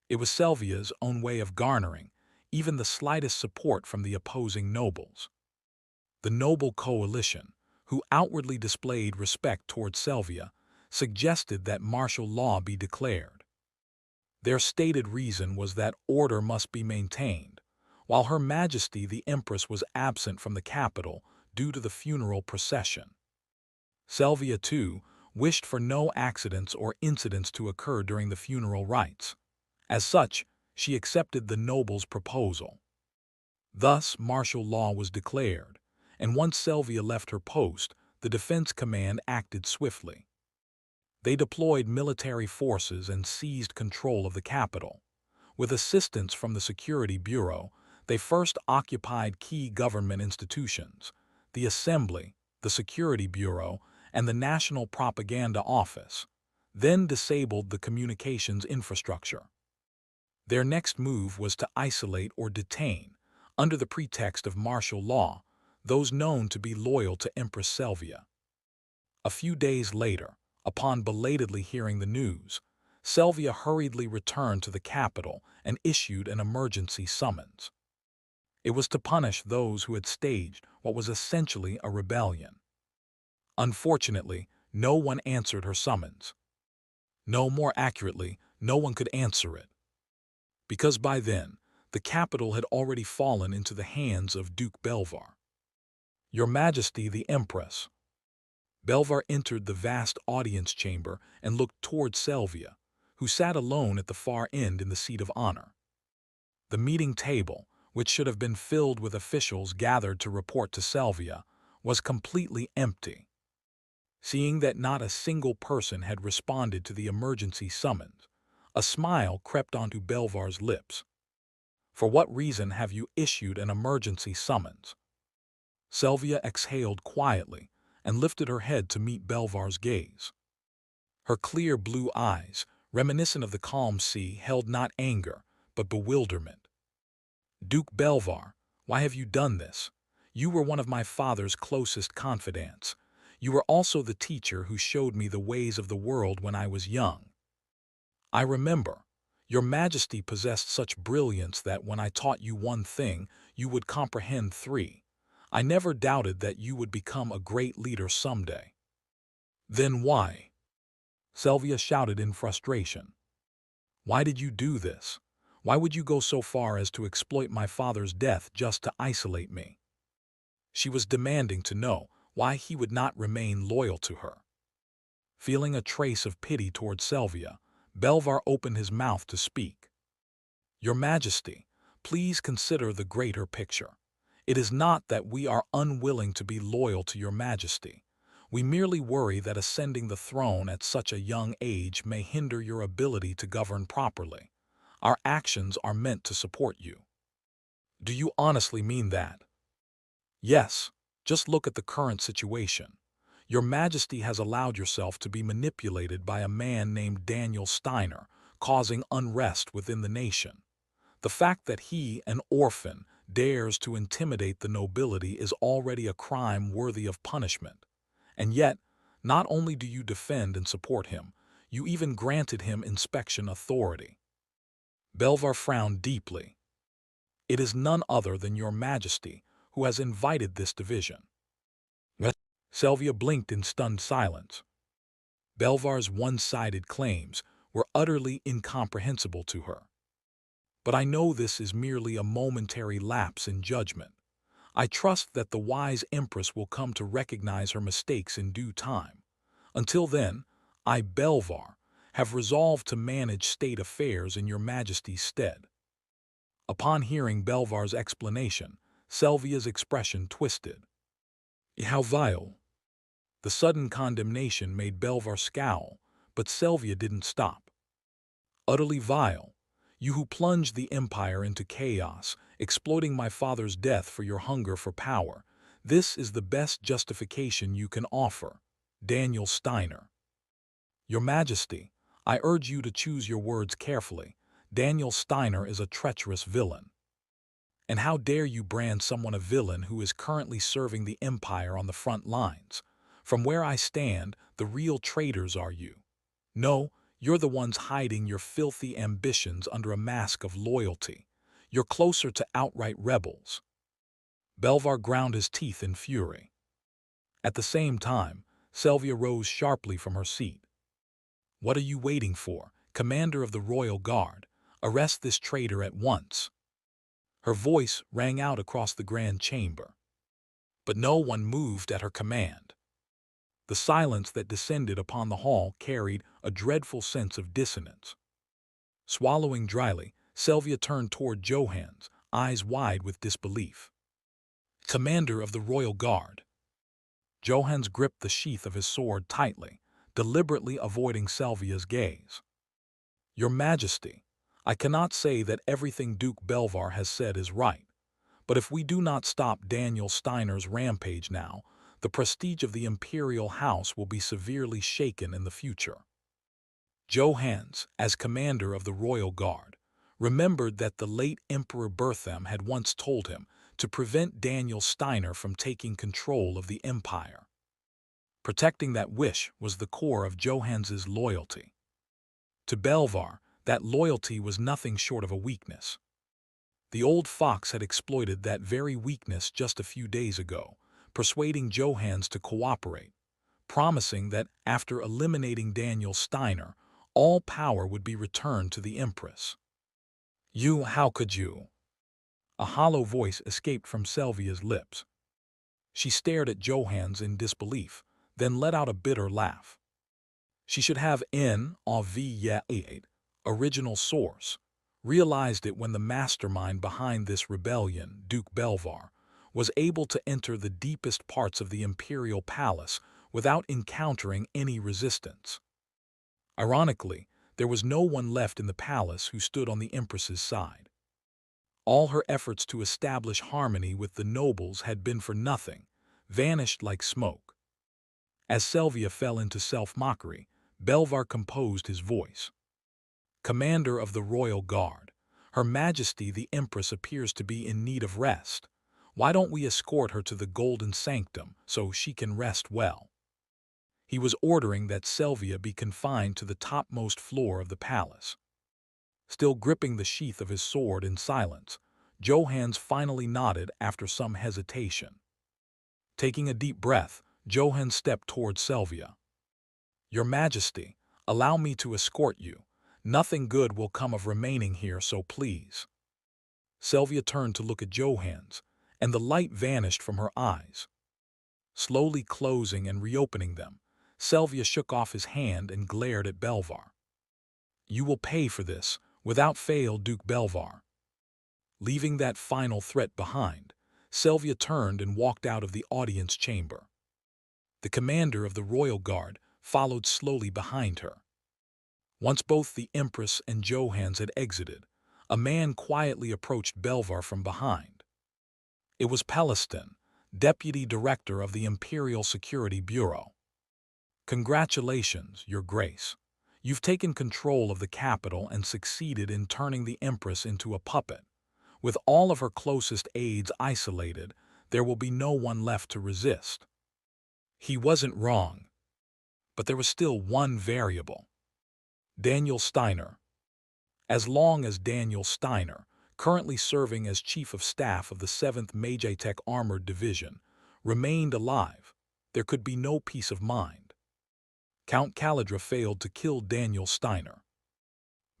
It was Selvia's own way of garnering even the slightest support from the opposing nobles. The noble coalition, who outwardly displayed respect toward Selvia, suggested that martial law be declared. Their stated reason was that order must be maintained, while Her Majesty the Empress was absent from the capital due to the funeral procession. Selvia, too, wished for no accidents or incidents to occur during the funeral rites. As such, she accepted the noble's proposal. Thus, martial law was declared, and once Selvia left her post, the defense command acted swiftly. They deployed military forces and seized control of the capital. With assistance from the Security Bureau, they first occupied key government institutions, the Assembly, the Security Bureau, and the National Propaganda Office, then disabled the communications infrastructure. Their next move was to isolate or detain, under the pretext of martial law, those known to be loyal to Empress Selvia. A few days later, upon belatedly hearing the news, Selvia hurriedly returned to the capital and issued an emergency summons. It was to punish those who had staged what was essentially a rebellion. Unfortunately, no one answered her summons. No, more accurately, no one could answer it. Because by then, the capital had already fallen into the hands of Duke Belvar. "Your Majesty the Empress." Belvar entered the vast audience chamber and looked toward Selvia, who sat alone at the far end in the seat of honor. The meeting table, which should have been filled with officials gathered to report to Selvia, was completely empty. Seeing that not a single person had responded to the emergency summons, a smile crept onto Belvar's lips. "For what reason have you issued an emergency summons?" Selvia exhaled quietly and lifted her head to meet Belvar's gaze. Her clear blue eyes, reminiscent of the calm sea, held not anger, but bewilderment. "Duke Belvar, why have you done this? You were one of my father's closest confidants. You were also the teacher who showed me the ways of the world when I was young. I remember, your Majesty possessed such brilliance that when I taught you one thing, you would comprehend three. I never doubted that you would become a great leader someday." "Then why?" Selvia shouted in frustration. "Why did you do this? Why would you go so far as to exploit my father's death just to isolate me?" She was demanding to know why he would not remain loyal to her. Feeling a trace of pity toward Selvia, Belvar opened his mouth to speak. "Your Majesty, please consider the greater picture. It is not that we are unwilling to be loyal to your Majesty. We merely worry that ascending the throne at such a young age may hinder your ability to govern properly. Our actions are meant to support you." "Do you honestly mean that?" "Yes, just look at the current situation. Your Majesty has allowed yourself to be manipulated by a man named Daniel Steiner, causing unrest within the nation. The fact that he, an orphan, dares to intimidate the nobility is already a crime worthy of punishment. And yet, not only do you defend and support him, you even granted him inspection authority." Belvar frowned deeply. "It is none other than your Majesty who has invited this division." What? Selvia blinked in stunned silence. Belvar's one-sided claims were utterly incomprehensible to her. "But I know this is merely a momentary lapse in judgment. I trust that the wise Empress will come to recognize her mistakes in due time. Until then, I, Belvar, have resolved to manage state affairs in your Majesty's stead." Upon hearing Belvar's explanation, Selvia's expression twisted. "How vile!" The sudden condemnation made Belvar scowl, but Selvia didn't stop. "Utterly vile. You who plunged the empire into chaos, exploiting my father's death for your hunger for power. This is the best justification you can offer. Daniel Steiner." "Your Majesty, I urge you to choose your words carefully. Daniel Steiner is a treacherous villain." "And how dare you brand someone a villain who is currently serving the empire on the front lines? From where I stand, the real traitors are you. No, you're the ones hiding your filthy ambitions under a mask of loyalty. You're closer to outright rebels." Belvar ground his teeth in fury. At the same time, Selvia rose sharply from her seat. "What are you waiting for, Commander of the Royal Guard? Arrest this traitor at once." Her voice rang out across the grand chamber. But no one moved at her command. The silence that descended upon the hall carried a dreadful sense of dissonance. Swallowing dryly, Sylvia turned toward Johans, eyes wide with disbelief. Commander of the Royal Guard. Johans gripped the sheath of his sword tightly, deliberately avoiding Sylvia's gaze. Your Majesty, I cannot say that everything Duke Belvar has said is right, but if we do not stop Daniel Steiner's rampage now, the prestige of the Imperial House will be severely shaken in the future. Johans, as commander of the Royal Guard, remembered that the late Emperor Bertham had once told him to prevent Daniel Steiner from taking control of the Empire. Protecting that wish was the core of Johans's loyalty. To Belvar, that loyalty was nothing short of a weakness. The old fox had exploited that very weakness just a few days ago, persuading Johans to cooperate, promising that after eliminating Daniel Steiner, all power would be returned to the Empress. How could you? A hollow voice escaped from Sylvia's lips. She stared at Johans in disbelief, then let out a bitter laugh. She should have Immgwc, original source, realized it when the mastermind behind this rebellion, Duke Belvar, was able to enter the deepest parts of the Imperial Palace without encountering any resistance. Ironically, there was no one left in the palace who stood on the Empress's side. All her efforts to establish harmony with the nobles had been for nothing, vanished like smoke. As Sylvia fell into self-mockery, Belvar composed his voice. Commander of the Royal Guard, Her Majesty the Empress appears to be in need of rest. Why don't we escort her to the Golden Sanctum so she can rest well? He was ordering that Sylvia be confined to the topmost floor of the palace. Still gripping the sheath of his sword in silence, Johans finally nodded after some hesitation. Taking a deep breath, Johan stepped toward Sylvia. Your Majesty, allow me to escort you. Nothing good will come of remaining here, so please. Sylvia turned to look at Johans, and the light vanished from her eyes. Slowly closing and reopening them, Sylvia shook off his hand and glared at Belvar. You will pay for this, without fail, Duke Belvar. Leaving that final threat behind, Sylvia turned and walked out of the audience chamber. The commander of the Royal Guard followed slowly behind her. Once both the Empress and Johans had exited, a man quietly approached Belvar from behind. It was Pelliston, Deputy Director of the Imperial Security Bureau. Congratulations, Your Grace. You've taken control of the capital and succeeded in turning the Empress into a puppet. With all of her closest aides isolated, there will be no one left to resist. He wasn't wrong. But there was still one variable. Daniel Steiner. As long as Daniel Steiner, currently serving as Chief of Staff of the 7th Immgwc Armored Division, remained alive, there could be no peace of mind. Count Calidra failed to kill Daniel Steiner.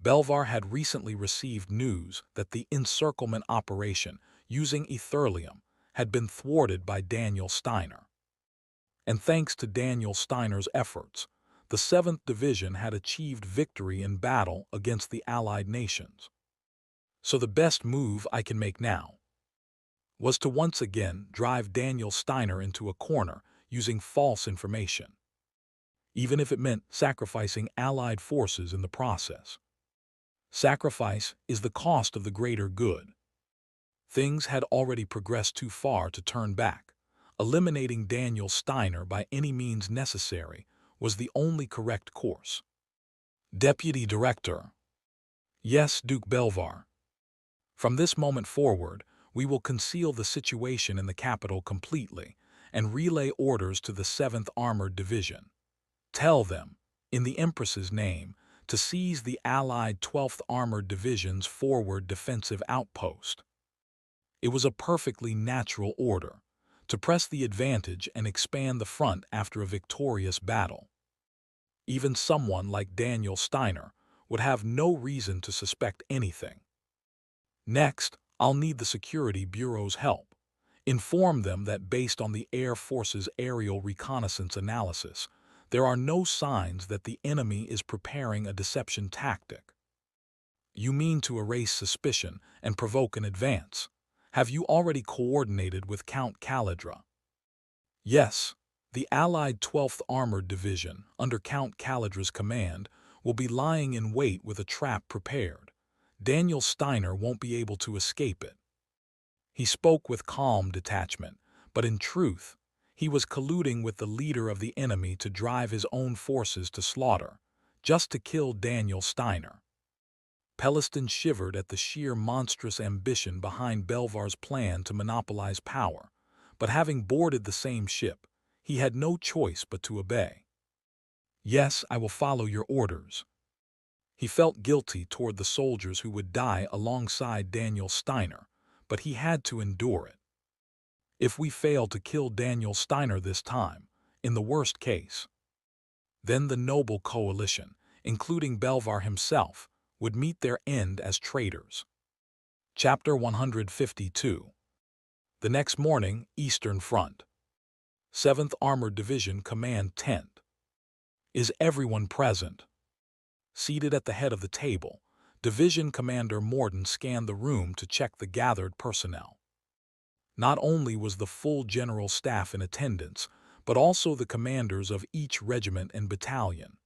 Belvar had recently received news that the encirclement operation using Etherlium had been thwarted by Daniel Steiner. And thanks to Daniel Steiner's efforts, the 7th Division had achieved victory in battle against the Allied nations. So the best move I can make now was to once again drive Daniel Steiner into a corner using false information, even if it meant sacrificing Allied forces in the process. Sacrifice is the cost of the greater good. Things had already progressed too far to turn back. Eliminating Daniel Steiner by any means necessary was the only correct course. Deputy Director. Yes, Duke Belvar. From this moment forward, we will conceal the situation in the capital completely and relay orders to the 7th Armored Division. Tell them, in the Empress's name, to seize the Allied 12th Armored Division's forward defensive outpost. It was a perfectly natural order, to press the advantage and expand the front after a victorious battle. Even someone like Daniel Steiner would have no reason to suspect anything. Next, I'll need the Security Bureau's help. Inform them that based on the Air Force's aerial reconnaissance analysis, there are no signs that the enemy is preparing a deception tactic. You mean to erase suspicion and provoke an advance. Have you already coordinated with Count Caladra? Yes, the Allied 12th Armored Division, under Count Caladra's command, will be lying in wait with a trap prepared. Daniel Steiner won't be able to escape it. He spoke with calm detachment, but in truth, he was colluding with the leader of the enemy to drive his own forces to slaughter, just to kill Daniel Steiner. Pelliston shivered at the sheer monstrous ambition behind Belvar's plan to monopolize power, but having boarded the same ship, he had no choice but to obey. Yes, I will follow your orders. He felt guilty toward the soldiers who would die alongside Daniel Steiner, but he had to endure it. If we fail to kill Daniel Steiner this time, in the worst case, then the noble coalition, including Belvar himself, would meet their end as traitors. Chapter 152. The next morning, Eastern Front. 7th Armored Division Command Tent. Is everyone present? Seated at the head of the table, Division Commander Morden scanned the room to check the gathered personnel. Not only was the full general staff in attendance, but also the commanders of each regiment and battalion.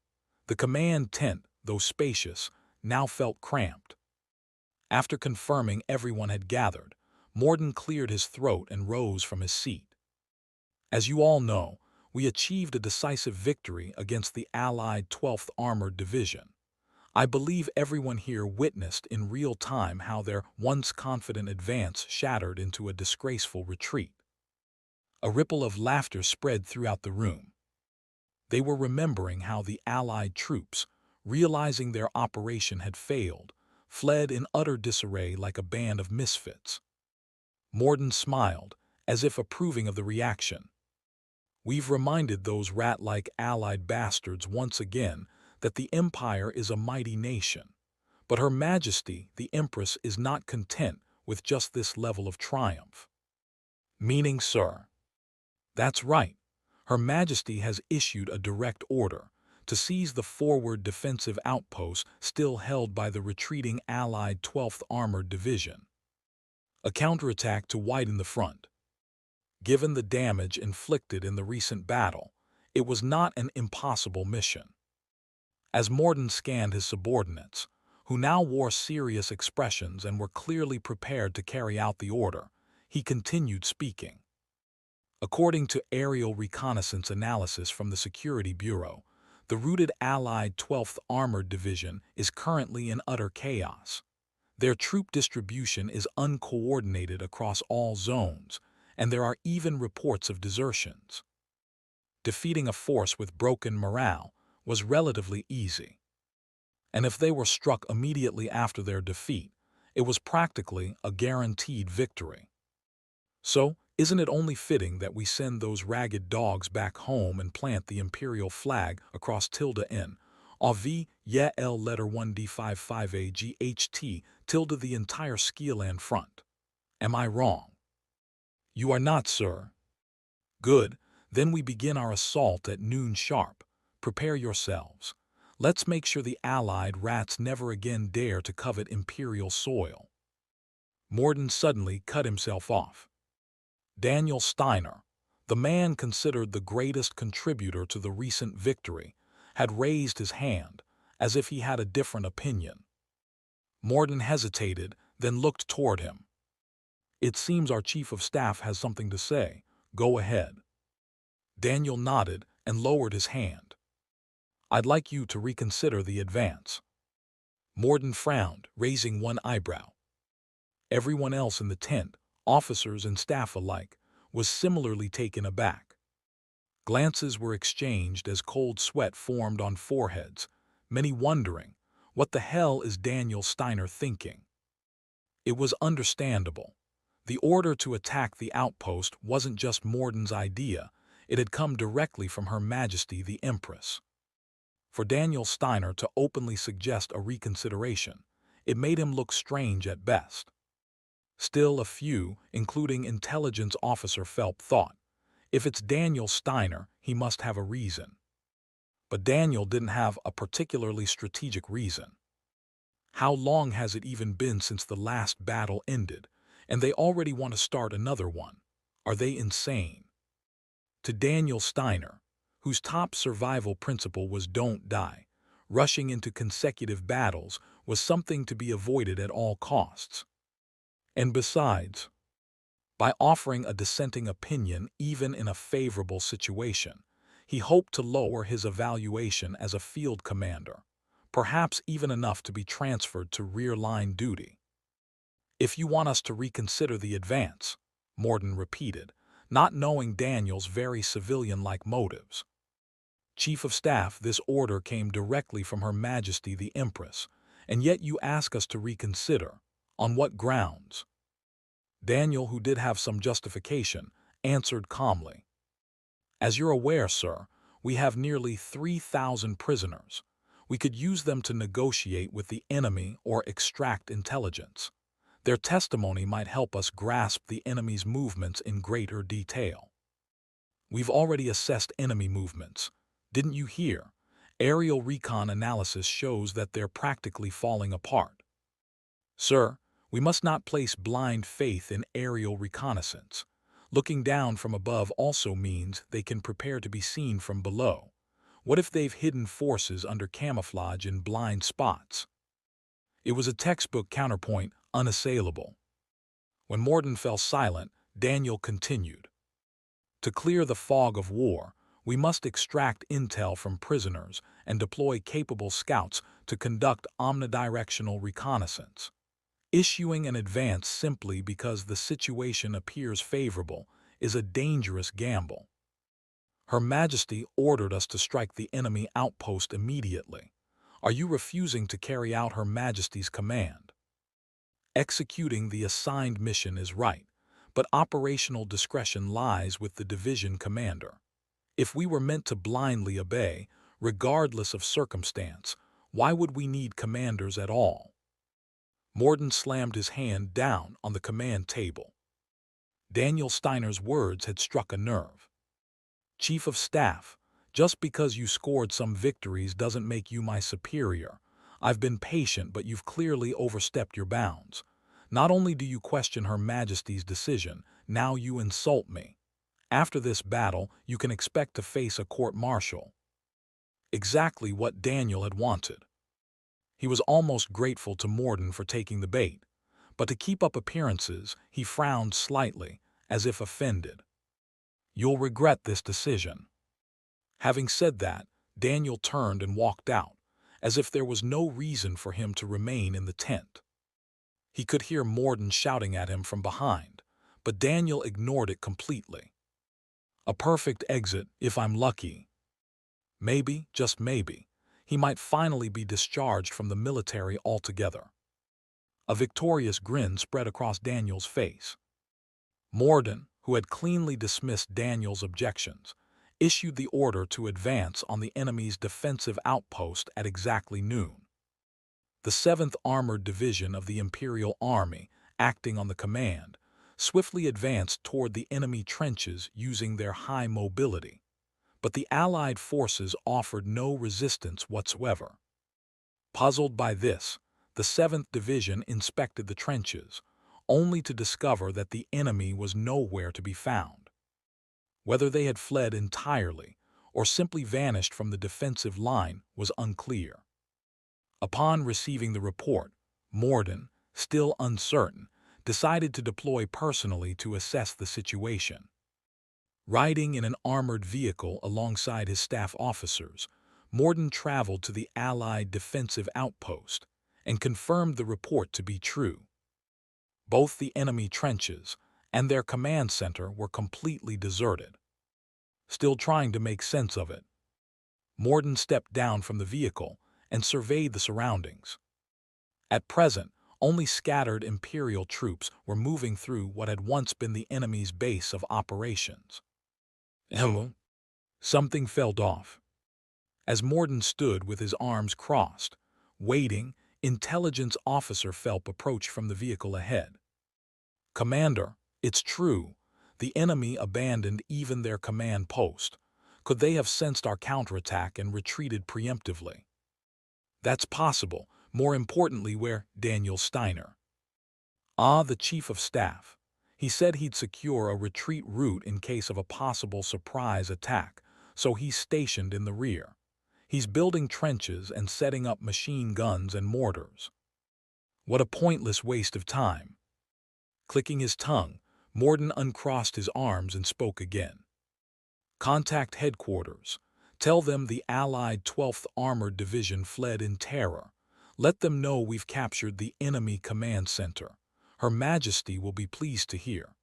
The command tent, though spacious, now felt cramped. After confirming everyone had gathered, Morden cleared his throat and rose from his seat. As you all know, we achieved a decisive victory against the Allied 12th Armored Division. I believe everyone here witnessed in real time how their once confident advance shattered into a disgraceful retreat. A ripple of laughter spread throughout the room. They were remembering how the Allied troops, realizing their operation had failed, fled in utter disarray like a band of misfits. Morden smiled, as if approving of the reaction. We've reminded those rat-like Allied bastards once again that the Empire is a mighty nation. But Her Majesty, the Empress, is not content with just this level of triumph. Meaning, sir? That's right. Her Majesty has issued a direct order to seize the forward defensive outposts still held by the retreating Allied 12th Armored Division. A counterattack to widen the front. Given the damage inflicted in the recent battle, it was not an impossible mission. As Morden scanned his subordinates, who now wore serious expressions and were clearly prepared to carry out the order, he continued speaking. According to aerial reconnaissance analysis from the Security Bureau, the routed Allied 12th Armored Division is currently in utter chaos. Their troop distribution is uncoordinated across all zones, and there are even reports of desertions. Defeating a force with broken morale was relatively easy. And if they were struck immediately after their defeat, it was practically a guaranteed victory. So, isn't it only fitting that we send those ragged dogs back home and plant the imperial flag across N, AV, L letter 1D55A GHT, tilde the entire Skieland front? Am I wrong? You are not, sir. Good, then we begin our assault at noon sharp. Prepare yourselves. Let's make sure the Allied rats never again dare to covet imperial soil. Morden suddenly cut himself off. Daniel Steiner, the man considered the greatest contributor to the recent victory, had raised his hand, as if he had a different opinion. Morden hesitated, then looked toward him. It seems our Chief of Staff has something to say. Go ahead. Daniel nodded and lowered his hand. I'd like you to reconsider the advance. Morden frowned, raising one eyebrow. Everyone else in the tent, officers and staff alike, was similarly taken aback. Glances were exchanged as cold sweat formed on foreheads, many wondering, what the hell is Daniel Steiner thinking? It was understandable. The order to attack the outpost wasn't just Morden's idea, it had come directly from Her Majesty the Empress. For Daniel Steiner to openly suggest a reconsideration, it made him look strange at best. Still, a few, including Intelligence Officer Phelps, thought, if it's Daniel Steiner, he must have a reason. But Daniel didn't have a particularly strategic reason. How long has it even been since the last battle ended, and they already want to start another one? Are they insane? To Daniel Steiner, whose top survival principle was don't die, rushing into consecutive battles was something to be avoided at all costs. And besides, by offering a dissenting opinion even in a favorable situation, he hoped to lower his evaluation as a field commander, perhaps even enough to be transferred to rear-line duty. "If you want us to reconsider the advance," Morden repeated, not knowing Daniel's very civilian-like motives. "Chief of Staff, this order came directly from Her Majesty the Empress, and yet you ask us to reconsider. On what grounds?" Daniel, who did have some justification, answered calmly. "As you're aware, sir, we have nearly 3,000 prisoners. We could use them to negotiate with the enemy or extract intelligence. Their testimony might help us grasp the enemy's movements in greater detail. We've already assessed enemy movements. Didn't you hear? Aerial recon analysis shows that they're practically falling apart. Sir, we must not place blind faith in aerial reconnaissance. Looking down from above also means they can prepare to be seen from below. What if they've hidden forces under camouflage in blind spots?" It was a textbook counterpoint, unassailable. When Morden fell silent, Daniel continued. "To clear the fog of war, we must extract intel from prisoners and deploy capable scouts to conduct omnidirectional reconnaissance. Issuing an advance simply because the situation appears favorable is a dangerous gamble. Her Majesty ordered us to strike the enemy outpost immediately. Are you refusing to carry out Her Majesty's command? Executing the assigned mission is right, but operational discretion lies with the division commander. If we were meant to blindly obey, regardless of circumstance, why would we need commanders at all?" Morden slammed his hand down on the command table. Daniel Steiner's words had struck a nerve. "Chief of Staff, just because you scored some victories doesn't make you my superior. I've been patient, but you've clearly overstepped your bounds. Not only do you question Her Majesty's decision, now you insult me. After this battle, you can expect to face a court-martial." Exactly what Daniel had wanted. He was almost grateful to Morden for taking the bait, but to keep up appearances, he frowned slightly, as if offended. "You'll regret this decision." Having said that, Daniel turned and walked out, as if there was no reason for him to remain in the tent. He could hear Morden shouting at him from behind, but Daniel ignored it completely. "A perfect exit, if I'm lucky." Maybe, just maybe, he might finally be discharged from the military altogether. A victorious grin spread across Daniel's face. Morden, who had cleanly dismissed Daniel's objections, issued the order to advance on the enemy's defensive outpost at exactly noon. The 7th Armored Division of the Imperial Army, acting on the command, swiftly advanced toward the enemy trenches using their high mobility, but the Allied forces offered no resistance whatsoever. Puzzled by this, the 7th Division inspected the trenches, only to discover that the enemy was nowhere to be found. Whether they had fled entirely or simply vanished from the defensive line was unclear. Upon receiving the report, Morden, still uncertain, decided to deploy personally to assess the situation. Riding in an armored vehicle alongside his staff officers, Morden traveled to the Allied defensive outpost and confirmed the report to be true. Both the enemy trenches and their command center were completely deserted. Still trying to make sense of it, Morden stepped down from the vehicle and surveyed the surroundings. At present, only scattered Imperial troops were moving through what had once been the enemy's base of operations. Something felt off. As Morden stood with his arms crossed, waiting, Intelligence Officer Phelps approached from the vehicle ahead. Commander, it's true. The enemy abandoned even their command post. Could they have sensed our counterattack and retreated preemptively? That's possible. More importantly, where Daniel Steiner? The chief of staff. He said he'd secure a retreat route in case of a possible surprise attack, so he's stationed in the rear. He's building trenches and setting up machine guns and mortars. What a pointless waste of time. Clicking his tongue, Morden uncrossed his arms and spoke again. Contact headquarters. Tell them the Allied 12th Armored Division fled in terror. Let them know we've captured the enemy command center. Her Majesty will be pleased to hear.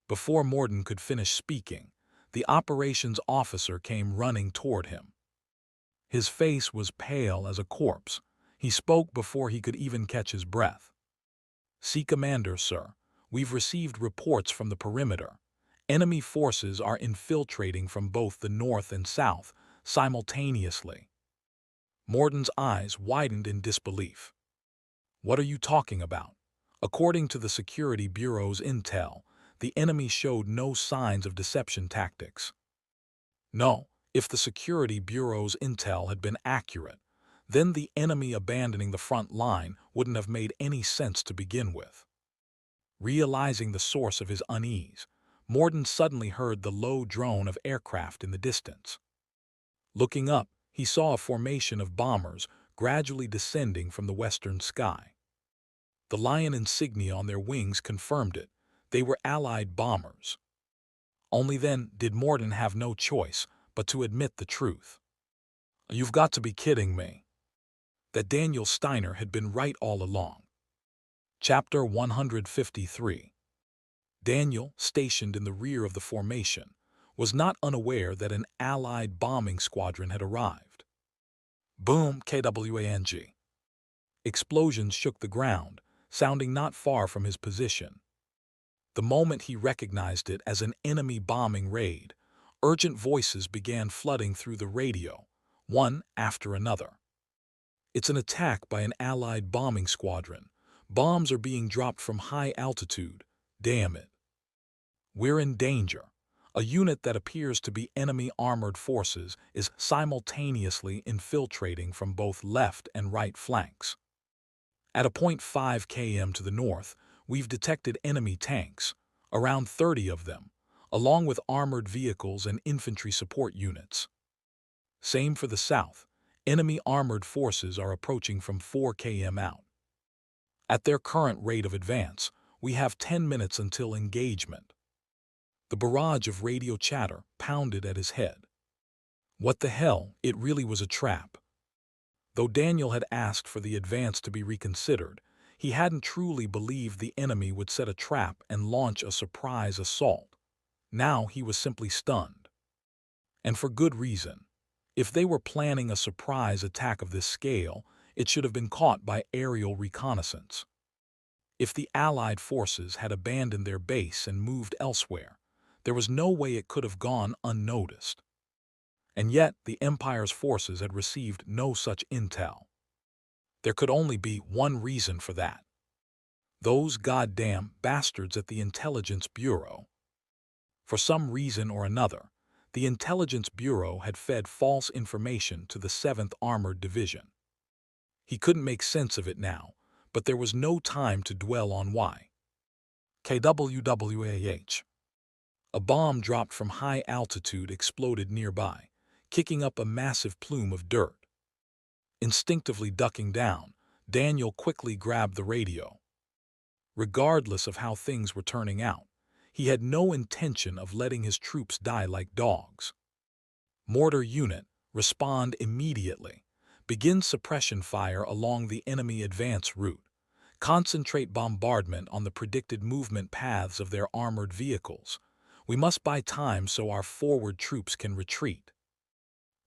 Before Morden could finish speaking, the operations officer came running toward him. His face was pale as a corpse. He spoke before he could even catch his breath. "See, Commander, sir. We've received reports from the perimeter. Enemy forces are infiltrating from both the north and south simultaneously." Morden's eyes widened in disbelief. "What are you talking about? According to the Security Bureau's intel, the enemy showed no signs of deception tactics." No, if the Security Bureau's intel had been accurate, then the enemy abandoning the front line wouldn't have made any sense to begin with. Realizing the source of his unease, Morden suddenly heard the low drone of aircraft in the distance. Looking up, he saw a formation of bombers gradually descending from the western sky. The lion insignia on their wings confirmed it. They were Allied bombers. Only then did Morden have no choice but to admit the truth. "You've got to be kidding me." That Daniel Steiner had been right all along. Chapter 153. Daniel, stationed in the rear of the formation, was not unaware that an Allied bombing squadron had arrived. Boom, kwang. Explosions shook the ground, sounding not far from his position. The moment he recognized it as an enemy bombing raid, urgent voices began flooding through the radio, one after another. "It's an attack by an Allied bombing squadron. Bombs are being dropped from high altitude. Damn it. We're in danger." A unit that appears to be enemy armored forces is simultaneously infiltrating from both left and right flanks. At a 0.5 km to the north, we've detected enemy tanks, around 30 of them, along with armored vehicles and infantry support units. Same for the south. Enemy armored forces are approaching from 4 km out. At their current rate of advance, we have 10 minutes until engagement. The barrage of radio chatter pounded at his head. What the hell, it really was a trap. Though Daniel had asked for the advance to be reconsidered, he hadn't truly believed the enemy would set a trap and launch a surprise assault. Now he was simply stunned. And for good reason. If they were planning a surprise attack of this scale, it should have been caught by aerial reconnaissance. If the Allied forces had abandoned their base and moved elsewhere, there was no way it could have gone unnoticed. And yet the Empire's forces had received no such intel. There could only be one reason for that. Those goddamn bastards at the Intelligence Bureau. For some reason or another, the Intelligence Bureau had fed false information to the 7th Armored Division. He couldn't make sense of it now, but there was no time to dwell on why. Kwang. A bomb dropped from high altitude exploded nearby, kicking up a massive plume of dirt. Instinctively ducking down, Daniel quickly grabbed the radio. Regardless of how things were turning out, he had no intention of letting his troops die like dogs. "Mortar unit, respond immediately. Begin suppression fire along the enemy advance route. Concentrate bombardment on the predicted movement paths of their armored vehicles. We must buy time so our forward troops can retreat."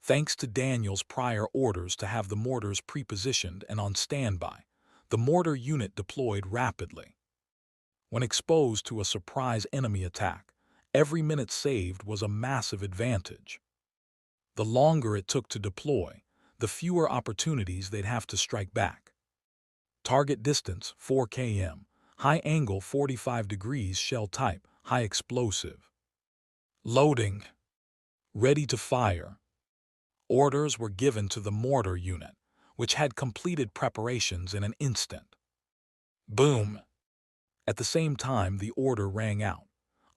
Thanks to Daniel's prior orders to have the mortars pre-positioned and on standby, the mortar unit deployed rapidly. When exposed to a surprise enemy attack, every minute saved was a massive advantage. The longer it took to deploy, the fewer opportunities they'd have to strike back. Target distance 4 km. High angle 45 degrees shell type, high explosive. Loading. Ready to fire. Orders were given to the mortar unit, which had completed preparations in an instant. Boom! At the same time, the order rang out.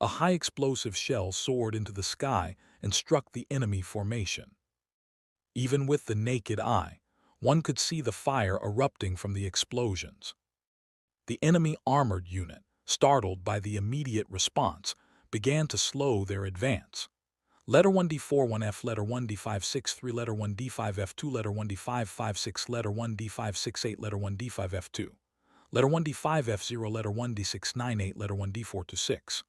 A high-explosive shell soared into the sky and struck the enemy formation. Even with the naked eye, one could see the fire erupting from the explosions. The enemy armored unit, startled by the immediate response, began to slow their advance. Letter 1D4 1F, letter 1D5 6 3, letter 1D5 F2, letter 1D5 5 6, letter 1D5 6 8, letter 1D5 F2, letter 1D5 F0, letter 1D6 9 8, letter 1D4 to 6.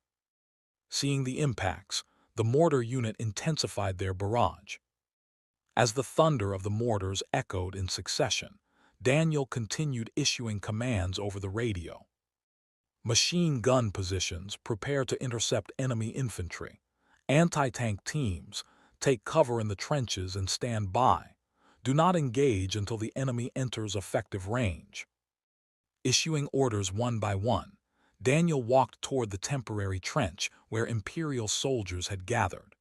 Seeing the impacts, the mortar unit intensified their barrage. As the thunder of the mortars echoed in succession, Daniel continued issuing commands over the radio. Machine gun positions, prepare to intercept enemy infantry. Anti-tank teams, take cover in the trenches and stand by. Do not engage until the enemy enters effective range. Issuing orders one by one, Daniel walked toward the temporary trench where Imperial soldiers had gathered.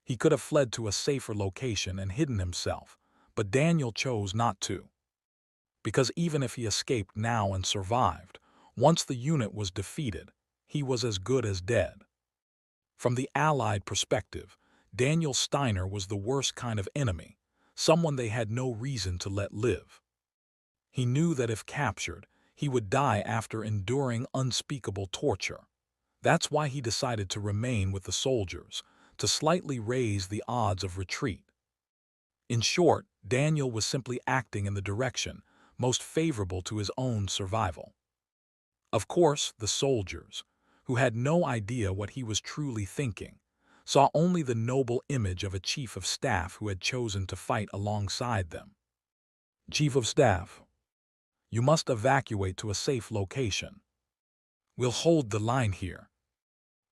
He could have fled to a safer location and hidden himself, but Daniel chose not to. Because even if he escaped now and survived, once the unit was defeated, he was as good as dead. From the Allied perspective, Daniel Steiner was the worst kind of enemy, someone they had no reason to let live. He knew that if captured, he would die after enduring unspeakable torture. That's why he decided to remain with the soldiers, to slightly raise the odds of retreat. In short, Daniel was simply acting in the direction most favorable to his own survival. Of course, the soldiers, who had no idea what he was truly thinking, saw only the noble image of a chief of staff who had chosen to fight alongside them. Chief of Staff, you must evacuate to a safe location. We'll hold the line here.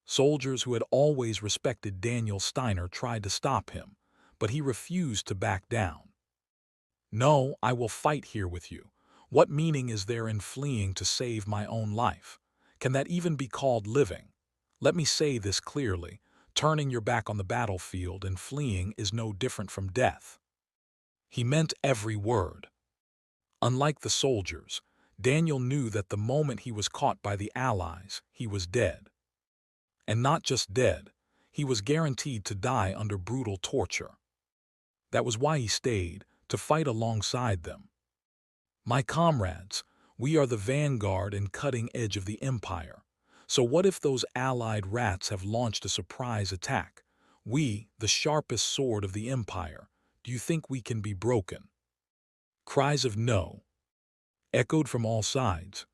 Soldiers who had always respected Daniel Steiner tried to stop him, but he refused to back down. No, I will fight here with you. What meaning is there in fleeing to save my own life? Can that even be called living? Let me say this clearly. Turning your back on the battlefield and fleeing is no different from death. He meant every word. Unlike the soldiers, Daniel knew that the moment he was caught by the Allies, he was dead. And not just dead, he was guaranteed to die under brutal torture. That was why he stayed, to fight alongside them. My comrades, we are the vanguard and cutting edge of the Empire. So what if those Allied rats have launched a surprise attack? We, the sharpest sword of the Empire, do you think we can be broken? Cries of no echoed from all sides.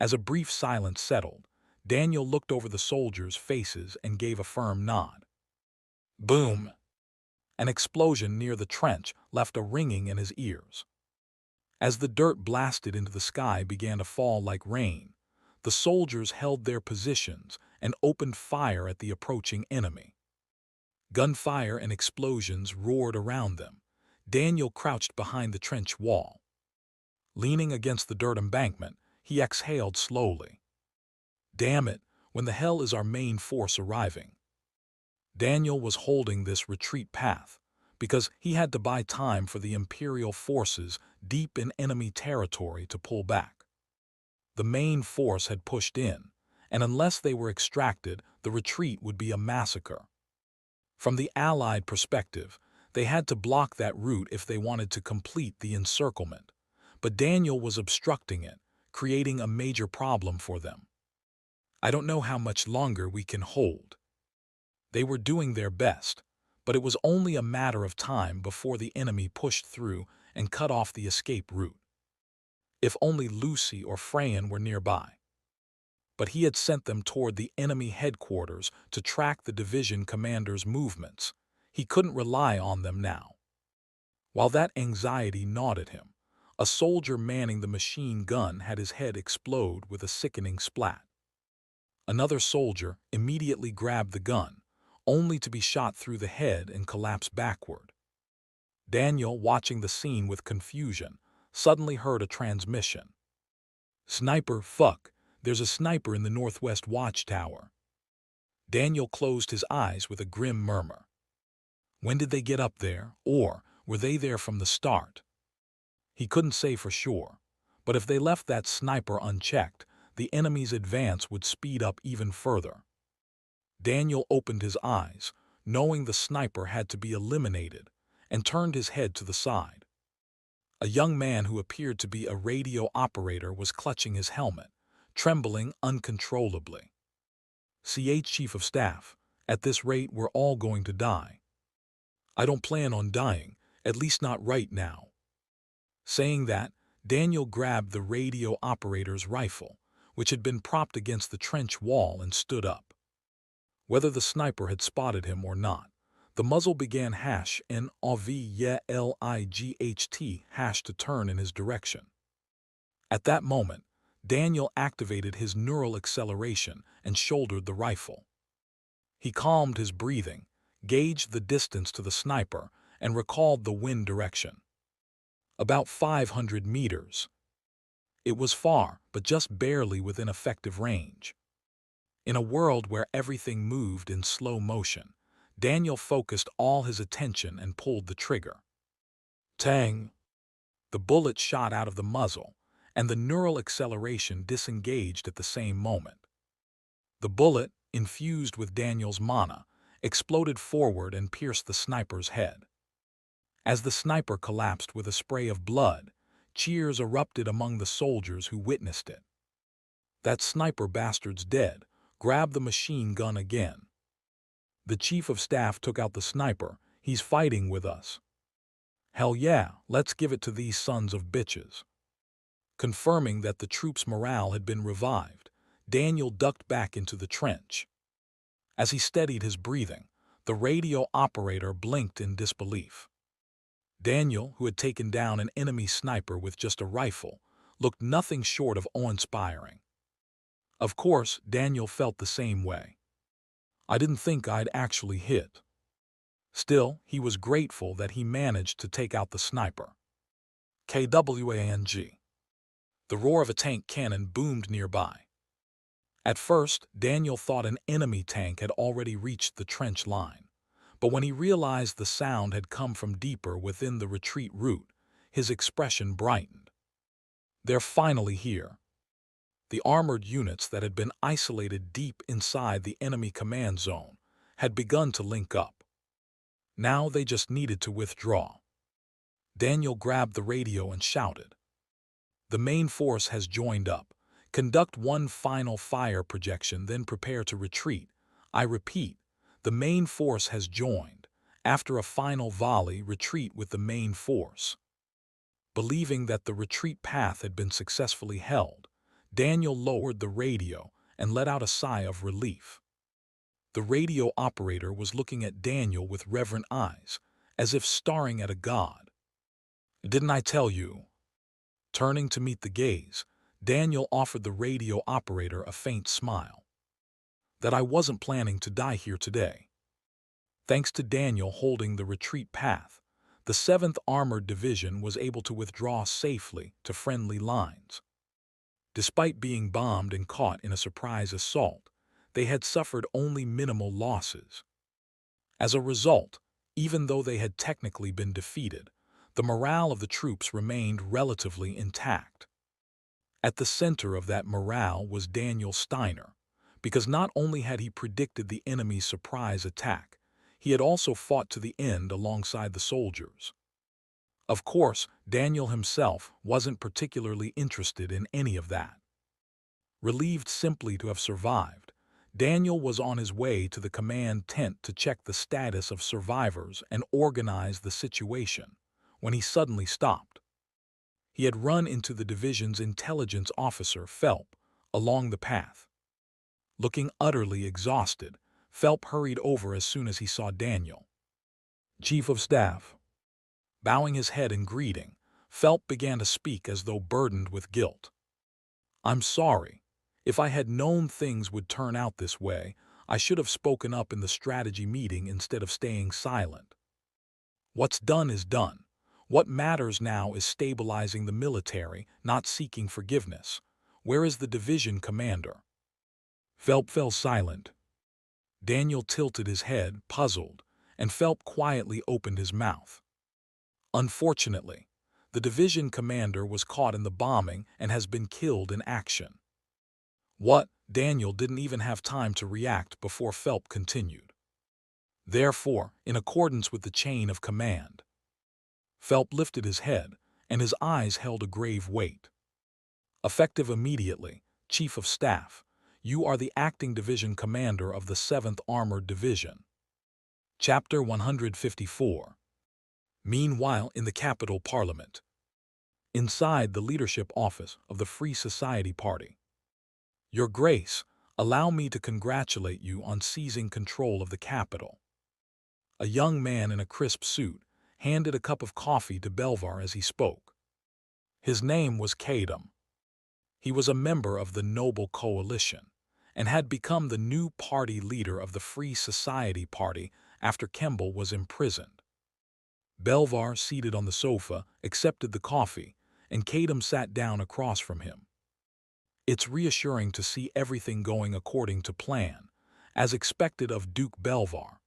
As a brief silence settled, Daniel looked over the soldiers' faces and gave a firm nod. Boom! An explosion near the trench left a ringing in his ears. As the dirt blasted into the sky began to fall like rain, the soldiers held their positions and opened fire at the approaching enemy. Gunfire and explosions roared around them. Daniel crouched behind the trench wall. Leaning against the dirt embankment, he exhaled slowly. Damn it, when the hell is our main force arriving? Daniel was holding this retreat path because he had to buy time for the Imperial forces deep in enemy territory to pull back. The main force had pushed in, and unless they were extracted, the retreat would be a massacre. From the Allied perspective, they had to block that route if they wanted to complete the encirclement. But Daniel was obstructing it, creating a major problem for them. I don't know how much longer we can hold. They were doing their best, but it was only a matter of time before the enemy pushed through and cut off the escape route. If only Lucy or Freyan were nearby. But he had sent them toward the enemy headquarters to track the division commander's movements. He couldn't rely on them now. While that anxiety gnawed at him, a soldier manning the machine gun had his head explode with a sickening splat. Another soldier immediately grabbed the gun, only to be shot through the head and collapse backward. Daniel, watching the scene with confusion, suddenly heard a transmission. Sniper, fuck. There's a sniper in the northwest watchtower. Daniel closed his eyes with a grim murmur. When did they get up there, or were they there from the start? He couldn't say for sure, but if they left that sniper unchecked, the enemy's advance would speed up even further. Daniel opened his eyes, knowing the sniper had to be eliminated, and turned his head to the side. A young man who appeared to be a radio operator was clutching his helmet, trembling uncontrollably. Chief of Staff, at this rate we're all going to die. I don't plan on dying, at least not right now. Saying that, Daniel grabbed the radio operator's rifle, which had been propped against the trench wall, and stood up. Whether the sniper had spotted him or not, the muzzle began hash to turn in his direction. At that moment, Daniel activated his neural acceleration and shouldered the rifle. He calmed his breathing, gauged the distance to the sniper, and recalled the wind direction. About 500 meters. It was far, but just barely within effective range. In a world where everything moved in slow motion, Daniel focused all his attention and pulled the trigger. Tang! The bullet shot out of the muzzle, and the neural acceleration disengaged at the same moment. The bullet, infused with Daniel's mana, exploded forward and pierced the sniper's head. As the sniper collapsed with a spray of blood, cheers erupted among the soldiers who witnessed it. That sniper bastard's dead. Grab the machine gun again. The Chief of Staff took out the sniper. He's fighting with us. Hell yeah, let's give it to these sons of bitches. Confirming that the troops' morale had been revived, Daniel ducked back into the trench. As he steadied his breathing, the radio operator blinked in disbelief. Daniel, who had taken down an enemy sniper with just a rifle, looked nothing short of awe-inspiring. Of course, Daniel felt the same way. I didn't think I'd actually hit. Still, he was grateful that he managed to take out the sniper. KWANG. The roar of a tank cannon boomed nearby. At first, Daniel thought an enemy tank had already reached the trench line, but when he realized the sound had come from deeper within the retreat route, his expression brightened. They're finally here. The armored units that had been isolated deep inside the enemy command zone had begun to link up. Now they just needed to withdraw. Daniel grabbed the radio and shouted, "The main force has joined up. Conduct one final fire projection, then prepare to retreat. I repeat, the main force has joined. After a final volley, retreat with the main force." Believing that the retreat path had been successfully held, Daniel lowered the radio and let out a sigh of relief. The radio operator was looking at Daniel with reverent eyes, as if staring at a god. "Didn't I tell you?" Turning to meet the gaze, Daniel offered the radio operator a faint smile. "That I wasn't planning to die here today." Thanks to Daniel holding the retreat path, the 7th Armored Division was able to withdraw safely to friendly lines. Despite being bombed and caught in a surprise assault, they had suffered only minimal losses. As a result, even though they had technically been defeated, the morale of the troops remained relatively intact. At the center of that morale was Daniel Steiner, because not only had he predicted the enemy's surprise attack, he had also fought to the end alongside the soldiers. Of course, Daniel himself wasn't particularly interested in any of that. Relieved simply to have survived, Daniel was on his way to the command tent to check the status of survivors and organize the situation, when he suddenly stopped. He had run into the division's intelligence officer, Phelps, along the path. Looking utterly exhausted, Phelps hurried over as soon as he saw Daniel. "Chief of Staff." Bowing his head in greeting, Phelps began to speak as though burdened with guilt. "I'm sorry. If I had known things would turn out this way, I should have spoken up in the strategy meeting instead of staying silent. What's done is done. What matters now is stabilizing the military, not seeking forgiveness. Where is the division commander? Phelps fell silent. Daniel tilted his head, puzzled, and Phelps quietly opened his mouth. Unfortunately, the division commander was caught in the bombing and has been killed in action. What? Daniel didn't even have time to react before Phelps continued. Therefore, in accordance with the chain of command. Phelps lifted his head, and his eyes held a grave weight. Effective immediately, Chief of Staff, you are the acting division commander of the 7th Armored Division. Chapter 154. Meanwhile, in the Capitol Parliament. Inside the leadership office of the Free Society Party. Your Grace, allow me to congratulate you on seizing control of the Capitol. A young man in a crisp suit handed a cup of coffee to Belvar as he spoke. His name was Kadam. He was a member of the Noble Coalition and had become the new party leader of the Free Society Party after Kemble was imprisoned. Belvar, seated on the sofa, accepted the coffee, and Kadam sat down across from him. It's reassuring to see everything going according to plan, as expected of Duke Belvar.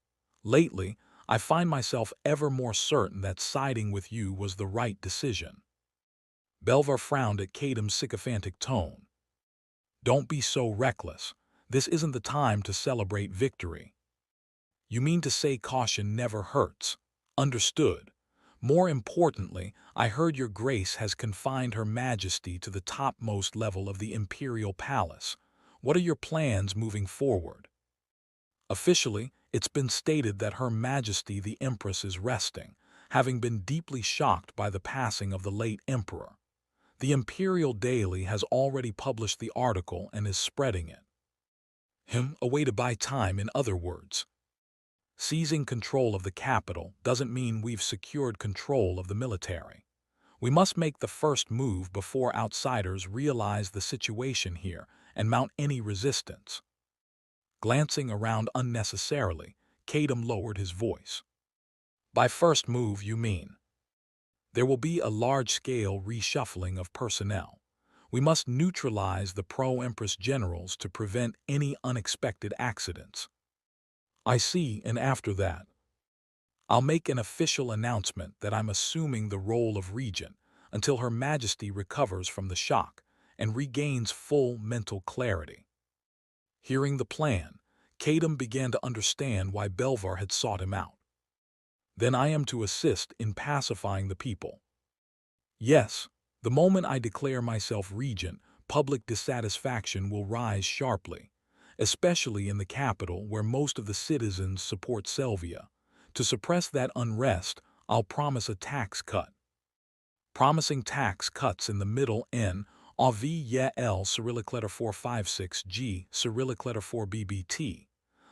Lately, I find myself ever more certain that siding with you was the right decision. Belvar frowned at Kadam's sycophantic tone. Don't be so reckless. This isn't the time to celebrate victory. You mean to say caution never hurts? Understood. More importantly, I heard your Grace has confined Her Majesty to the topmost level of the Imperial Palace. What are your plans moving forward? Officially, it's been stated that Her Majesty the Empress is resting, having been deeply shocked by the passing of the late Emperor. The Imperial Daily has already published the article and is spreading it. A way to buy time, in other words. Seizing control of the capital doesn't mean we've secured control of the military. We must make the first move before outsiders realize the situation here and mount any resistance. Glancing around unnecessarily, Kadam lowered his voice. By first move, you mean? There will be a large-scale reshuffling of personnel. We must neutralize the pro-Empress generals to prevent any unexpected accidents. I see, and after that, I'll make an official announcement that I'm assuming the role of regent until Her Majesty recovers from the shock and regains full mental clarity. Hearing the plan, Kadam began to understand why Belvar had sought him out. Then I am to assist in pacifying the people. Yes, the moment I declare myself regent, public dissatisfaction will rise sharply, especially in the capital where most of the citizens support Selvia. To suppress that unrest, I'll promise a tax cut. Promising tax cuts in the middle N, L Cyrillic letter 456 G, Cyrillic letter 4 BBT.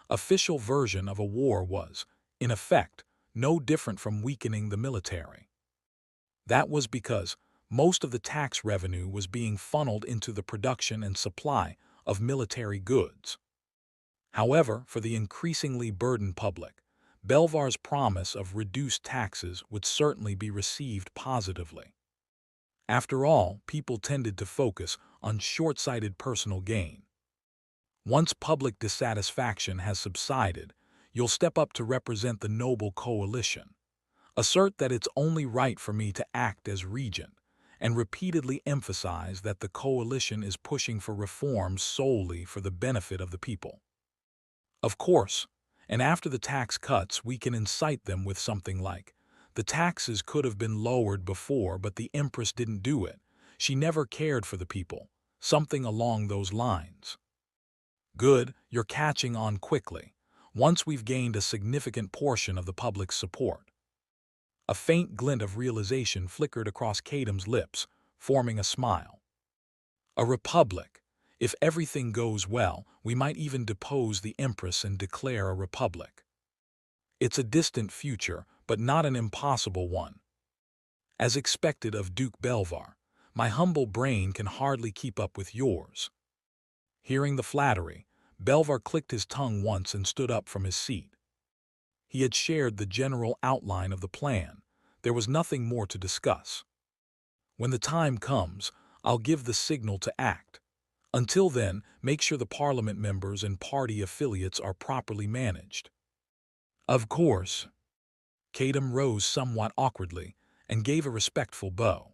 Official version of a war was, in effect, no different from weakening the military. That was because most of the tax revenue was being funneled into the production and supply of military goods. However, for the increasingly burdened public, Belvar's promise of reduced taxes would certainly be received positively. After all, people tended to focus on short-sighted personal gain. Once public dissatisfaction has subsided, you'll step up to represent the Noble Coalition. Assert that it's only right for me to act as regent, and repeatedly emphasize that the coalition is pushing for reforms solely for the benefit of the people. Of course, and after the tax cuts, we can incite them with something like, the taxes could have been lowered before, but the Empress didn't do it. She never cared for the people. Something along those lines. Good, you're catching on quickly, once we've gained a significant portion of the public's support. A faint glint of realization flickered across Kadam's lips, forming a smile. A republic. If everything goes well, we might even depose the Empress and declare a republic. It's a distant future, but not an impossible one. As expected of Duke Belvar, my humble brain can hardly keep up with yours. Hearing the flattery, Belvar clicked his tongue once and stood up from his seat. He had shared the general outline of the plan. There was nothing more to discuss. When the time comes, I'll give the signal to act. Until then, make sure the parliament members and party affiliates are properly managed. Of course. Kadam rose somewhat awkwardly and gave a respectful bow.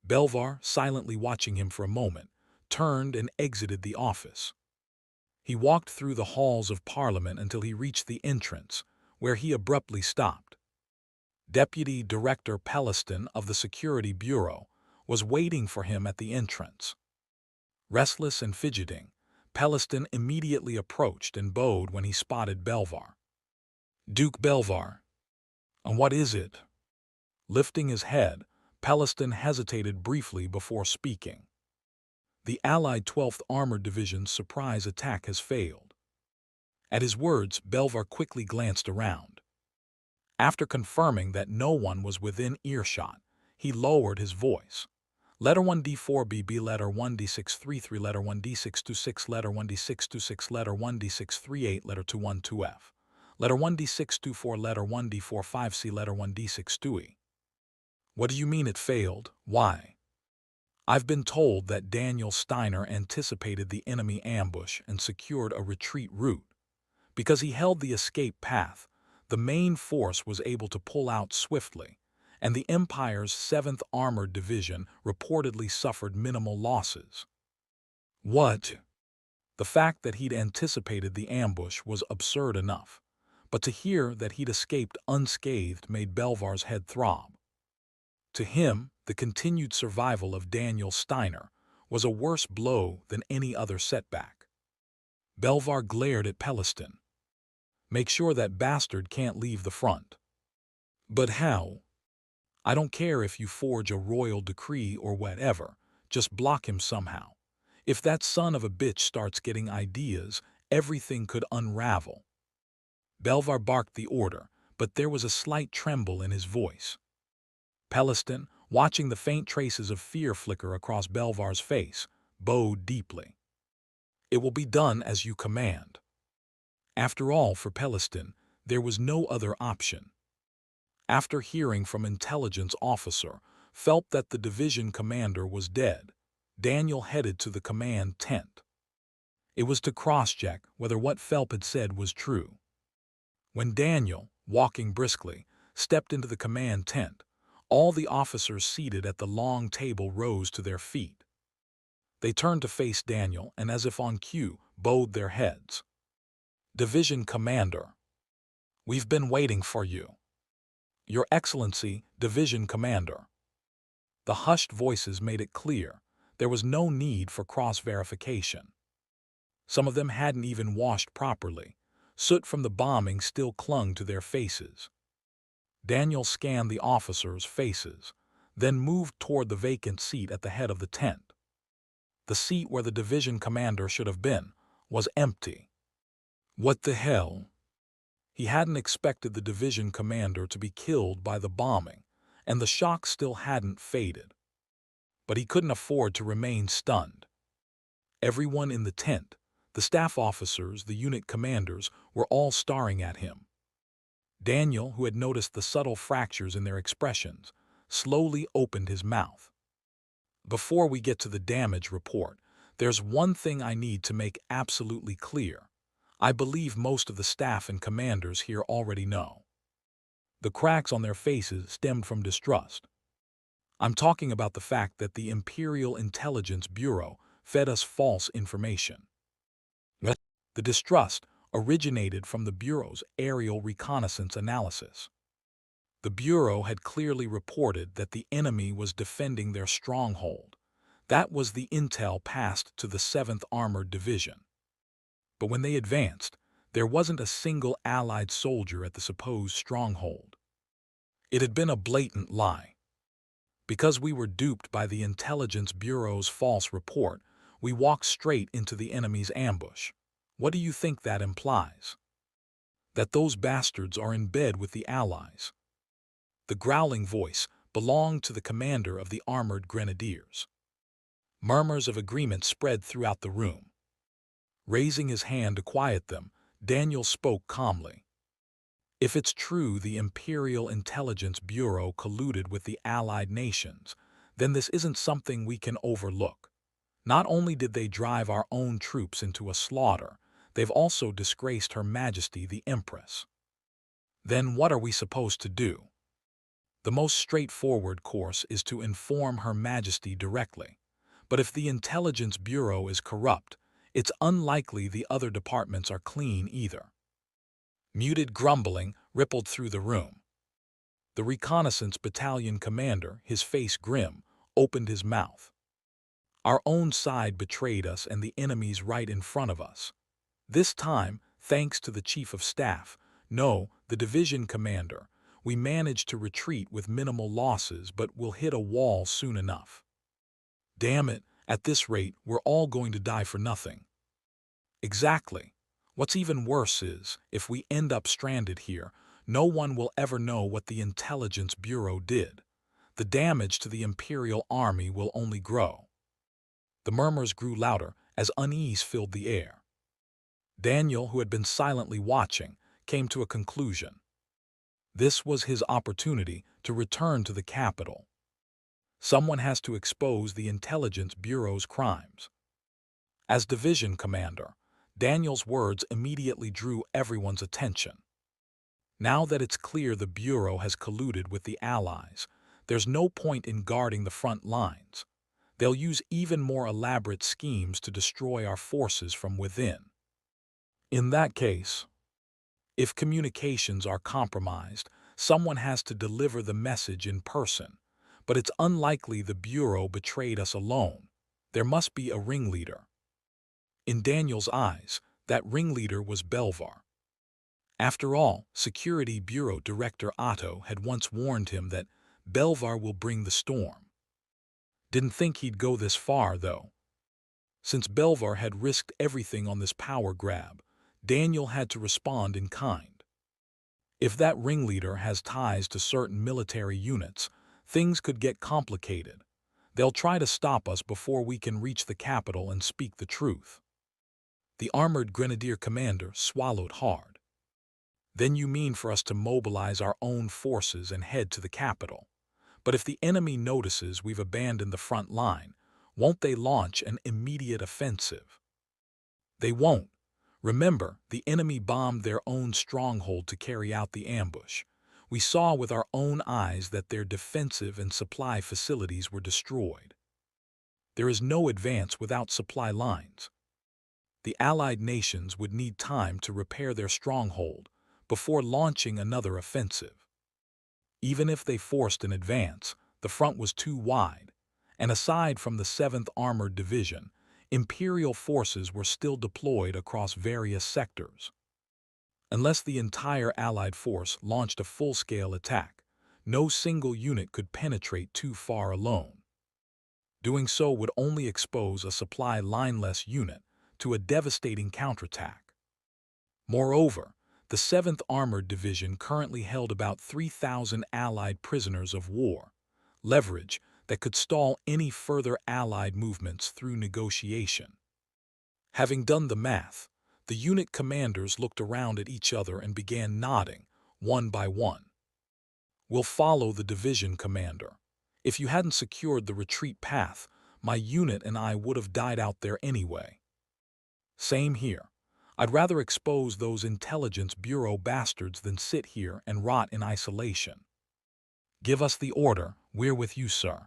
Belvar, silently watching him for a moment, turned and exited the office. He walked through the halls of Parliament until he reached the entrance, where he abruptly stopped. Deputy Director Pelliston of the Security Bureau was waiting for him at the entrance. Restless and fidgeting, Pelliston immediately approached and bowed when he spotted Belvar. "Duke Belvar, and what is it?" Lifting his head, Pelliston hesitated briefly before speaking. "The Allied 12th Armored Division's surprise attack has failed." At his words, Belvar quickly glanced around. After confirming that no one was within earshot, he lowered his voice. "Letter 1D4BB, letter 1D633, letter 1D626, letter 1D626, letter 1D638, letter 212F, letter 1D624, letter 1D45C, letter 1D62E. What do you mean it failed? Why?" "I've been told that Daniel Steiner anticipated the enemy ambush and secured a retreat route. Because he held the escape path, the main force was able to pull out swiftly, and the Empire's 7th Armored Division reportedly suffered minimal losses." What? The fact that he'd anticipated the ambush was absurd enough, but to hear that he'd escaped unscathed made Belvar's head throb. To him, the continued survival of Daniel Steiner was a worse blow than any other setback. Belvar glared at Pelliston. "Make sure that bastard can't leave the front." "But how?" "I don't care if you forge a royal decree or whatever, just block him somehow. If that son of a bitch starts getting ideas, everything could unravel." Belvar barked the order, but there was a slight tremble in his voice. Pelliston, watching the faint traces of fear flicker across Belvar's face, bowed deeply. "It will be done as you command." After all, for Pelliston, there was no other option. After hearing from intelligence officer, felt that the division commander was dead, Daniel headed to the command tent. It was to cross-check whether what Phelps had said was true. When Daniel, walking briskly, stepped into the command tent, all the officers seated at the long table rose to their feet. They turned to face Daniel and, as if on cue, bowed their heads. "Division Commander, we've been waiting for you." "Your Excellency, Division Commander." The hushed voices made it clear there was no need for cross-verification. Some of them hadn't even washed properly. Soot from the bombing still clung to their faces. Daniel scanned the officers' faces, then moved toward the vacant seat at the head of the tent. The seat where the division commander should have been was empty. What the hell? He hadn't expected the division commander to be killed by the bombing, and the shock still hadn't faded. But he couldn't afford to remain stunned. Everyone in the tent, the staff officers, the unit commanders, were all staring at him. Daniel, who had noticed the subtle fractures in their expressions, slowly opened his mouth. "Before we get to the damage report, there's one thing I need to make absolutely clear. I believe most of the staff and commanders here already know." The cracks on their faces stemmed from distrust. "I'm talking about the fact that the Imperial Intelligence Bureau fed us false information." The distrust originated from the Bureau's aerial reconnaissance analysis. The Bureau had clearly reported that the enemy was defending their stronghold. That was the intel passed to the 7th Armored Division. But when they advanced, there wasn't a single Allied soldier at the supposed stronghold. It had been a blatant lie. Because we were duped by the Intelligence Bureau's false report, we walked straight into the enemy's ambush. What do you think that implies? That those bastards are in bed with the Allies. The growling voice belonged to the commander of the armored grenadiers. Murmurs of agreement spread throughout the room. Raising his hand to quiet them, Daniel spoke calmly. "If it's true the Imperial Intelligence Bureau colluded with the Allied nations, then this isn't something we can overlook. Not only did they drive our own troops into a slaughter, they've also disgraced Her Majesty the Empress. Then what are we supposed to do? The most straightforward course is to inform Her Majesty directly. But if the Intelligence Bureau is corrupt, it's unlikely the other departments are clean either. Muted grumbling rippled through the room. The reconnaissance battalion commander, his face grim, opened his mouth. Our own side betrayed us and the enemy's right in front of us. This time, thanks to the Chief of Staff, no, the division commander, we managed to retreat with minimal losses, but we'll hit a wall soon enough. Damn it, at this rate, we're all going to die for nothing. Exactly. What's even worse is, if we end up stranded here, no one will ever know what the Intelligence Bureau did. The damage to the Imperial Army will only grow. The murmurs grew louder as unease filled the air. Daniel, who had been silently watching, came to a conclusion. This was his opportunity to return to the capital. Someone has to expose the Intelligence Bureau's crimes. As division commander, Daniel's words immediately drew everyone's attention. Now that it's clear the Bureau has colluded with the Allies, there's no point in guarding the front lines. They'll use even more elaborate schemes to destroy our forces from within. In that case, if communications are compromised, someone has to deliver the message in person. But it's unlikely the Bureau betrayed us alone. There must be a ringleader. In Daniel's eyes, that ringleader was Belvar. After all, Security Bureau Director Otto had once warned him that Belvar will bring the storm. Didn't think he'd go this far, though. Since Belvar had risked everything on this power grab, Daniel had to respond in kind. If that ringleader has ties to certain military units, things could get complicated. They'll try to stop us before we can reach the capital and speak the truth. The armored grenadier commander swallowed hard. Then you mean for us to mobilize our own forces and head to the capital? But if the enemy notices we've abandoned the front line, won't they launch an immediate offensive? They won't. Remember, the enemy bombed their own stronghold to carry out the ambush. We saw with our own eyes that their defensive and supply facilities were destroyed. There is no advance without supply lines. The Allied nations would need time to repair their stronghold before launching another offensive. Even if they forced an advance, the front was too wide, and aside from the 7th Armored Division, Imperial forces were still deployed across various sectors. Unless the entire Allied force launched a full-scale attack, no single unit could penetrate too far alone. Doing so would only expose a supply line-less unit to a devastating counterattack. Moreover, the 7th Armored Division currently held about 3,000 Allied prisoners of war, leverage that could stall any further Allied movements through negotiation. Having done the math, the unit commanders looked around at each other and began nodding, one by one. We'll follow the division commander. If you hadn't secured the retreat path, my unit and I would have died out there anyway. Same here. I'd rather expose those Intelligence Bureau bastards than sit here and rot in isolation. Give us the order, we're with you, sir.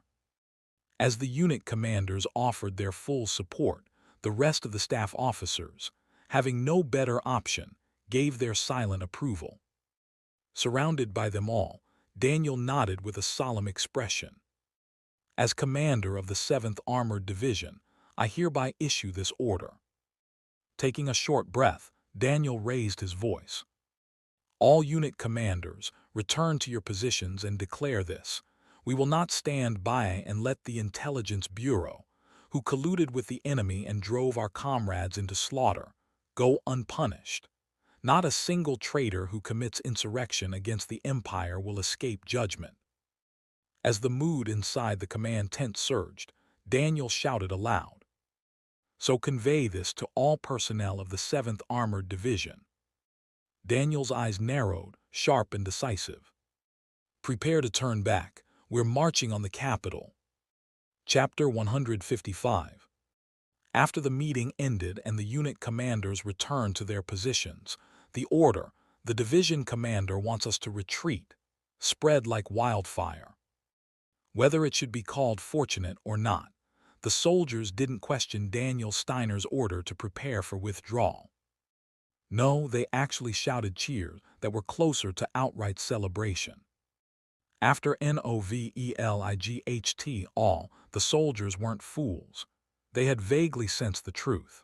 As the unit commanders offered their full support, the rest of the staff officers, having no better option, gave their silent approval. Surrounded by them all, Daniel nodded with a solemn expression. As commander of the 7th Armored Division, I hereby issue this order. Taking a short breath, Daniel raised his voice. All unit commanders, return to your positions and declare this. We will not stand by and let the Intelligence Bureau, who colluded with the enemy and drove our comrades into slaughter, go unpunished. Not a single traitor who commits insurrection against the Empire will escape judgment. As the mood inside the command tent surged, Daniel shouted aloud. So convey this to all personnel of the 7th Armored Division. Daniel's eyes narrowed, sharp and decisive. Prepare to turn back. We're marching on the capital. Chapter 155. After the meeting ended and the unit commanders returned to their positions, the order, the division commander wants us to retreat, spread like wildfire. Whether it should be called fortunate or not, the soldiers didn't question Daniel Steiner's order to prepare for withdrawal. No, they actually shouted cheers that were closer to outright celebration. After NOVELIGHT all, the soldiers weren't fools. They had vaguely sensed the truth.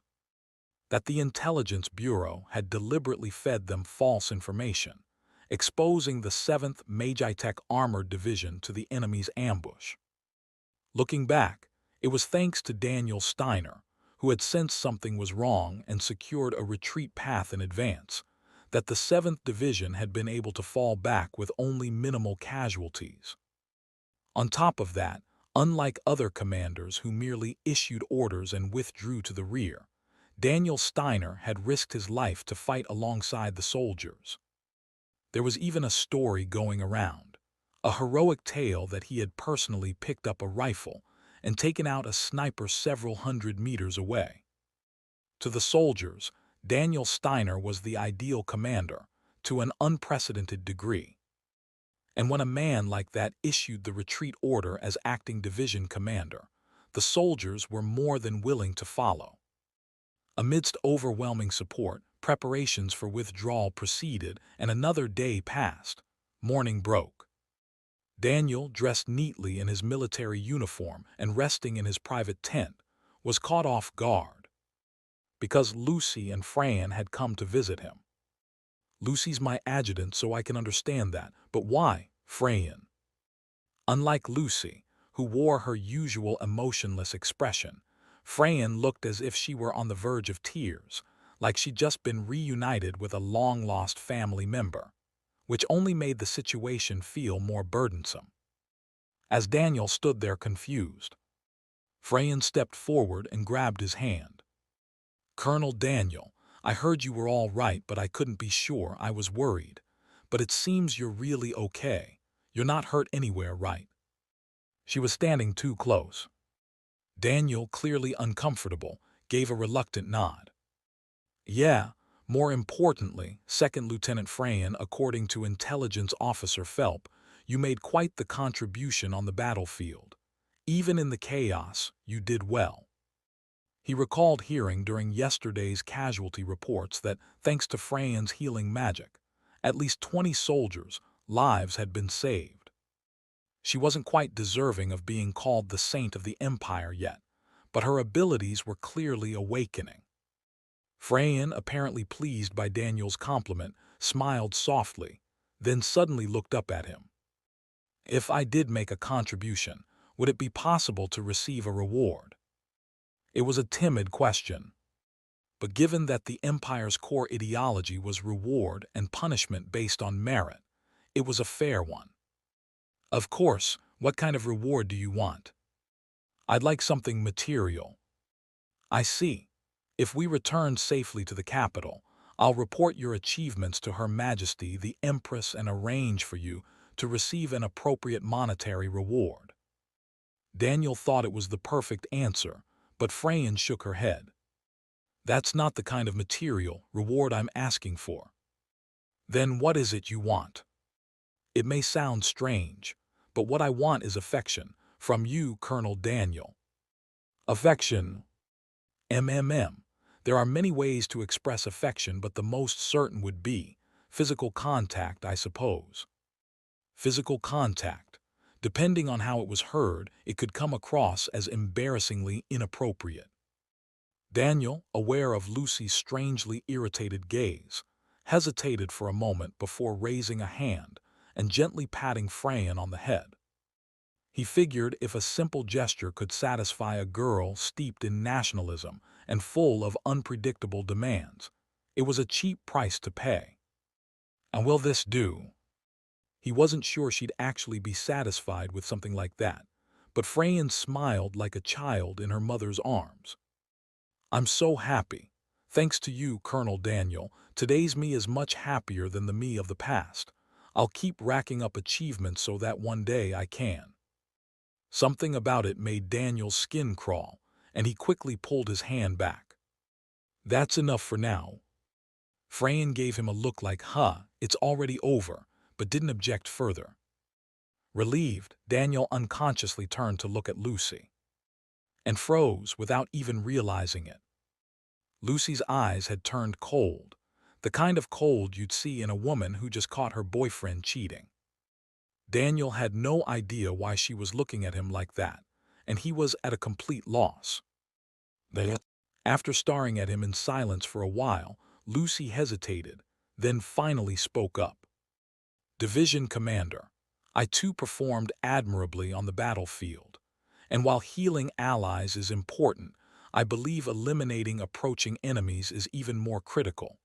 That the Intelligence Bureau had deliberately fed them false information, exposing the 7th Magitech Armored Division to the enemy's ambush. Looking back, it was thanks to Daniel Steiner, who had sensed something was wrong and secured a retreat path in advance, that the 7th Division had been able to fall back with only minimal casualties. On top of that, unlike other commanders who merely issued orders and withdrew to the rear, Daniel Steiner had risked his life to fight alongside the soldiers. There was even a story going around, a heroic tale that he had personally picked up a rifle and taken out a sniper several hundred meters away. To the soldiers, Daniel Steiner was the ideal commander, to an unprecedented degree. And when a man like that issued the retreat order as acting division commander, the soldiers were more than willing to follow. Amidst overwhelming support, preparations for withdrawal proceeded and another day passed. Morning broke. Daniel, dressed neatly in his military uniform and resting in his private tent, was caught off guard. Because Lucy and Fran had come to visit him. Lucy's my adjutant, so I can understand that, but why, Fran? Unlike Lucy, who wore her usual emotionless expression, Fran looked as if she were on the verge of tears, like she'd just been reunited with a long-lost family member, which only made the situation feel more burdensome. As Daniel stood there confused, Fran stepped forward and grabbed his hand. "Colonel Daniel, I heard you were all right, but I couldn't be sure. I was worried. But it seems you're really okay. You're not hurt anywhere, right?" She was standing too close. Daniel, clearly uncomfortable, gave a reluctant nod. "Yeah, more importantly, Second Lieutenant Fran, according to Intelligence Officer Phelps, you made quite the contribution on the battlefield. Even in the chaos, you did well." He recalled hearing during yesterday's casualty reports that, thanks to Fran's healing magic, at least 20 soldiers' lives had been saved. She wasn't quite deserving of being called the Saint of the Empire yet, but her abilities were clearly awakening. Fran, apparently pleased by Daniel's compliment, smiled softly, then suddenly looked up at him. "If I did make a contribution, would it be possible to receive a reward?" It was a timid question, but given that the Empire's core ideology was reward and punishment based on merit, it was a fair one. "Of course, what kind of reward do you want?" "I'd like something material." "I see. If we return safely to the capital, I'll report your achievements to Her Majesty the Empress and arrange for you to receive an appropriate monetary reward." Daniel thought it was the perfect answer, but Fran shook her head. "That's not the kind of material reward I'm asking for." "Then what is it you want?" "It may sound strange, but what I want is affection, from you, Colonel Daniel." "Affection? There are many ways to express affection, but the most certain would be physical contact, I suppose." Physical contact. Depending on how it was heard, it could come across as embarrassingly inappropriate. Daniel, aware of Lucy's strangely irritated gaze, hesitated for a moment before raising a hand and gently patting Fran on the head. He figured if a simple gesture could satisfy a girl steeped in nationalism and full of unpredictable demands, it was a cheap price to pay. And will this do? He wasn't sure she'd actually be satisfied with something like that, but Fran smiled like a child in her mother's arms. "I'm so happy. Thanks to you, Colonel Daniel, today's me is much happier than the me of the past. I'll keep racking up achievements so that one day I can." Something about it made Daniel's skin crawl, and he quickly pulled his hand back. "That's enough for now." Frayan gave him a look like, it's already over, but didn't object further. Relieved, Daniel unconsciously turned to look at Lucy and froze without even realizing it. Lucy's eyes had turned cold, the kind of cold you'd see in a woman who just caught her boyfriend cheating. Daniel had no idea why she was looking at him like that, and he was at a complete loss. After staring at him in silence for a while, Lucy hesitated, then finally spoke up. "Division Commander, I too performed admirably on the battlefield, and while healing allies is important, I believe eliminating approaching enemies is even more critical."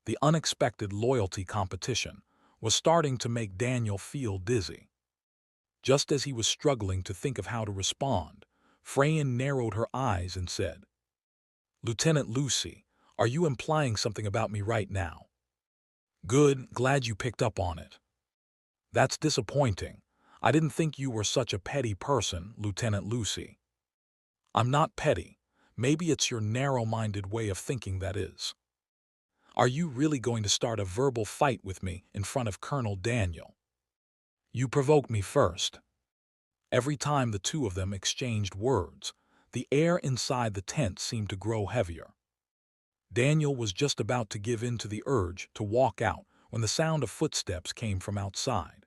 The unexpected loyalty competition was starting to make Daniel feel dizzy. Just as he was struggling to think of how to respond, Frayan narrowed her eyes and said, "Lieutenant Lucy, are you implying something about me right now?" "Good, glad you picked up on it." "That's disappointing. I didn't think you were such a petty person, Lieutenant Lucy." "I'm not petty. Maybe it's your narrow-minded way of thinking that is." "Are you really going to start a verbal fight with me in front of Colonel Daniel?" "You provoked me first." Every time the two of them exchanged words, the air inside the tent seemed to grow heavier. Daniel was just about to give in to the urge to walk out when the sound of footsteps came from outside.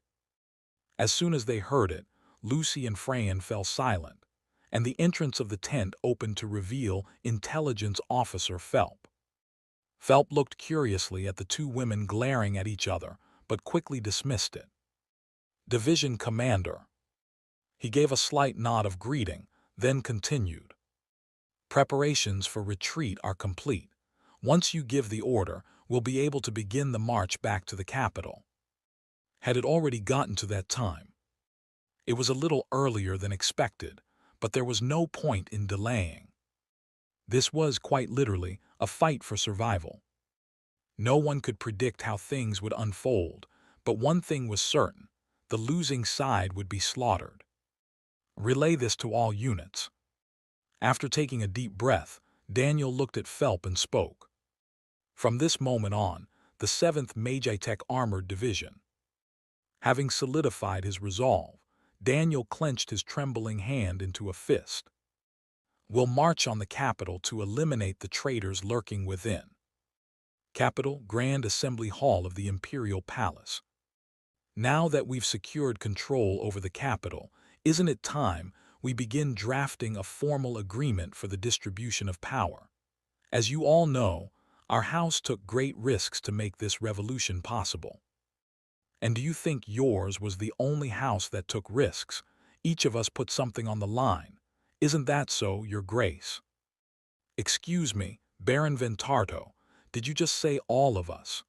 As soon as they heard it, Lucy and Frayan fell silent, and the entrance of the tent opened to reveal Intelligence Officer Phelp. Phelp looked curiously at the two women glaring at each other, but quickly dismissed it. "Division Commander." He gave a slight nod of greeting, then continued. "Preparations for retreat are complete. Once you give the order, we'll be able to begin the march back to the capital." Had it already gotten to that time? It was a little earlier than expected, but there was no point in delaying. This was, quite literally, a fight for survival. No one could predict how things would unfold, but one thing was certain: the losing side would be slaughtered. "Relay this to all units." After taking a deep breath, Daniel looked at Phelp and spoke. "From this moment on, the 7th Magitech Armored Division." Having solidified his resolve, Daniel clenched his trembling hand into a fist. "We'll march on the capital to eliminate the traitors lurking within." Capital, Grand Assembly Hall of the Imperial Palace. "Now that we've secured control over the capital, isn't it time we begin drafting a formal agreement for the distribution of power? As you all know, our house took great risks to make this revolution possible. And do you think yours was the only house that took risks? Each of us put something on the line. Isn't that so, Your Grace?" "Excuse me, Baron Ventarto, did you just say all of us?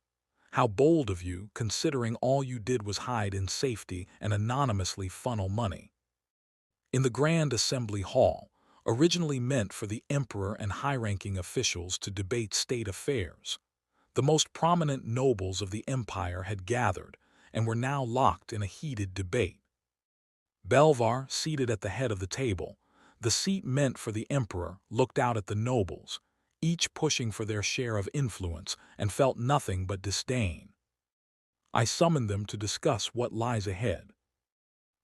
How bold of you, considering all you did was hide in safety and anonymously funnel money." In the Grand Assembly Hall, originally meant for the emperor and high-ranking officials to debate state affairs, the most prominent nobles of the empire had gathered and were now locked in a heated debate. Belvar, seated at the head of the table, the seat meant for the emperor, looked out at the nobles, each pushing for their share of influence, and felt nothing but disdain. "I summoned them to discuss what lies ahead."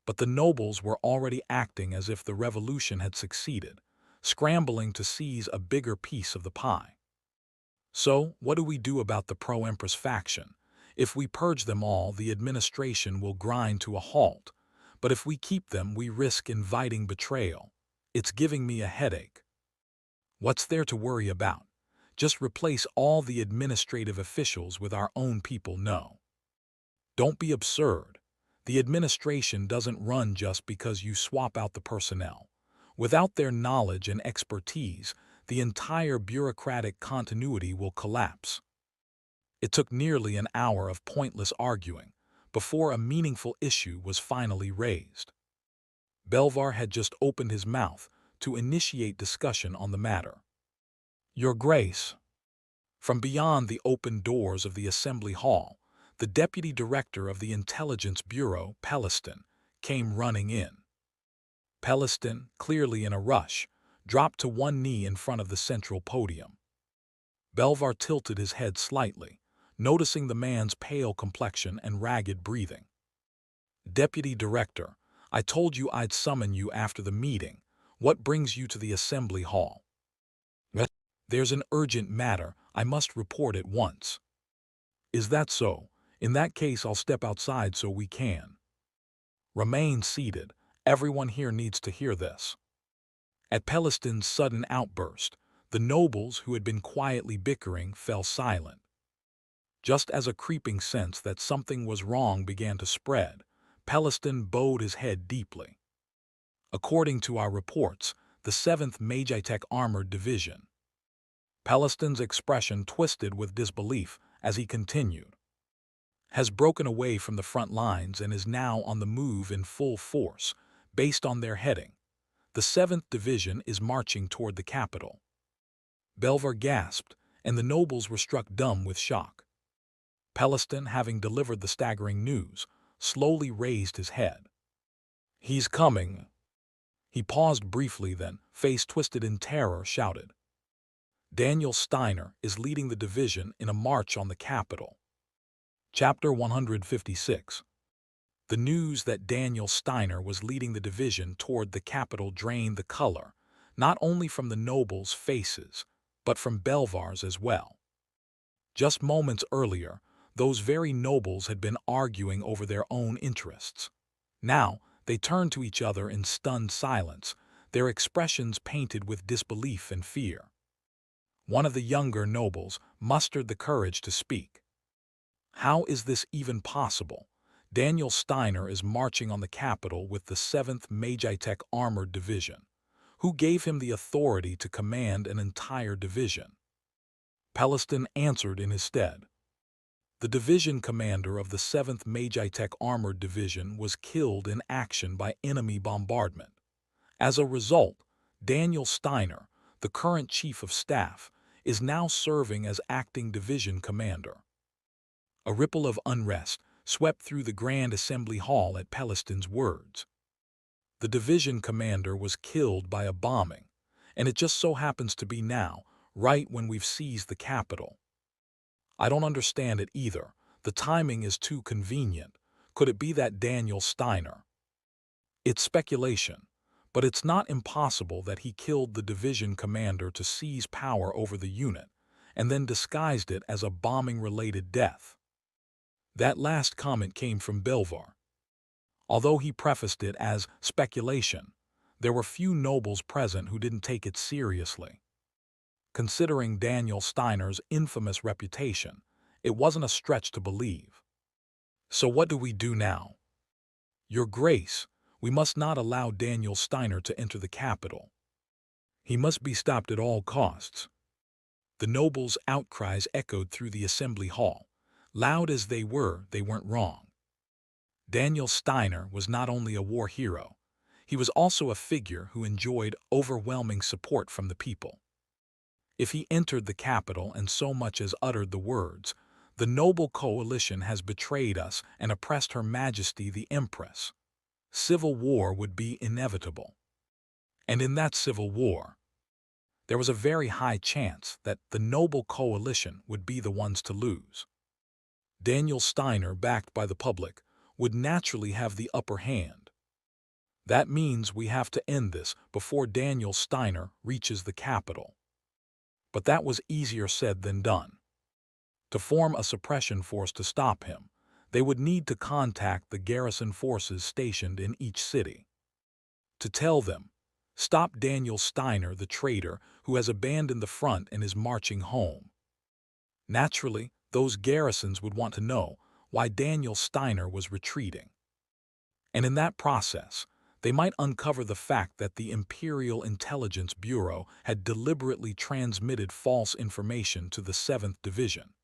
But the nobles were already acting as if the revolution had succeeded, scrambling to seize a bigger piece of the pie. "So, what do we do about the pro-empress faction? If we purge them all, the administration will grind to a halt. But if we keep them, we risk inviting betrayal. It's giving me a headache." "What's there to worry about? Just replace all the administrative officials with our own people." "No. Don't be absurd. The administration doesn't run just because you swap out the personnel. Without their knowledge and expertise, the entire bureaucratic continuity will collapse." It took nearly an hour of pointless arguing before a meaningful issue was finally raised. Belvar had just opened his mouth to initiate discussion on the matter. "Your Grace." From beyond the open doors of the Assembly Hall, the Deputy Director of the Intelligence Bureau, Pelliston, came running in. Pelliston, clearly in a rush, dropped to one knee in front of the central podium. Belvar tilted his head slightly, noticing the man's pale complexion and ragged breathing. "Deputy Director, I told you I'd summon you after the meeting. What brings you to the Assembly Hall?" "There's an urgent matter. I must report at once." "Is that so? In that case, I'll step outside so we can." "Remain seated. Everyone here needs to hear this." At Peliston's sudden outburst, the nobles who had been quietly bickering fell silent. Just as a creeping sense that something was wrong began to spread, Peliston bowed his head deeply. "According to our reports, the 7th Magitech Armored Division." Peliston's expression twisted with disbelief as he continued. "Has broken away from the front lines and is now on the move in full force, based on their heading. The 7th Division is marching toward the capital." Belvar gasped, and the nobles were struck dumb with shock. Peliston, having delivered the staggering news, slowly raised his head. "He's coming." He paused briefly, then, face twisted in terror, shouted, "Daniel Steiner is leading the division in a march on the capital." Chapter 156. The news that Daniel Steiner was leading the division toward the capital drained the color, not only from the nobles' faces, but from Belvar's as well. Just moments earlier, those very nobles had been arguing over their own interests. Now, they turned to each other in stunned silence, their expressions painted with disbelief and fear. One of the younger nobles mustered the courage to speak. "How is this even possible? Daniel Steiner is marching on the capital with the 7th Magitech Armored Division. Who gave him the authority to command an entire division?" Peliston answered in his stead. "The division commander of the 7th Magitech Armored Division was killed in action by enemy bombardment. As a result, Daniel Steiner, the current chief of staff, is now serving as acting division commander." A ripple of unrest swept through the Grand Assembly Hall at Peliston's words. The division commander was killed by a bombing, and it just so happens to be now, right when we've seized the capital. I don't understand it either. The timing is too convenient. Could it be that Daniel Steiner? It's speculation, but it's not impossible that he killed the division commander to seize power over the unit, and then disguised it as a bombing-related death. That last comment came from Belvar. Although he prefaced it as speculation, there were few nobles present who didn't take it seriously. Considering Daniel Steiner's infamous reputation, it wasn't a stretch to believe. "So what do we do now?" "Your Grace, we must not allow Daniel Steiner to enter the capital. He must be stopped at all costs." The nobles' outcries echoed through the assembly hall. Loud as they weren't wrong. Daniel Steiner was not only a war hero, he was also a figure who enjoyed overwhelming support from the people. If he entered the capital and so much as uttered the words, "The noble coalition has betrayed us and oppressed Her Majesty the Empress," civil war would be inevitable. And in that civil war, there was a very high chance that the noble coalition would be the ones to lose. Daniel Steiner, backed by the public, would naturally have the upper hand. That means we have to end this before Daniel Steiner reaches the capital. But that was easier said than done. To form a suppression force to stop him, they would need to contact the garrison forces stationed in each city. To tell them, "Stop Daniel Steiner, the traitor who has abandoned the front and is marching home." Naturally, those garrisons would want to know why Daniel Steiner was retreating. And in that process, they might uncover the fact that the Imperial Intelligence Bureau had deliberately transmitted false information to the 7th Division,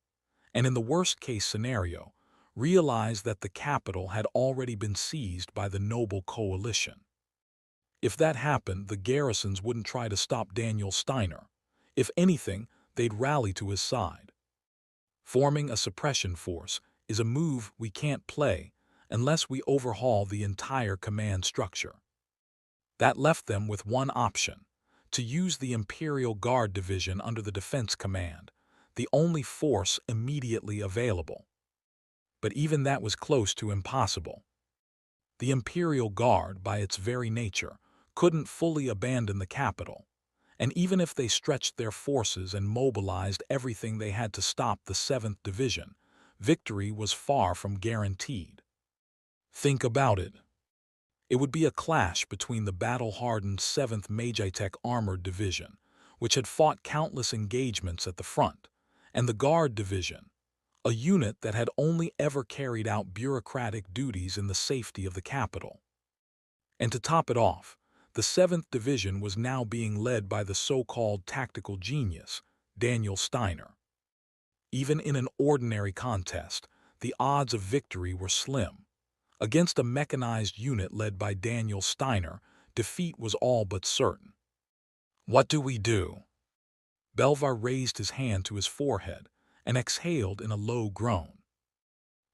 and in the worst-case scenario, realize that the capital had already been seized by the noble coalition. If that happened, the garrisons wouldn't try to stop Daniel Steiner. If anything, they'd rally to his side. Forming a suppression force is a move we can't play unless we overhaul the entire command structure. That left them with one option: to use the Imperial Guard Division under the Defense Command, the only force immediately available. But even that was close to impossible. The Imperial Guard, by its very nature, couldn't fully abandon the capital, and even if they stretched their forces and mobilized everything they had to stop the 7th Division, victory was far from guaranteed. Think about it. It would be a clash between the battle-hardened 7th Immgwc Armored Division, which had fought countless engagements at the front, and the Guard Division, a unit that had only ever carried out bureaucratic duties in the safety of the capital. And to top it off, the 7th Division was now being led by the so-called tactical genius, Daniel Steiner. Even in an ordinary contest, the odds of victory were slim. Against a mechanized unit led by Daniel Steiner, defeat was all but certain. What do we do? Belvar raised his hand to his forehead and exhaled in a low groan.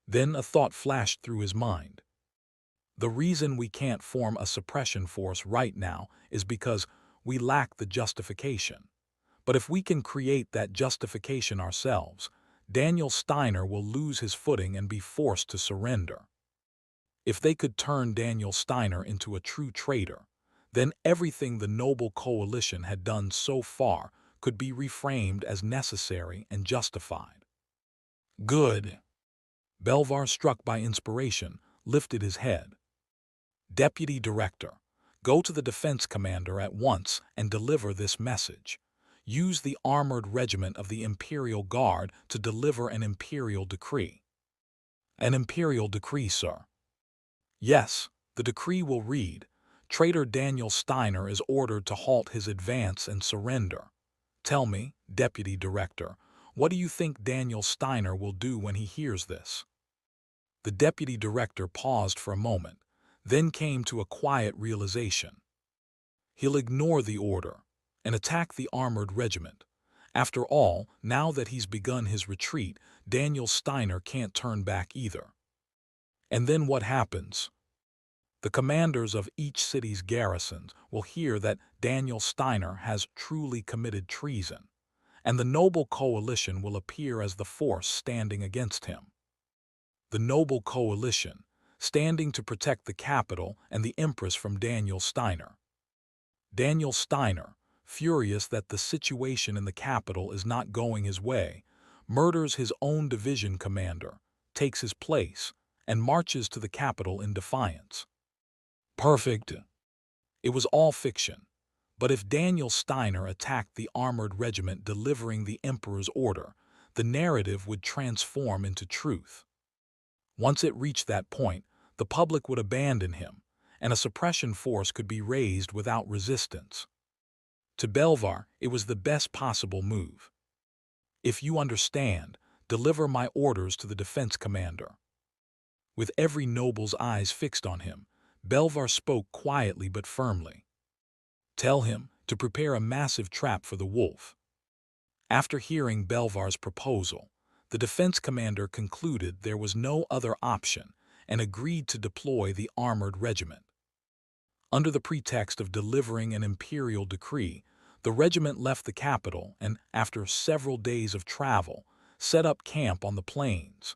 Then a thought flashed through his mind. The reason we can't form a suppression force right now is because we lack the justification. But if we can create that justification ourselves, Daniel Steiner will lose his footing and be forced to surrender. If they could turn Daniel Steiner into a true traitor, then everything the Noble Coalition had done so far could be reframed as necessary and justified. Good. Belvar, struck by inspiration, lifted his head. Deputy Director, go to the Defense Commander at once and deliver this message. Use the armored regiment of the Imperial Guard to deliver an Imperial decree. An Imperial decree, sir. Yes, the decree will read, Traitor Daniel Steiner is ordered to halt his advance and surrender. Tell me, Deputy Director, what do you think Daniel Steiner will do when he hears this? The Deputy Director paused for a moment, then came to a quiet realization. He'll ignore the order and attack the armored regiment. After all, now that he's begun his retreat, Daniel Steiner can't turn back either. And then what happens? The commanders of each city's garrisons will hear that Daniel Steiner has truly committed treason, and the Noble Coalition will appear as the force standing against him. The Noble Coalition, standing to protect the capital and the Empress from Daniel Steiner. Daniel Steiner, furious that the situation in the capital is not going his way, murders his own division commander, takes his place, and marches to the capital in defiance. Perfect. It was all fiction, but if Daniel Steiner attacked the armored regiment delivering the Emperor's order, the narrative would transform into truth. Once it reached that point, the public would abandon him, and a suppression force could be raised without resistance. To Belvar, it was the best possible move. If you understand, deliver my orders to the defense commander. With every noble's eyes fixed on him, Belvar spoke quietly but firmly. Tell him to prepare a massive trap for the wolf. After hearing Belvar's proposal, the defense commander concluded there was no other option and agreed to deploy the armored regiment. Under the pretext of delivering an imperial decree, the regiment left the capital and, after several days of travel, set up camp on the plains,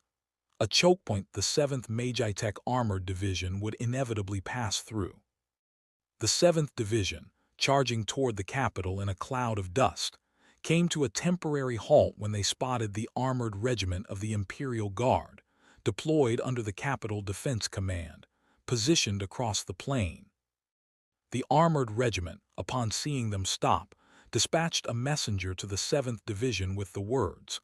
a choke point the 7th Immgwc Armored Division would inevitably pass through. The 7th Division, charging toward the capital in a cloud of dust, came to a temporary halt when they spotted the armored regiment of the Imperial Guard, deployed under the Capital Defense Command, positioned across the plain. The armored regiment, upon seeing them stop, dispatched a messenger to the 7th Division with the words,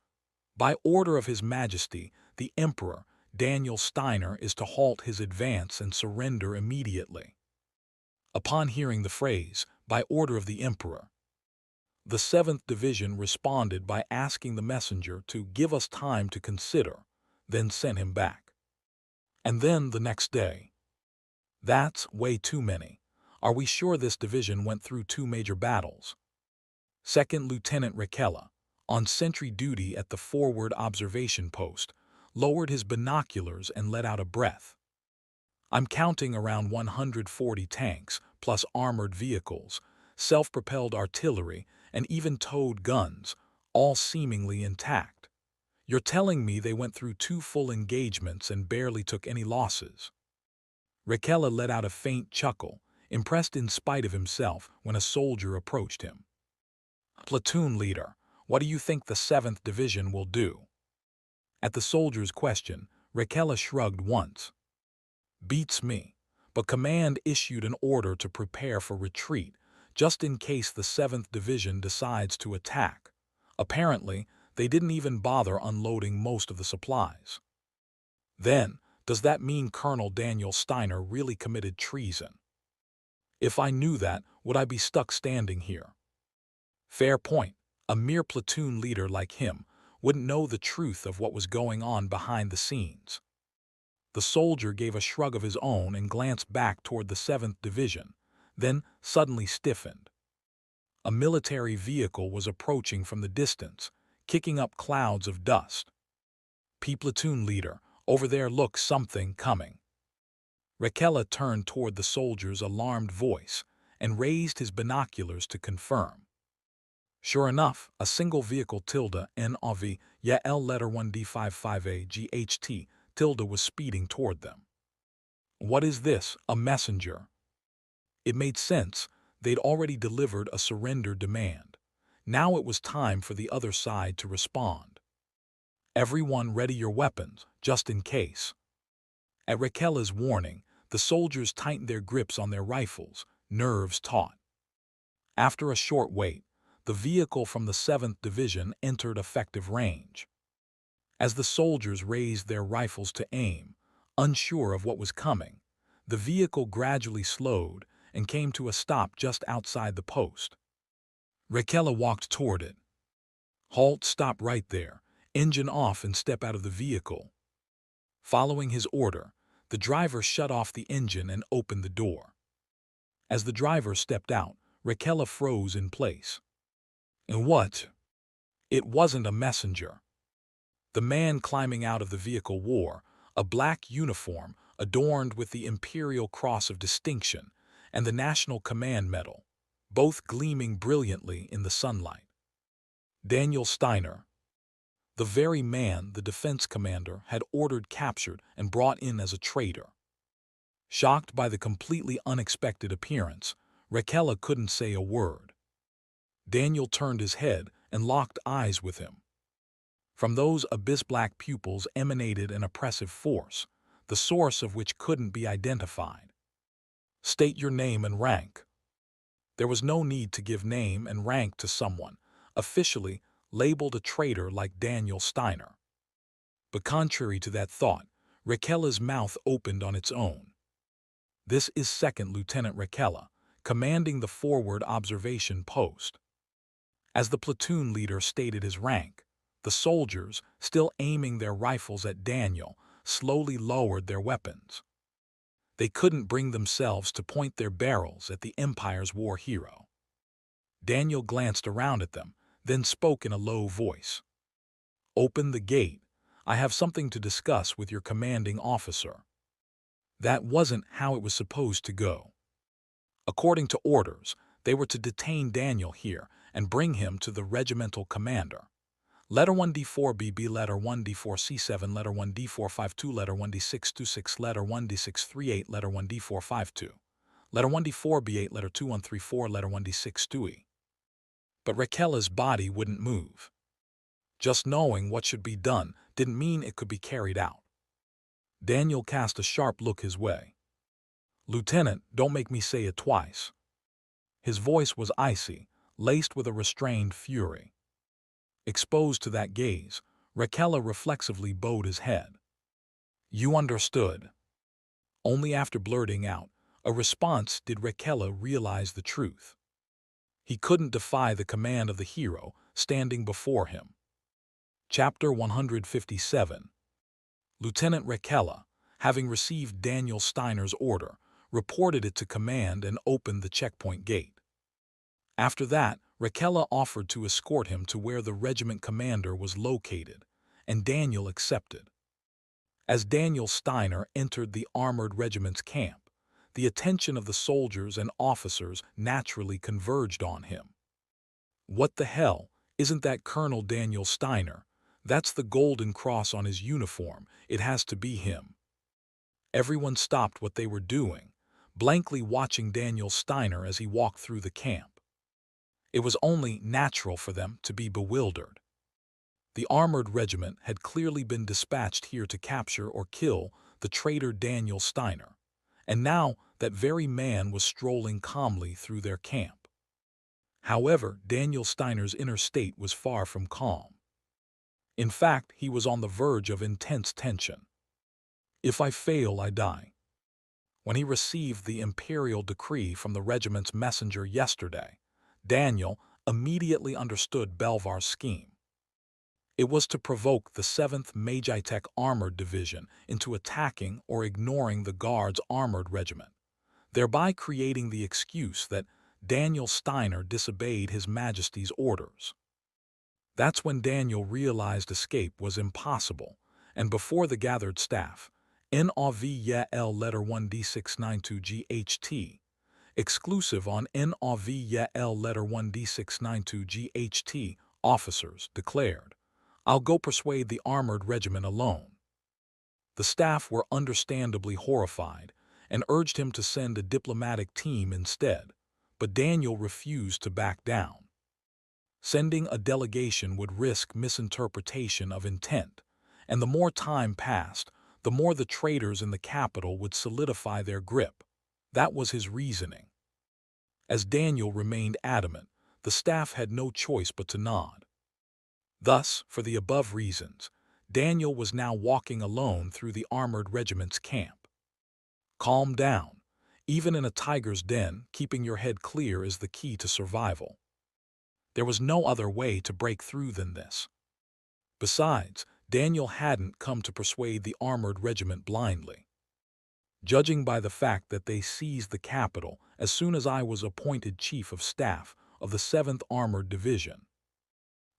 By order of His Majesty, the Emperor, Daniel Steiner is to halt his advance and surrender immediately. Upon hearing the phrase, by order of the Emperor, the 7th Division responded by asking the messenger to give us time to consider, then sent him back. And then the next day. That's way too many. Are we sure this division went through 2 major battles? 2nd Lieutenant Rakela, on sentry duty at the forward observation post, lowered his binoculars and let out a breath. I'm counting around 140 tanks, plus armored vehicles, self-propelled artillery, and even towed guns, all seemingly intact. You're telling me they went through 2 full engagements and barely took any losses? Rakela let out a faint chuckle, impressed in spite of himself when a soldier approached him. "Platoon leader, what do you think the 7th Division will do?" At the soldier's question, Rakela shrugged once. "Beats me, but command issued an order to prepare for retreat, just in case the 7th Division decides to attack. Apparently, they didn't even bother unloading most of the supplies." "Then, does that mean Colonel Daniel Steiner really committed treason? If I knew that, would I be stuck standing here?" "Fair point. A mere platoon leader like him wouldn't know the truth of what was going on behind the scenes." The soldier gave a shrug of his own and glanced back toward the 7th Division, then suddenly stiffened. A military vehicle was approaching from the distance, kicking up clouds of dust. "Platoon leader, over there looks something coming." Rakela turned toward the soldier's alarmed voice and raised his binoculars to confirm. Sure enough, a single vehicle NAV Yael letter 1D55A GHT was speeding toward them. "What is this, a messenger?" It made sense. They'd already delivered a surrender demand. Now it was time for the other side to respond. "Everyone ready your weapons, just in case." At Rakela's warning, the soldiers tightened their grips on their rifles, nerves taut. After a short wait, the vehicle from the 7th Division entered effective range. As the soldiers raised their rifles to aim, unsure of what was coming, the vehicle gradually slowed and came to a stop just outside the post. Rakela walked toward it. "Halt, stop right there, engine off and step out of the vehicle." Following his order, the driver shut off the engine and opened the door. As the driver stepped out, Rakela froze in place. "And what?" It wasn't a messenger. The man climbing out of the vehicle wore a black uniform adorned with the Imperial Cross of Distinction and the National Command Medal, both gleaming brilliantly in the sunlight. Daniel Steiner, the very man the defense commander had ordered captured and brought in as a traitor. Shocked by the completely unexpected appearance, Rakela couldn't say a word. Daniel turned his head and locked eyes with him. From those abyss-black pupils emanated an oppressive force, the source of which couldn't be identified. "State your name and rank." There was no need to give name and rank to someone, officially labeled a traitor like Daniel Steiner. But contrary to that thought, Rakela's mouth opened on its own. "This is 2nd Lieutenant Rakela, commanding the forward observation post." As the platoon leader stated his rank, the soldiers, still aiming their rifles at Daniel, slowly lowered their weapons. They couldn't bring themselves to point their barrels at the Empire's war hero. Daniel glanced around at them, then spoke in a low voice. "Open the gate. I have something to discuss with your commanding officer." That wasn't how it was supposed to go. According to orders, they were to detain Daniel here and bring him to the regimental commander. Letter 1D4BB, letter 1D4C7, letter 1D452, letter 1D626, letter 1D638, letter 1D452, letter 1D4B8, letter 2134, letter 1D628. But Rakela's body wouldn't move. Just knowing what should be done didn't mean it could be carried out. Daniel cast a sharp look his way. "Lieutenant, don't make me say it twice." His voice was icy, laced with a restrained fury. Exposed to that gaze, Rakela reflexively bowed his head. "You understood." Only after blurting out a response did Rakela realize the truth. He couldn't defy the command of the hero standing before him. Chapter 157. Lieutenant Rakela, having received Daniel Steiner's order, reported it to command and opened the checkpoint gate. After that, Rakela offered to escort him to where the regiment commander was located, and Daniel accepted. As Daniel Steiner entered the armored regiment's camp, the attention of the soldiers and officers naturally converged on him. What the hell? Isn't that Colonel Daniel Steiner? That's the golden cross on his uniform. It has to be him. Everyone stopped what they were doing, blankly watching Daniel Steiner as he walked through the camp. It was only natural for them to be bewildered. The armored regiment had clearly been dispatched here to capture or kill the traitor Daniel Steiner, and now that very man was strolling calmly through their camp. However, Daniel Steiner's inner state was far from calm. In fact, he was on the verge of intense tension. If I fail, I die. When he received the imperial decree from the regiment's messenger yesterday, Daniel immediately understood Belvar's scheme. It was to provoke the 7th Immgwc Armored Division into attacking or ignoring the Guard's armored regiment, thereby creating the excuse that Daniel Steiner disobeyed His Majesty's orders. That's when Daniel realized escape was impossible, and before the gathered staff, Immgwc letter 1D692GHT, exclusive on Immgwc letter 1D692GHT, officers declared, "I'll go persuade the armored regiment alone." The staff were understandably horrified and urged him to send a diplomatic team instead, but Daniel refused to back down. Sending a delegation would risk misinterpretation of intent, and the more time passed, the more the traitors in the capital would solidify their grip. That was his reasoning. As Daniel remained adamant, the staff had no choice but to nod. Thus, for the above reasons, Daniel was now walking alone through the armored regiment's camp. Calm down. Even in a tiger's den, keeping your head clear is the key to survival. There was no other way to break through than this. Besides, Daniel hadn't come to persuade the armored regiment blindly. Judging by the fact that they seized the capital as soon as I was appointed Chief of Staff of the 7th Armored Division,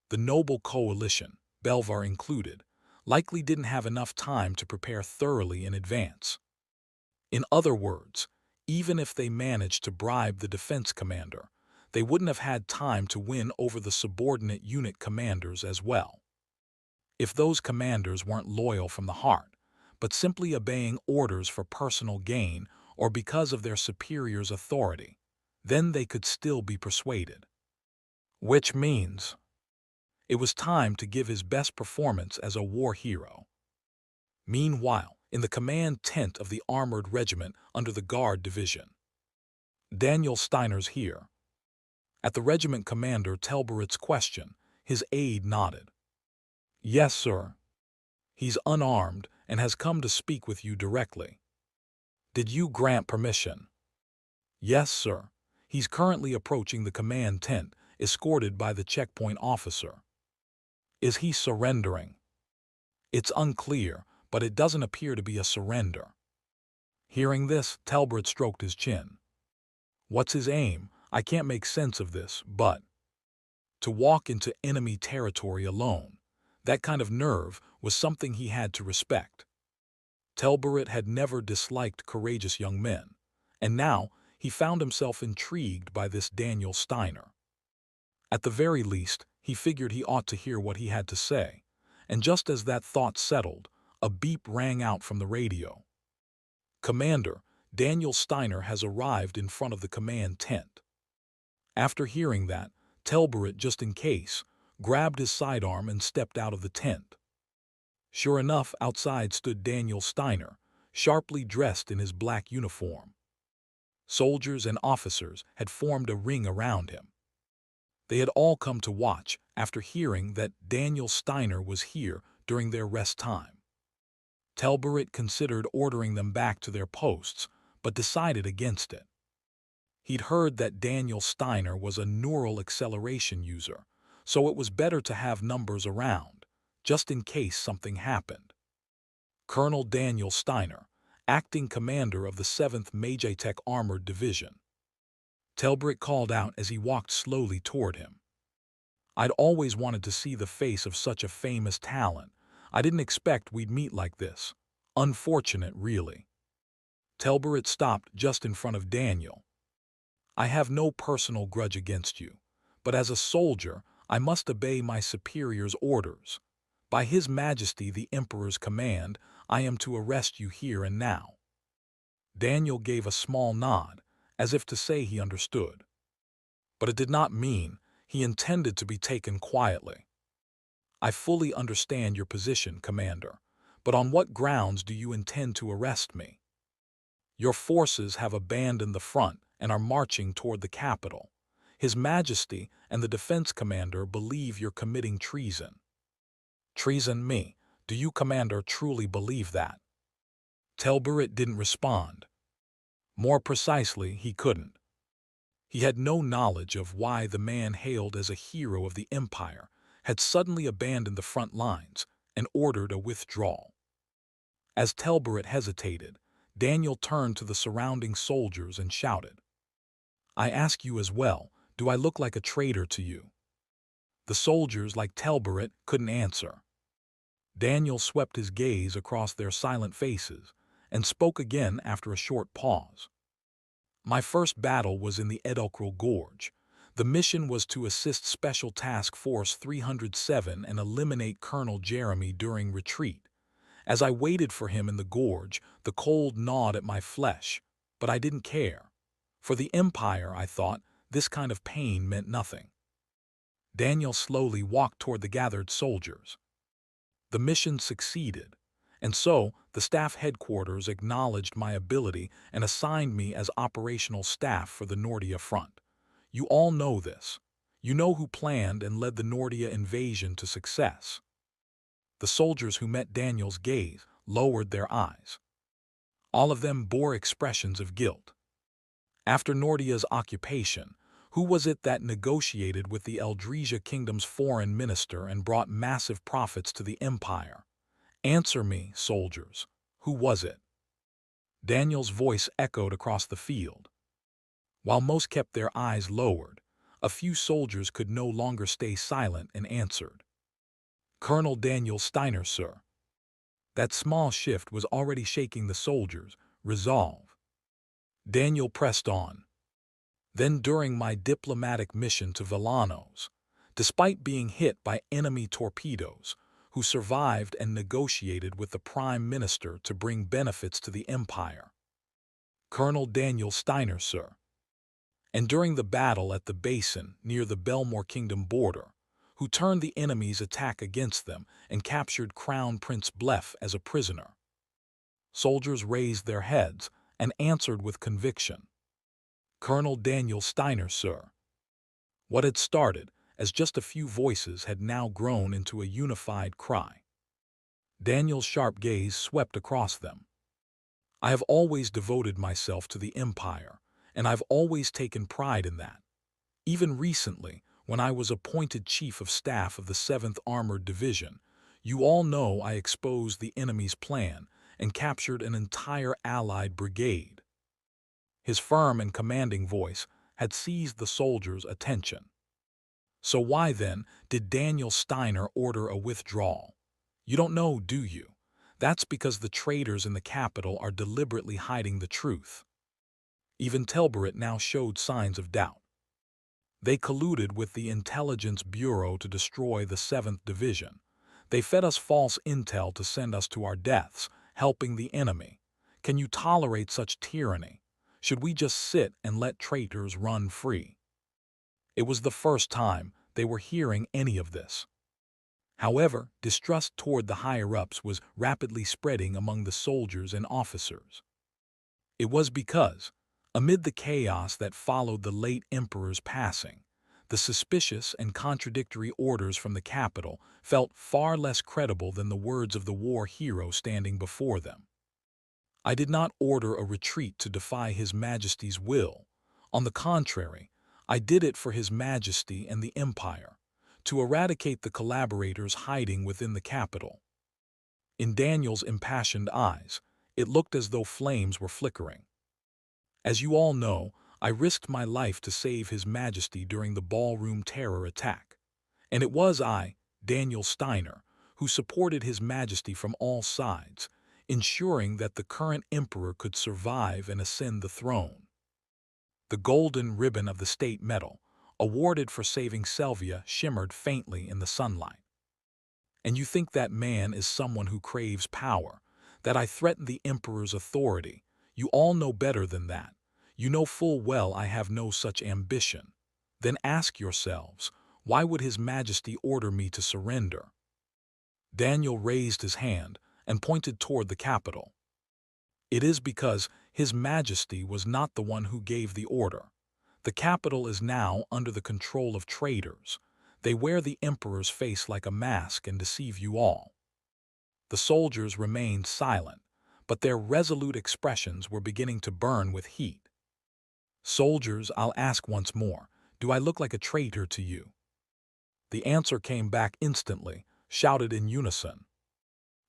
the noble coalition, Belvar included, likely didn't have enough time to prepare thoroughly in advance. In other words, even if they managed to bribe the defense commander, they wouldn't have had time to win over the subordinate unit commanders as well. If those commanders weren't loyal from the heart, but simply obeying orders for personal gain or because of their superior's authority, then they could still be persuaded. Which means it was time to give his best performance as a war hero. Meanwhile, in the command tent of the armored regiment under the Guard Division, Daniel Steiner's here. At the regiment commander Telberit's question, his aide nodded. "Yes, sir. He's unarmed and has come to speak with you directly." "Did you grant permission?" "Yes, sir. He's currently approaching the command tent, escorted by the checkpoint officer." "Is he surrendering?" "It's unclear, but it doesn't appear to be a surrender." Hearing this, Telberit stroked his chin. "What's his aim? I can't make sense of this, but..." To walk into enemy territory alone, that kind of nerve was something he had to respect. Telberit had never disliked courageous young men, and now he found himself intrigued by this Daniel Steiner. At the very least, he figured he ought to hear what he had to say, and just as that thought settled, a beep rang out from the radio. "Commander, Daniel Steiner has arrived in front of the command tent." After hearing that, Telberit, just in case, grabbed his sidearm and stepped out of the tent. Sure enough, outside stood Daniel Steiner, sharply dressed in his black uniform. Soldiers and officers had formed a ring around him. They had all come to watch after hearing that Daniel Steiner was here during their rest time. Telberit considered ordering them back to their posts, but decided against it. He'd heard that Daniel Steiner was a neural acceleration user, so it was better to have numbers around, just in case something happened. Colonel Daniel Steiner, acting commander of the 7th Immgwc Armored Division. Telberit called out as he walked slowly toward him. "I'd always wanted to see the face of such a famous talent. I didn't expect we'd meet like this. Unfortunate, really." Telburit stopped just in front of Daniel. I have no personal grudge against you, but as a soldier, I must obey my superior's orders. By His Majesty the Emperor's command, I am to arrest you here and now. Daniel gave a small nod, as if to say he understood. But it did not mean he intended to be taken quietly. I fully understand your position, Commander, but on what grounds do you intend to arrest me? Your forces have abandoned the front and are marching toward the capital. His Majesty and the defense commander believe you're committing treason. Treason me? Do you, Commander, truly believe that? Telburit didn't respond. More precisely, he couldn't. He had no knowledge of why the man hailed as a hero of the Empire had suddenly abandoned the front lines and ordered a withdrawal. As Telburit hesitated, Daniel turned to the surrounding soldiers and shouted, I ask you as well, do I look like a traitor to you? The soldiers, like Telburit, couldn't answer. Daniel swept his gaze across their silent faces and spoke again after a short pause. My first battle was in the Edulcral Gorge. The mission was to assist Special Task Force 307 and eliminate Colonel Jeremy during retreat. As I waited for him in the gorge, the cold gnawed at my flesh, but I didn't care. For the Empire, I thought, this kind of pain meant nothing. Daniel slowly walked toward the gathered soldiers. The mission succeeded, and so the staff headquarters acknowledged my ability and assigned me as operational staff for the Nordia front. You all know this. You know who planned and led the Nordia invasion to success. The soldiers who met Daniel's gaze lowered their eyes. All of them bore expressions of guilt. After Nordia's occupation, who was it that negotiated with the Eldresia Kingdom's foreign minister and brought massive profits to the Empire? Answer me, soldiers. Who was it? Daniel's voice echoed across the field. While most kept their eyes lowered, a few soldiers could no longer stay silent and answered. Colonel Daniel Steiner, sir. That small shift was already shaking the soldiers' resolve. Daniel pressed on. Then during my diplomatic mission to Villanos, despite being hit by enemy torpedoes, who survived and negotiated with the Prime Minister to bring benefits to the Empire. Colonel Daniel Steiner, sir. And during the battle at the basin near the Belmore Kingdom border, who turned the enemy's attack against them and captured Crown Prince Blef as a prisoner. Soldiers raised their heads and answered with conviction. Colonel Daniel Steiner, sir. What had started as just a few voices had now grown into a unified cry. Daniel's sharp gaze swept across them. I have always devoted myself to the Empire, and I've always taken pride in that. Even recently, when I was appointed Chief of Staff of the 7th Armored Division, you all know I exposed the enemy's plan and captured an entire Allied brigade. His firm and commanding voice had seized the soldiers' attention. So why then did Daniel Steiner order a withdrawal? You don't know, do you? That's because the traitors in the capital are deliberately hiding the truth. Even Telburit now showed signs of doubt. They colluded with the Intelligence Bureau to destroy the 7th Division. They fed us false intel to send us to our deaths, helping the enemy. Can you tolerate such tyranny? Should we just sit and let traitors run free? It was the first time they were hearing any of this. However, distrust toward the higher-ups was rapidly spreading among the soldiers and officers. It was because, amid the chaos that followed the late emperor's passing, the suspicious and contradictory orders from the capital felt far less credible than the words of the war hero standing before them. I did not order a retreat to defy His Majesty's will. On the contrary, I did it for His Majesty and the Empire, to eradicate the collaborators hiding within the capital. In Daniel's impassioned eyes, it looked as though flames were flickering. As you all know, I risked my life to save His Majesty during the ballroom terror attack. And it was I, Daniel Steiner, who supported His Majesty from all sides, ensuring that the current emperor could survive and ascend the throne. The golden ribbon of the state medal, awarded for saving Selvia, shimmered faintly in the sunlight. And you think that man is someone who craves power, that I threaten the emperor's authority. You all know better than that. You know full well I have no such ambition. Then ask yourselves, why would His Majesty order me to surrender? Daniel raised his hand and pointed toward the capital. It is because His Majesty was not the one who gave the order. The capital is now under the control of traitors. They wear the emperor's face like a mask and deceive you all. The soldiers remained silent, but their resolute expressions were beginning to burn with heat. Soldiers, I'll ask once more, do I look like a traitor to you? The answer came back instantly, shouted in unison.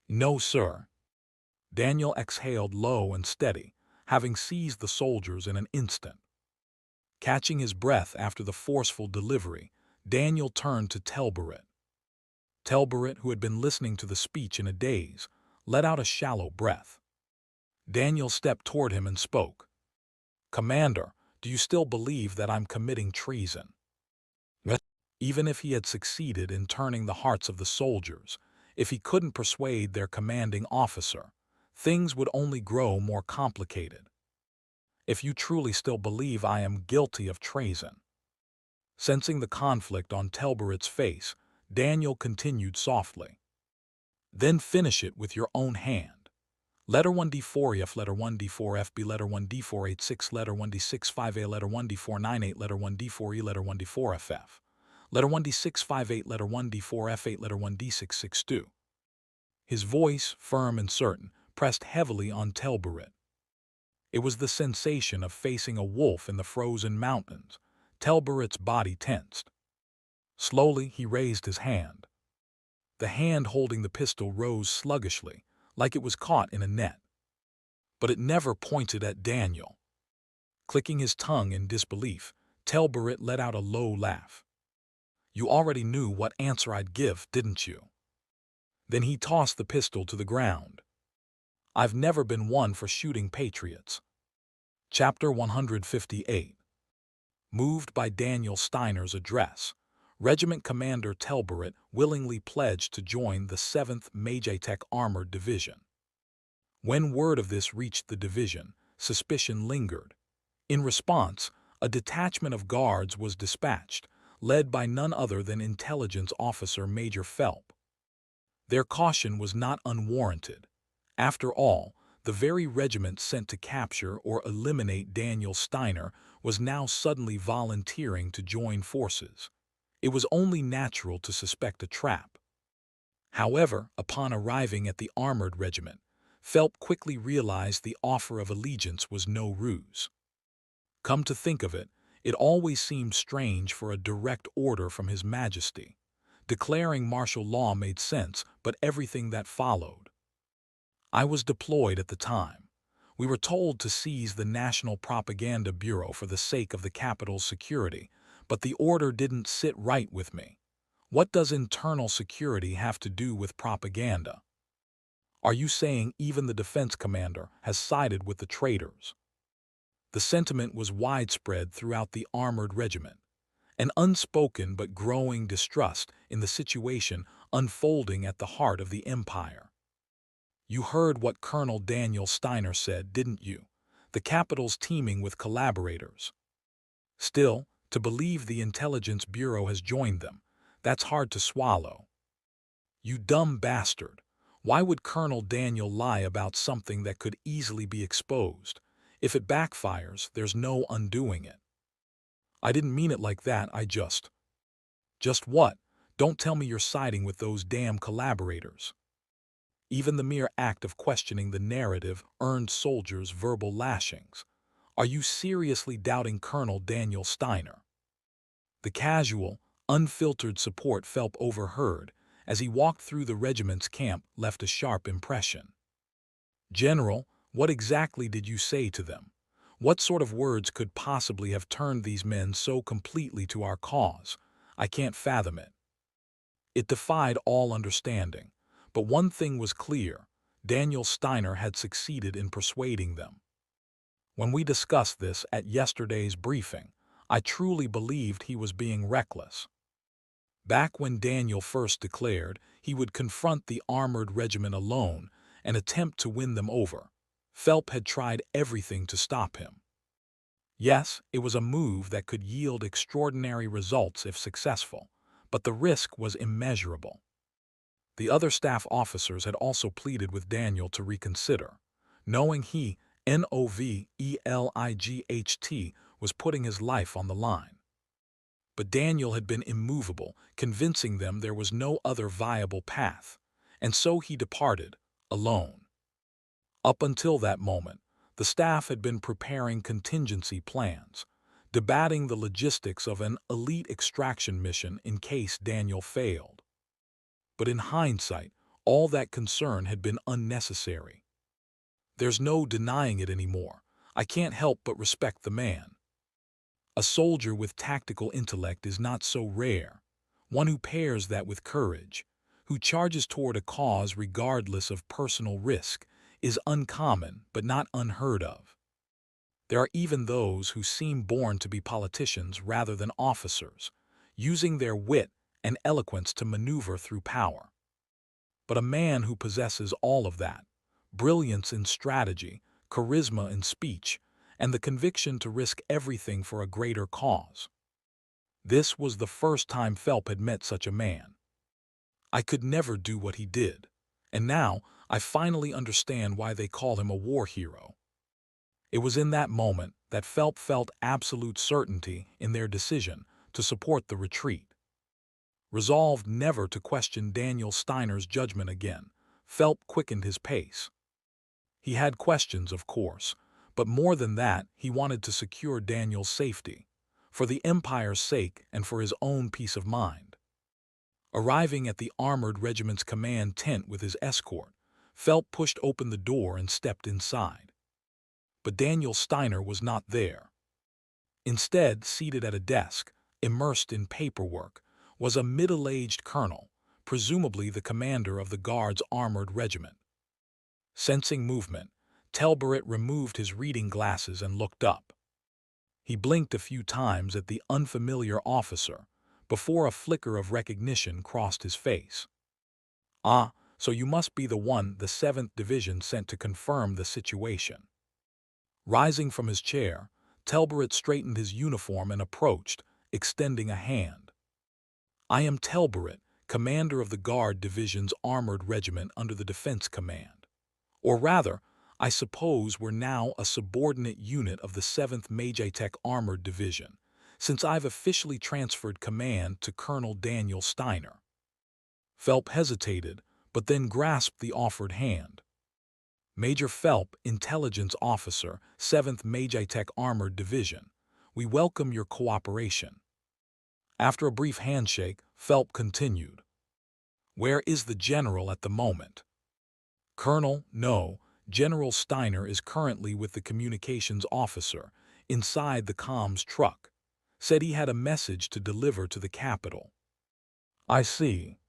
No, sir. Daniel exhaled low and steady, having seized the soldiers in an instant. Catching his breath after the forceful delivery, Daniel turned to Telbaret. Telbaret, who had been listening to the speech in a daze, let out a shallow breath. Daniel stepped toward him and spoke. Commander, do you still believe that I'm committing treason? Even if he had succeeded in turning the hearts of the soldiers, if he couldn't persuade their commanding officer, things would only grow more complicated. If you truly still believe I am guilty of treason. Sensing the conflict on Telbaret's face, Daniel continued softly. Then finish it with your own hand. Letter 1D4F, letter 1D4FB, letter 1D486, letter 1D65A, letter 1D498, letter 1D4E, letter 1D4FF. Letter 1D658, letter 1D4F8, letter 1D662. His voice, firm and certain, pressed heavily on Telbaret. It was the sensation of facing a wolf in the frozen mountains. Telbaret's body tensed. Slowly, he raised his hand. The hand holding the pistol rose sluggishly, like it was caught in a net. But it never pointed at Daniel. Clicking his tongue in disbelief, Telbaret let out a low laugh. You already knew what answer I'd give, didn't you? Then he tossed the pistol to the ground. I've never been one for shooting patriots. Chapter 158. Moved by Daniel Steiner's address, Regiment Commander Telbaret willingly pledged to join the 7th Majtech Armored Division. When word of this reached the division, suspicion lingered. In response, a detachment of guards was dispatched, led by none other than Intelligence Officer Major Phelps. Their caution was not unwarranted. After all, the very regiment sent to capture or eliminate Daniel Steiner was now suddenly volunteering to join forces. It was only natural to suspect a trap. However, upon arriving at the armored regiment, Phelps quickly realized the offer of allegiance was no ruse. Come to think of it, it always seemed strange for a direct order from His Majesty. Declaring martial law made sense, but everything that followed. I was deployed at the time. We were told to seize the National Propaganda Bureau for the sake of the capital's security, but the order didn't sit right with me. What does internal security have to do with propaganda? Are you saying even the defense commander has sided with the traitors? The sentiment was widespread throughout the armored regiment, an unspoken but growing distrust in the situation unfolding at the heart of the empire. You heard what Colonel Daniel Steiner said, didn't you? The capital's teeming with collaborators. Still, to believe the Intelligence Bureau has joined them, that's hard to swallow. You dumb bastard. Why would Colonel Daniel lie about something that could easily be exposed? If it backfires, there's no undoing it. I didn't mean it like that, Just what? Don't tell me you're siding with those damn collaborators. Even the mere act of questioning the narrative earned soldiers verbal lashings. Are you seriously doubting Colonel Daniel Steiner? The casual, unfiltered support Phelps overheard as he walked through the regiment's camp left a sharp impression. General, what exactly did you say to them? What sort of words could possibly have turned these men so completely to our cause? I can't fathom it. It defied all understanding, but one thing was clear. Daniel Steiner had succeeded in persuading them. When we discussed this at yesterday's briefing, I truly believed he was being reckless. Back when Daniel first declared he would confront the armored regiment alone and attempt to win them over, Phelps had tried everything to stop him. Yes, it was a move that could yield extraordinary results if successful, but the risk was immeasurable. The other staff officers had also pleaded with Daniel to reconsider, knowing he, Novelight, was putting his life on the line. But Daniel had been immovable, convincing them there was no other viable path, and so he departed, alone. Up until that moment, the staff had been preparing contingency plans, debating the logistics of an elite extraction mission in case Daniel failed. But in hindsight, all that concern had been unnecessary. There's no denying it anymore. I can't help but respect the man. A soldier with tactical intellect is not so rare, one who pairs that with courage, who charges toward a cause regardless of personal risk, is uncommon but not unheard of. There are even those who seem born to be politicians rather than officers, using their wit and eloquence to maneuver through power. But a man who possesses all of that, brilliance in strategy, charisma in speech, and the conviction to risk everything for a greater cause. This was the first time Phelps had met such a man. I could never do what he did, and now I finally understand why they call him a war hero. It was in that moment that Phelps felt absolute certainty in their decision to support the retreat. Resolved never to question Daniel Steiner's judgment again, Phelps quickened his pace. He had questions, of course, but more than that, he wanted to secure Daniel's safety, for the Empire's sake and for his own peace of mind. Arriving at the armored regiment's command tent with his escort, Phelps pushed open the door and stepped inside. But Daniel Steiner was not there. Instead, seated at a desk, immersed in paperwork, was a middle-aged colonel, presumably the commander of the Guard's armored regiment. Sensing movement, Telbaret removed his reading glasses and looked up. He blinked a few times at the unfamiliar officer before a flicker of recognition crossed his face. "Ah, so you must be the one the 7th Division sent to confirm the situation." Rising from his chair, Telbaret straightened his uniform and approached, extending a hand. "I am Telbaret, commander of the Guard Division's armored regiment under the Defense Command. Or rather, I suppose we're now a subordinate unit of the 7th Immgwc Armored Division, since I've officially transferred command to Colonel Daniel Steiner." Phelps hesitated, but then grasped the offered hand. "Major Phelps, Intelligence Officer, 7th Immgwc Armored Division. We welcome your cooperation." After a brief handshake, Phelps continued. "Where is the general at the moment?" "Colonel, no. General Steiner is currently with the communications officer, inside the comms truck. Said he had a message to deliver to the capital." "I see."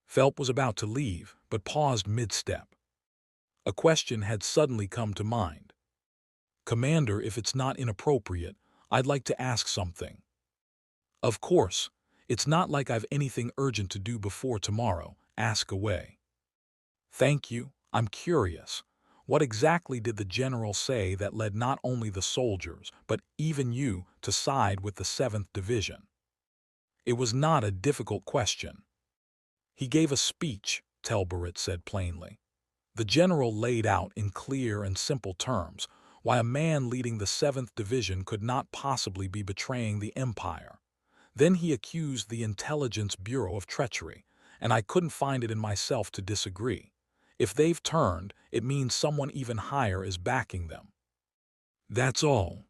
Phelps was about to leave, but paused mid-step. A question had suddenly come to mind. "Commander, if it's not inappropriate, I'd like to ask something." "Of course. It's not like I've anything urgent to do before tomorrow. Ask away." "Thank you. I'm curious. What exactly did the general say that led not only the soldiers, but even you, to side with the 7th Division?" It was not a difficult question. "He gave a speech," Telbaret said plainly. The general laid out in clear and simple terms why a man leading the 7th Division could not possibly be betraying the Empire. Then he accused the Intelligence Bureau of treachery, and I couldn't find it in myself to disagree. If they've turned, it means someone even higher is backing them. That's all."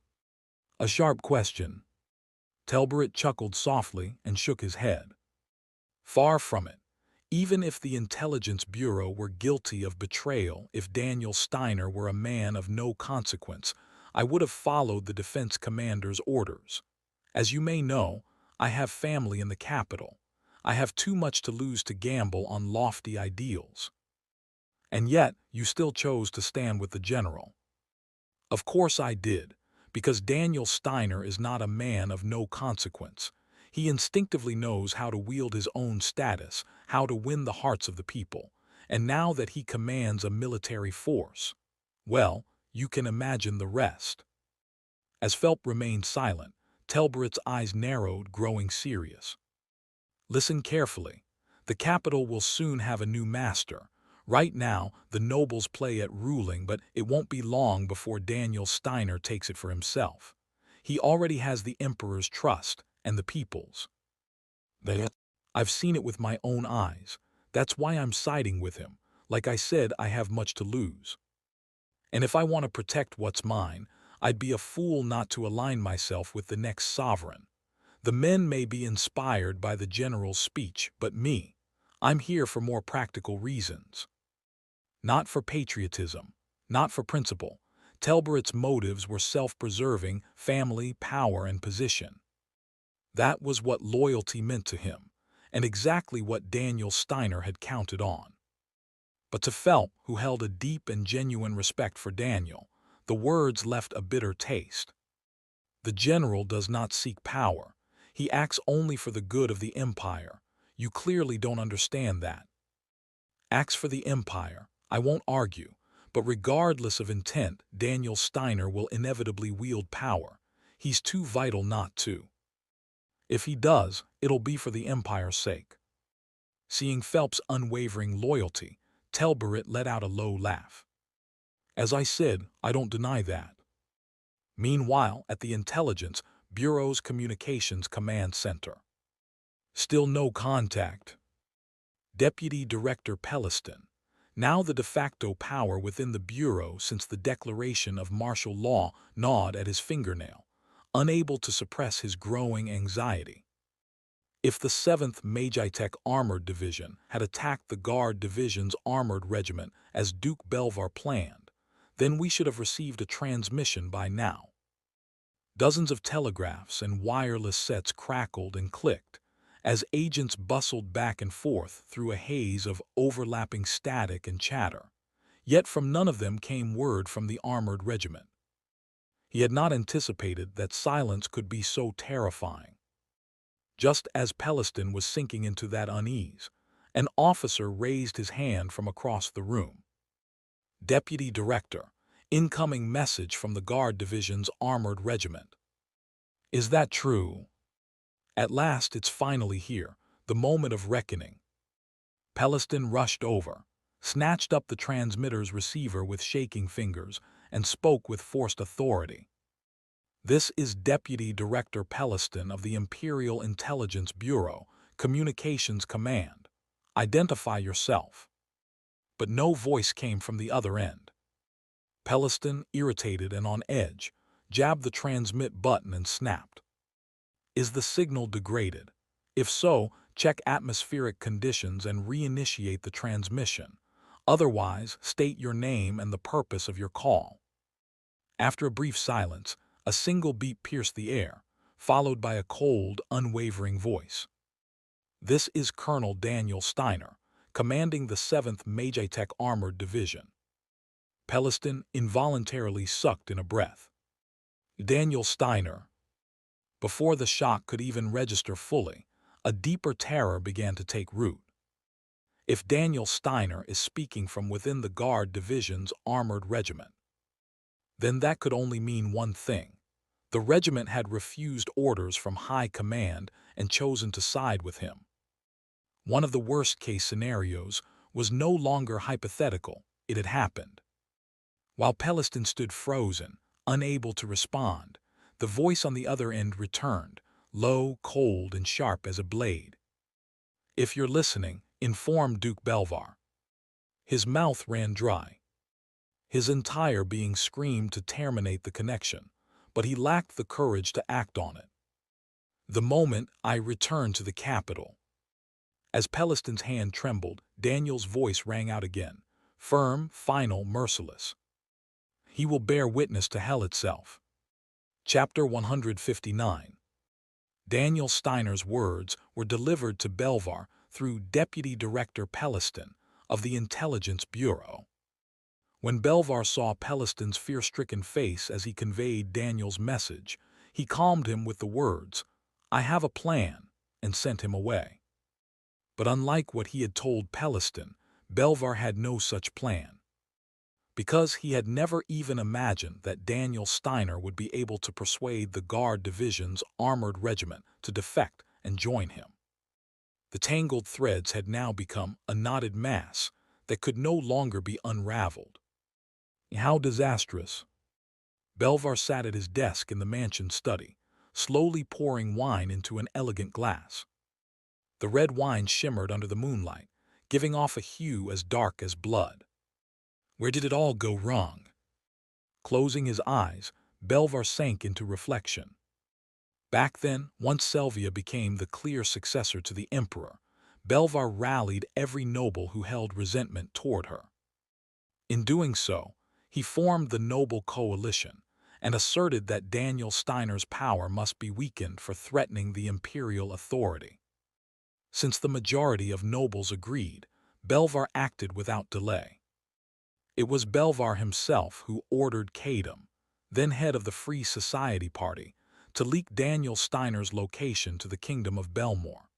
"A sharp question." Telbaret chuckled softly and shook his head. "Far from it. Even if the Intelligence Bureau were guilty of betrayal, if Daniel Steiner were a man of no consequence, I would have followed the defense commander's orders. As you may know, I have family in the capital. I have too much to lose to gamble on lofty ideals." And yet, you still chose to stand with the general. Of course I did, because Daniel Steiner is not a man of no consequence. He instinctively knows how to wield his own status, how to win the hearts of the people, and now that he commands a military force, well, you can imagine the rest. As Phelps remained silent, Telberit's eyes narrowed, growing serious. Listen carefully. The capital will soon have a new master. Right now, the nobles play at ruling, but it won't be long before Daniel Steiner takes it for himself. He already has the emperor's trust, and the people's. I've seen it with my own eyes. That's why I'm siding with him. Like I said, I have much to lose. And if I want to protect what's mine, I'd be a fool not to align myself with the next sovereign. The men may be inspired by the general's speech, but me, I'm here for more practical reasons. Not for patriotism, not for principle. Telberit's motives were self-preserving, family, power, and position. That was what loyalty meant to him, and exactly what Daniel Steiner had counted on. But to Phelps, who held a deep and genuine respect for Daniel, the words left a bitter taste. The general does not seek power. He acts only for the good of the empire. You clearly don't understand that. Acts for the empire, I won't argue, but regardless of intent, Daniel Steiner will inevitably wield power. He's too vital not to. If he does, it'll be for the empire's sake. Seeing Phelps' unwavering loyalty, Telberit let out a low laugh. As I said, I don't deny that. Meanwhile, at the Intelligence Bureau's Communications Command Center. Still no contact. Deputy Director Pelliston, now the de facto power within the Bureau since the declaration of martial law, gnawed at his fingernail, unable to suppress his growing anxiety. If the 7th Magitech Armored Division had attacked the Guard Division's Armored Regiment as Duke Belvar planned, then we should have received a transmission by now. Dozens of telegraphs and wireless sets crackled and clicked as agents bustled back and forth through a haze of overlapping static and chatter. Yet from none of them came word from the armored regiment. He had not anticipated that silence could be so terrifying. Just as Pelliston was sinking into that unease, an officer raised his hand from across the room. Deputy Director, incoming message from the Guard Division's Armored Regiment. Is that true? At last it's finally here, the moment of reckoning. Pelliston rushed over, snatched up the transmitter's receiver with shaking fingers, and spoke with forced authority. This is Deputy Director Pelliston of the Imperial Intelligence Bureau, Communications Command. Identify yourself. But no voice came from the other end. Pelliston, irritated and on edge, jabbed the transmit button and snapped. Is the signal degraded? If so, check atmospheric conditions and reinitiate the transmission. Otherwise, state your name and the purpose of your call. After a brief silence, a single beep pierced the air, followed by a cold, unwavering voice. This is Colonel Daniel Steiner, commanding the 7th Magitech Armored Division. Pelliston involuntarily sucked in a breath. Daniel Steiner. Before the shock could even register fully, a deeper terror began to take root. If Daniel Steiner is speaking from within the Guard Division's Armored Regiment, then that could only mean one thing. The regiment had refused orders from high command and chosen to side with him. One of the worst-case scenarios was no longer hypothetical, it had happened. While Pelliston stood frozen, unable to respond, the voice on the other end returned, low, cold, and sharp as a blade. If you're listening, inform Duke Belvar. His mouth ran dry. His entire being screamed to terminate the connection, but he lacked the courage to act on it. The moment I returned to the capital. As Pelliston's hand trembled, Daniel's voice rang out again, firm, final, merciless. He will bear witness to hell itself. Chapter 159. Daniel Steiner's words were delivered to Belvar through Deputy Director Pelliston, of the Intelligence Bureau. When Belvar saw Peliston's fear-stricken face as he conveyed Daniel's message, he calmed him with the words, "I have a plan," and sent him away. But unlike what he had told Peliston, Belvar had no such plan. Because he had never even imagined that Daniel Steiner would be able to persuade the Guard Division's armored regiment to defect and join him. The tangled threads had now become a knotted mass that could no longer be unraveled. How disastrous! Belvar sat at his desk in the mansion study, slowly pouring wine into an elegant glass. The red wine shimmered under the moonlight, giving off a hue as dark as blood. Where did it all go wrong? Closing his eyes, Belvar sank into reflection. Back then, once Selvia became the clear successor to the Emperor, Belvar rallied every noble who held resentment toward her. In doing so, he formed the Noble Coalition and asserted that Daniel Steiner's power must be weakened for threatening the imperial authority. Since the majority of nobles agreed, Belvar acted without delay. It was Belvar himself who ordered Kadam, then head of the Free Society Party, to leak Daniel Steiner's location to the Kingdom of Belmore.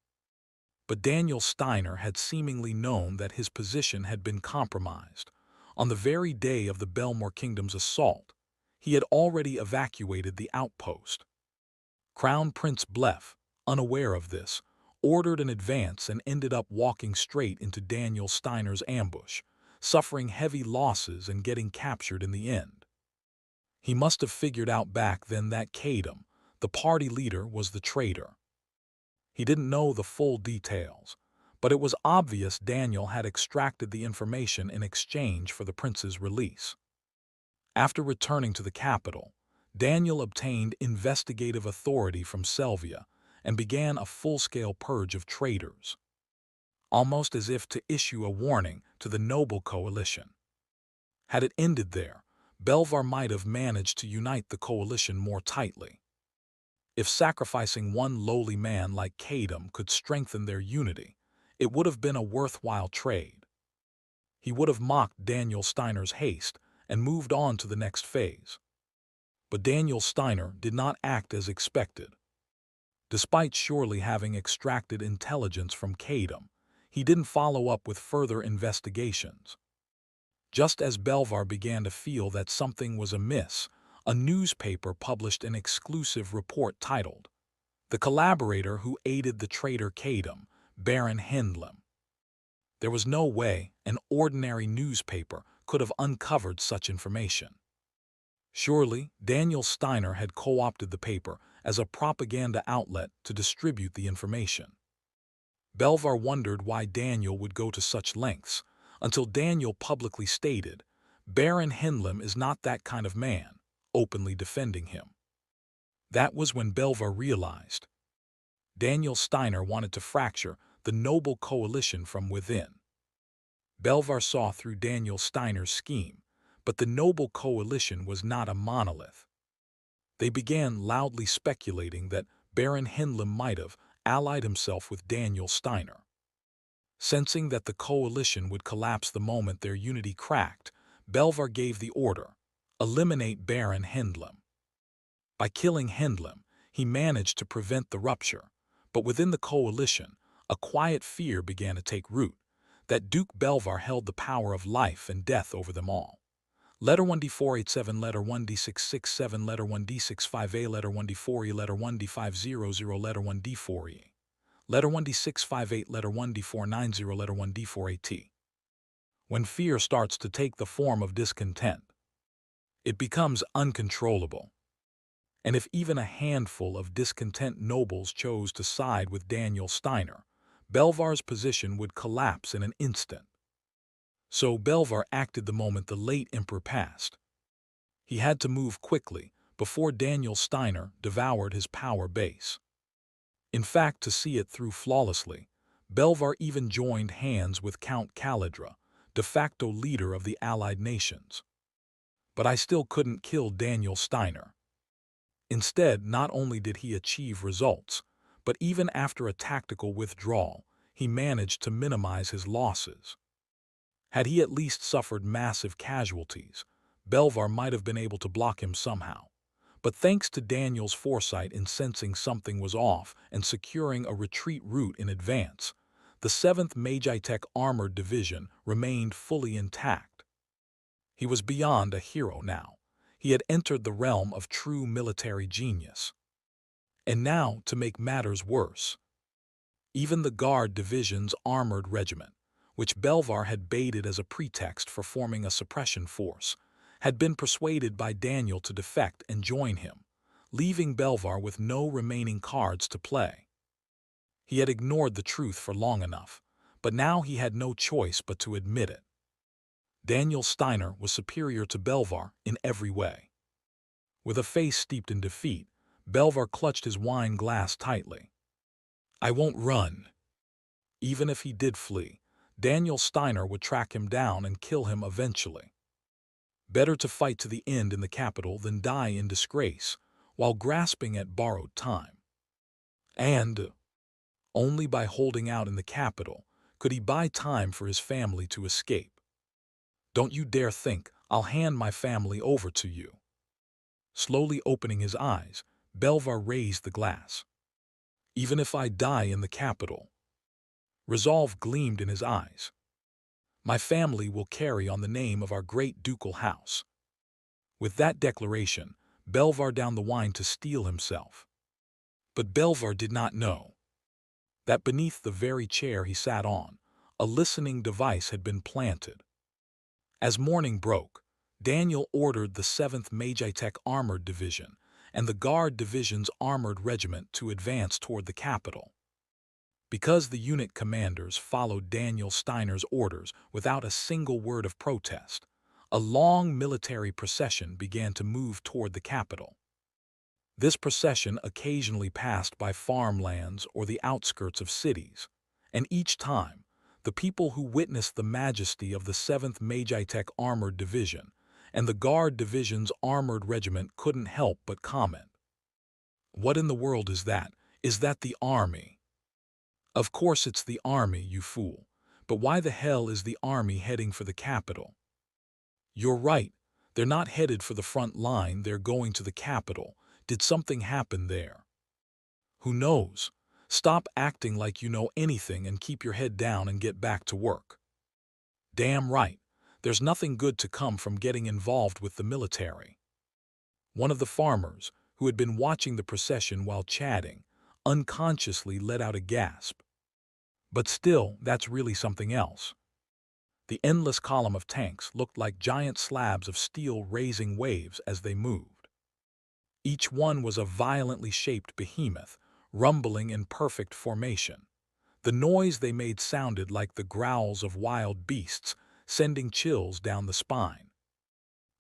But Daniel Steiner had seemingly known that his position had been compromised. On the very day of the Belmore Kingdom's assault, he had already evacuated the outpost. Crown Prince Blef, unaware of this, ordered an advance and ended up walking straight into Daniel Steiner's ambush, suffering heavy losses and getting captured in the end. He must have figured out back then that Kadam, the party leader, was the traitor. He didn't know the full details, but it was obvious Daniel had extracted the information in exchange for the prince's release. After returning to the capital, Daniel obtained investigative authority from Selvia and began a full-scale purge of traitors, almost as if to issue a warning to the Noble Coalition. Had it ended there, Belvar might have managed to unite the coalition more tightly. If sacrificing one lowly man like Kadam could strengthen their unity, it would have been a worthwhile trade. He would have mocked Daniel Steiner's haste and moved on to the next phase. But Daniel Steiner did not act as expected. Despite surely having extracted intelligence from Kadam, he didn't follow up with further investigations. Just as Belvar began to feel that something was amiss, a newspaper published an exclusive report titled, "The Collaborator Who Aided the Traitor Kadam, Baron Hendlem." There was no way an ordinary newspaper could have uncovered such information. Surely, Daniel Steiner had co-opted the paper as a propaganda outlet to distribute the information. Belvar wondered why Daniel would go to such lengths, until Daniel publicly stated, "Baron Hendlem is not that kind of man," openly defending him. That was when Belvar realized Daniel Steiner wanted to fracture the Noble Coalition from within. Belvar saw through Daniel Steiner's scheme, but the Noble Coalition was not a monolith. They began loudly speculating that Baron Hendlem might have allied himself with Daniel Steiner. Sensing that the coalition would collapse the moment their unity cracked, Belvar gave the order, "Eliminate Baron Hendlem." By killing Hendlem, he managed to prevent the rupture, but within the coalition, a quiet fear began to take root, that Duke Belvar held the power of life and death over them all. Letter 1D487, letter 1D667, letter 1D65A, letter 1D4E, letter 1D500, letter 1D4E. Letter 1D658, letter 1D490, letter 1D4AT. When fear starts to take the form of discontent, it becomes uncontrollable. And if even a handful of discontent nobles chose to side with Daniel Steiner, Belvar's position would collapse in an instant. So Belvar acted the moment the late emperor passed. He had to move quickly before Daniel Steiner devoured his power base. In fact, to see it through flawlessly, Belvar even joined hands with Count Calidra, de facto leader of the Allied nations. But I still couldn't kill Daniel Steiner. Instead, not only did he achieve results, but even after a tactical withdrawal, he managed to minimize his losses. Had he at least suffered massive casualties, Belvar might have been able to block him somehow. But thanks to Daniel's foresight in sensing something was off and securing a retreat route in advance, the 7th Magitech Armored Division remained fully intact. He was beyond a hero now. He had entered the realm of true military genius. And now, to make matters worse, even the Guard Division's armored regiment, which Belvar had baited as a pretext for forming a suppression force, had been persuaded by Daniel to defect and join him, leaving Belvar with no remaining cards to play. He had ignored the truth for long enough, but now he had no choice but to admit it. Daniel Steiner was superior to Belvar in every way. With a face steeped in defeat, Belvar clutched his wine glass tightly. "I won't run." Even if he did flee, Daniel Steiner would track him down and kill him eventually. Better to fight to the end in the capital than die in disgrace, while grasping at borrowed time. And only by holding out in the capital could he buy time for his family to escape. "Don't you dare think I'll hand my family over to you." Slowly opening his eyes, Belvar raised the glass. "Even if I die in the capital." Resolve gleamed in his eyes. "My family will carry on the name of our great ducal house." With that declaration, Belvar downed the wine to steel himself. But Belvar did not know that beneath the very chair he sat on, a listening device had been planted. As morning broke, Daniel ordered the 7th Magitech Armored Division and the Guard Division's armored regiment to advance toward the capital. Because the unit commanders followed Daniel Steiner's orders without a single word of protest, a long military procession began to move toward the capital. This procession occasionally passed by farmlands or the outskirts of cities, and each time, the people who witnessed the majesty of the 7th Magitech Armored Division and the Guard Division's armored regiment couldn't help but comment. "What in the world is that? Is that the army?" "Of course it's the army, you fool. But why the hell is the army heading for the capital?" "You're right. They're not headed for the front line, they're going to the capital. Did something happen there?" "Who knows? Stop acting like you know anything and keep your head down and get back to work." "Damn right. There's nothing good to come from getting involved with the military." One of the farmers, who had been watching the procession while chatting, unconsciously let out a gasp. But still, that's really something else. The endless column of tanks looked like giant slabs of steel raising waves as they moved. Each one was a violently shaped behemoth, rumbling in perfect formation. The noise they made sounded like the growls of wild beasts, sending chills down the spine.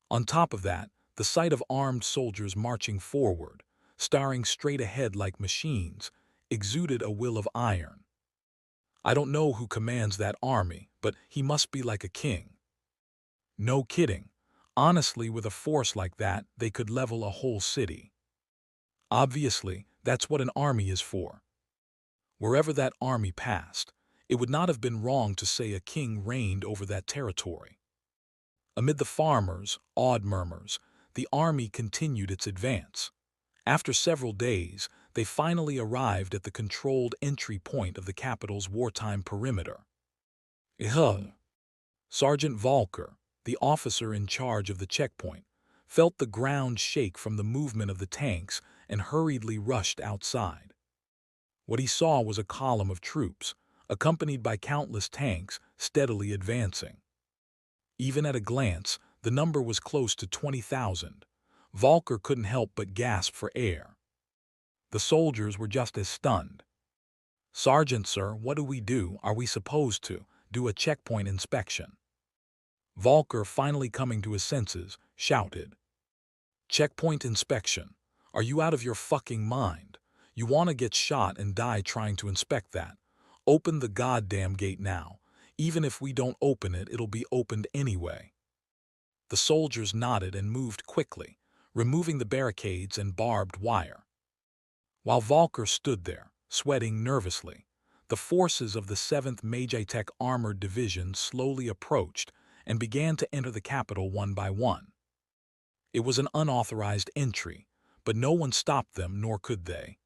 On top of that, the sight of armed soldiers marching forward, staring straight ahead like machines, exuded a will of iron. "I don't know who commands that army, but he must be like a king." No kidding. Honestly, with a force like that, they could level a whole city. Obviously, that's what an army is for. Wherever that army passed, it would not have been wrong to say a king reigned over that territory. Amid the farmers' awed murmurs, the army continued its advance. After several days, they finally arrived at the controlled entry point of the capital's wartime perimeter. Sergeant Volker, the officer in charge of the checkpoint, felt the ground shake from the movement of the tanks and hurriedly rushed outside. What he saw was a column of troops, accompanied by countless tanks, steadily advancing. Even at a glance, the number was close to 20,000. Volker couldn't help but gasp for air. The soldiers were just as stunned. "Sergeant, sir, what do we do? Are we supposed to do a checkpoint inspection?" Volker, finally coming to his senses, shouted. "Checkpoint inspection? Are you out of your fucking mind? You want to get shot and die trying to inspect that? Open the goddamn gate now. Even if we don't open it, it'll be opened anyway." The soldiers nodded and moved quickly, removing the barricades and barbed wire. While Volker stood there, sweating nervously, The forces of the 7th Immgwc Armored Division slowly approached and began to enter the capital one by one. It was an unauthorized entry, but no one stopped them, nor could they.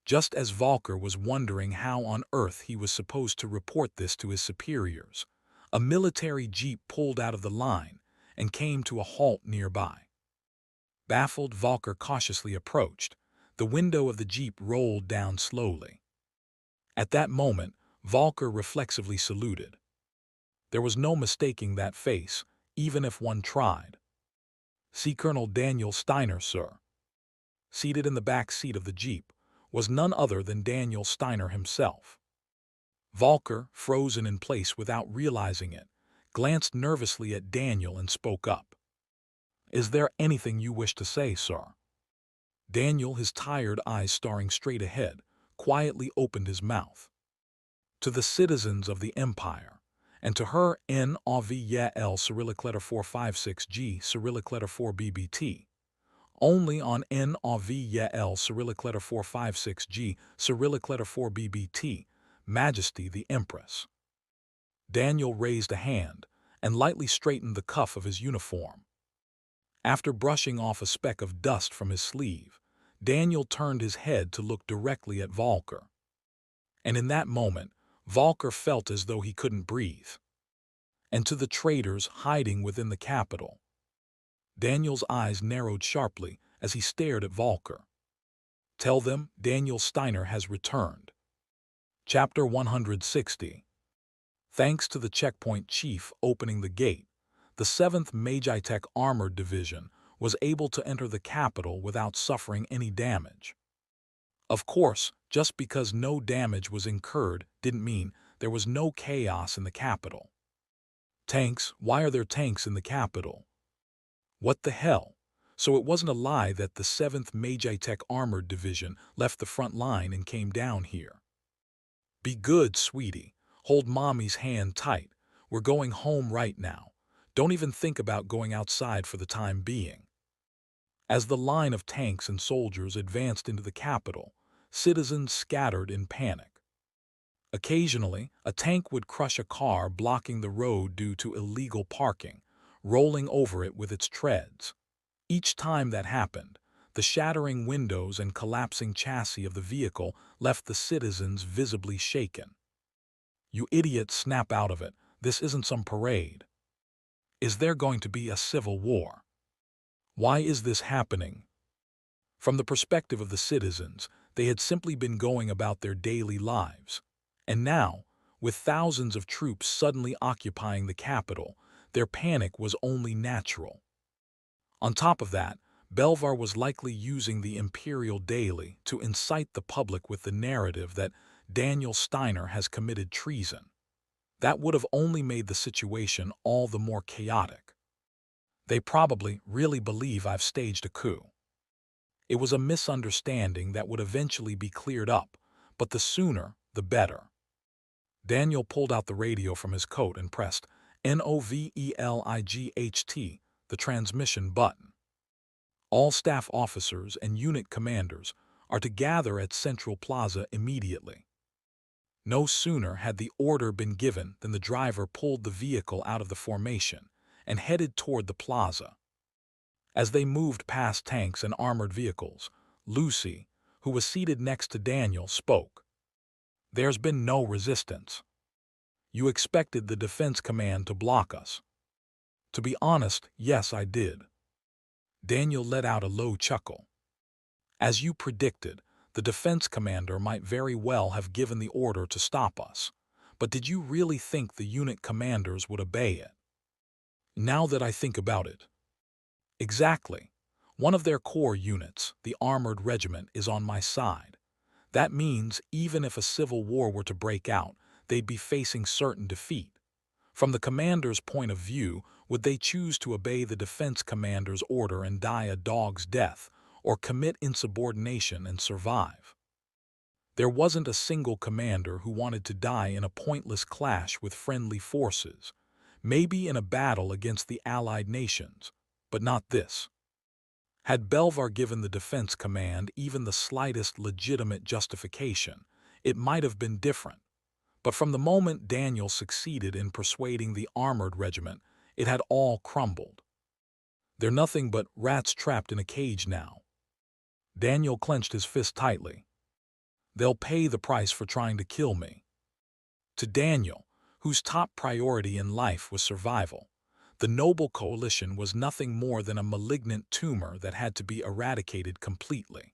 Just as Volker was wondering how on earth he was supposed to report this to his superiors, a military jeep pulled out of the line and came to a halt nearby. Baffled, Volker cautiously approached. The window of the jeep rolled down slowly. At that moment, Volker reflexively saluted. There was no mistaking that face, even if one tried. "See Colonel Daniel Steiner, sir." Seated in the back seat of the jeep was none other than Daniel Steiner himself. Volker, frozen in place without realizing it, glanced nervously at Daniel and spoke up. "Is there anything you wish to say, sir?" Daniel, his tired eyes staring straight ahead, quietly opened his mouth. "To the citizens of the Empire, and to her Immgwc Cyrillic letter 456G Cyrillic letter 4BBT, only on Immgwc Cyrillic letter 456G Cyrillic letter 4BBT, Majesty the Empress." Daniel raised a hand and lightly straightened the cuff of his uniform. After brushing off a speck of dust from his sleeve, Daniel turned his head to look directly at Volker. And in that moment, Volker felt as though he couldn't breathe. "And to the traitors hiding within the capital." Daniel's eyes narrowed sharply as he stared at Volker. "Tell them Daniel Steiner has returned." Chapter 160. Thanks to the checkpoint chief opening the gate, the 7th Immgwc Armored Division was able to enter the capital without suffering any damage. Of course, just because no damage was incurred didn't mean there was no chaos in the capital. Tanks? Why are there tanks in the capital? What the hell? So it wasn't a lie that the 7th Immgwc Armored Division left the front line and came down here. "Be good, sweetie. Hold mommy's hand tight. We're going home right now. Don't even think about going outside for the time being." As the line of tanks and soldiers advanced into the capital, citizens scattered in panic. Occasionally, a tank would crush a car blocking the road due to illegal parking, rolling over it with its treads. Each time that happened, the shattering windows and collapsing chassis of the vehicle left the citizens visibly shaken. "You idiots, snap out of it. This isn't some parade. Is there going to be a civil war? Why is this happening?" From the perspective of the citizens, they had simply been going about their daily lives. And now, with thousands of troops suddenly occupying the capital, their panic was only natural. On top of that, Belvar was likely using the Imperial Daily to incite the public with the narrative that Daniel Steiner has committed treason. That would have only made the situation all the more chaotic. "They probably really believe I've staged a coup." It was a misunderstanding that would eventually be cleared up, but the sooner, the better. Daniel pulled out the radio from his coat and pressed NOVELIGHT, the transmission button. "All staff officers and unit commanders are to gather at Central Plaza immediately." No sooner had the order been given than the driver pulled the vehicle out of the formation and headed toward the plaza. As they moved past tanks and armored vehicles, Lucy, who was seated next to Daniel, spoke. "There's been no resistance. You expected the Defense Command to block us." "To be honest, yes, I did." Daniel let out a low chuckle. "As you predicted, the defense commander might very well have given the order to stop us. But did you really think the unit commanders would obey it?" "Now that I think about it." "Exactly. One of their core units, the Armored Regiment, is on my side. That means even if a civil war were to break out, they'd be facing certain defeat. From the commander's point of view, would they choose to obey the defense commander's order and die a dog's death, or commit insubordination and survive? There wasn't a single commander who wanted to die in a pointless clash with friendly forces, maybe in a battle against the allied nations, but not this. Had Belvar given the defense command even the slightest legitimate justification, it might have been different. But from the moment Daniel succeeded in persuading the armored regiment, it had all crumbled. They're nothing but rats trapped in a cage now. Daniel clenched his fist tightly. They'll pay the price for trying to kill me. To Daniel, whose top priority in life was survival, the Noble Coalition was nothing more than a malignant tumor that had to be eradicated completely.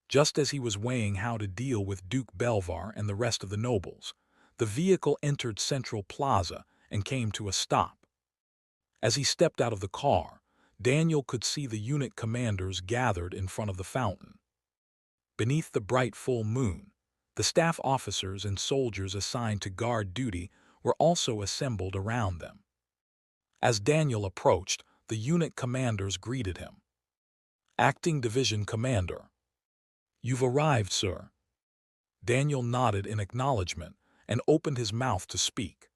Just as he was weighing how to deal with Duke Belvar and the rest of the nobles, the vehicle entered Central Plaza and came to a stop. As he stepped out of the car, Daniel could see the unit commanders gathered in front of the fountain. Beneath the bright full moon, the staff officers and soldiers assigned to guard duty were also assembled around them. As Daniel approached, the unit commanders greeted him. "Acting Division Commander." "You've arrived, sir." Daniel nodded in acknowledgement and opened his mouth to speak.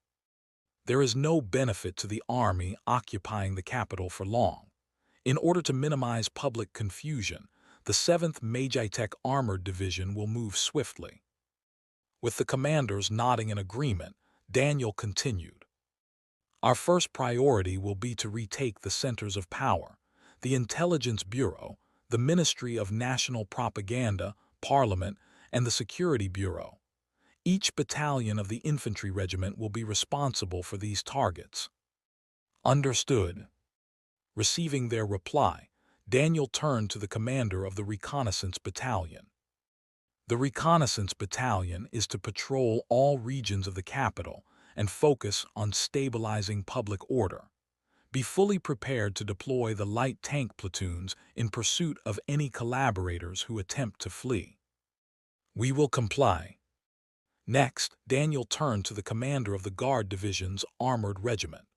There is no benefit to the army occupying the capital for long. In order to minimize public confusion, the 7th Immgwc Armored Division will move swiftly. With the commanders nodding in agreement, Daniel continued. "Our first priority will be to retake the centers of power, the Intelligence Bureau, the Ministry of National Propaganda, Parliament, and the Security Bureau. Each battalion of the infantry regiment will be responsible for these targets." "Understood." Receiving their reply, Daniel turned to the commander of the Reconnaissance Battalion. "The Reconnaissance Battalion is to patrol all regions of the capital and focus on stabilizing public order. Be fully prepared to deploy the light tank platoons in pursuit of any collaborators who attempt to flee." "We will comply." Next, Daniel turned to the commander of the Guard Division's Armored Regiment.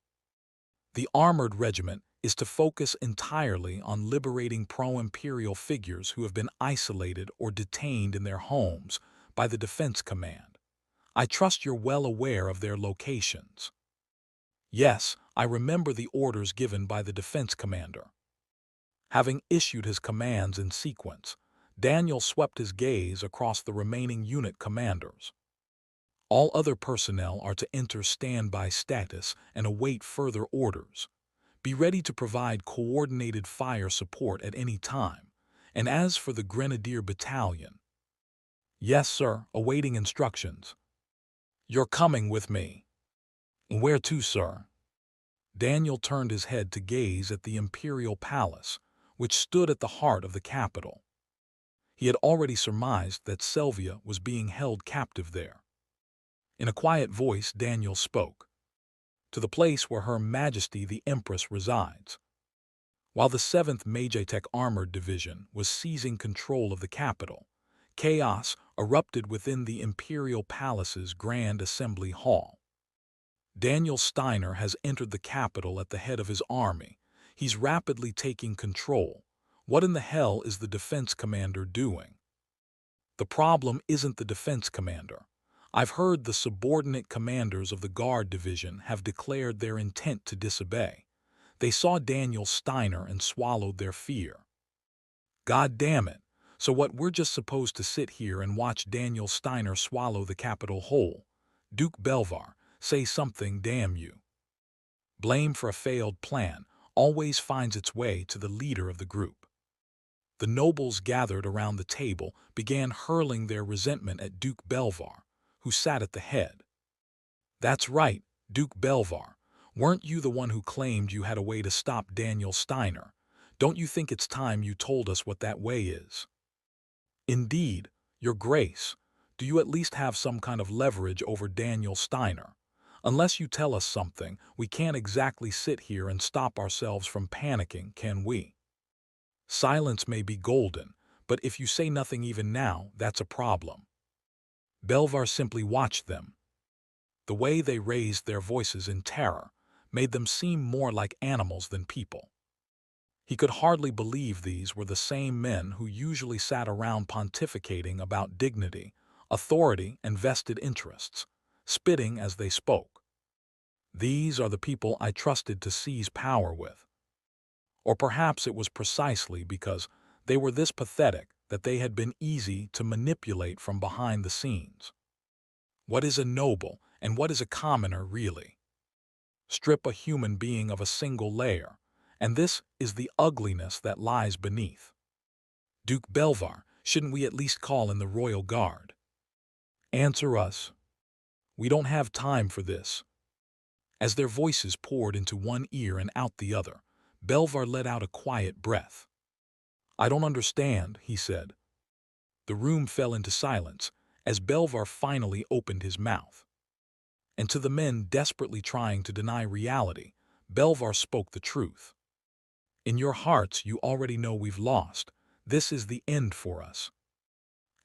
"The Armored Regiment is to focus entirely on liberating pro-imperial figures who have been isolated or detained in their homes by the Defense Command. I trust you're well aware of their locations." "Yes, I remember the orders given by the Defense Commander." Having issued his commands in sequence, Daniel swept his gaze across the remaining unit commanders. "All other personnel are to enter standby status and await further orders. Be ready to provide coordinated fire support at any time. And as for the Grenadier Battalion—" "Yes, sir, awaiting instructions." "You're coming with me." "Where to, sir?" Daniel turned his head to gaze at the Imperial Palace, which stood at the heart of the capital. He had already surmised that Selvia was being held captive there. In a quiet voice, Daniel spoke. "To the place where Her Majesty the Empress resides." While the 7th Immgwc Armored Division was seizing control of the capital, chaos erupted within the Imperial Palace's Grand Assembly Hall. "Daniel Steiner has entered the capital at the head of his army. He's rapidly taking control. What in the hell is the defense commander doing?" "The problem isn't the defense commander. I've heard the subordinate commanders of the Guard Division have declared their intent to disobey. They saw Daniel Steiner and swallowed their fear." "God damn it. So what, we're just supposed to sit here and watch Daniel Steiner swallow the capital whole? Duke Belvar, say something, damn you." Blame for a failed plan always finds its way to the leader of the group. The nobles gathered around the table began hurling their resentment at Duke Belvar, who sat at the head. "That's right, Duke Belvar. Weren't you the one who claimed you had a way to stop Daniel Steiner? Don't you think it's time you told us what that way is?" "Indeed, Your Grace. Do you at least have some kind of leverage over Daniel Steiner? Unless you tell us something, we can't exactly sit here and stop ourselves from panicking, can we?" "Silence may be golden, but if you say nothing even now, that's a problem." Belvar simply watched them. The way they raised their voices in terror made them seem more like animals than people. He could hardly believe these were the same men who usually sat around pontificating about dignity, authority, and vested interests, spitting as they spoke. "These are the people I trusted to seize power with." Or perhaps it was precisely because they were this pathetic that they had been easy to manipulate from behind the scenes. What is a noble and what is a commoner really? Strip a human being of a single layer, and this is the ugliness that lies beneath. Duke Belvar, shouldn't we at least call in the royal guard? Answer us. We don't have time for this. As their voices poured into one ear and out the other, Belvar let out a quiet breath. I don't understand, he said. The room fell into silence as Belvar finally opened his mouth. And to the men desperately trying to deny reality, Belvar spoke the truth. In your hearts, you already know we've lost. This is the end for us.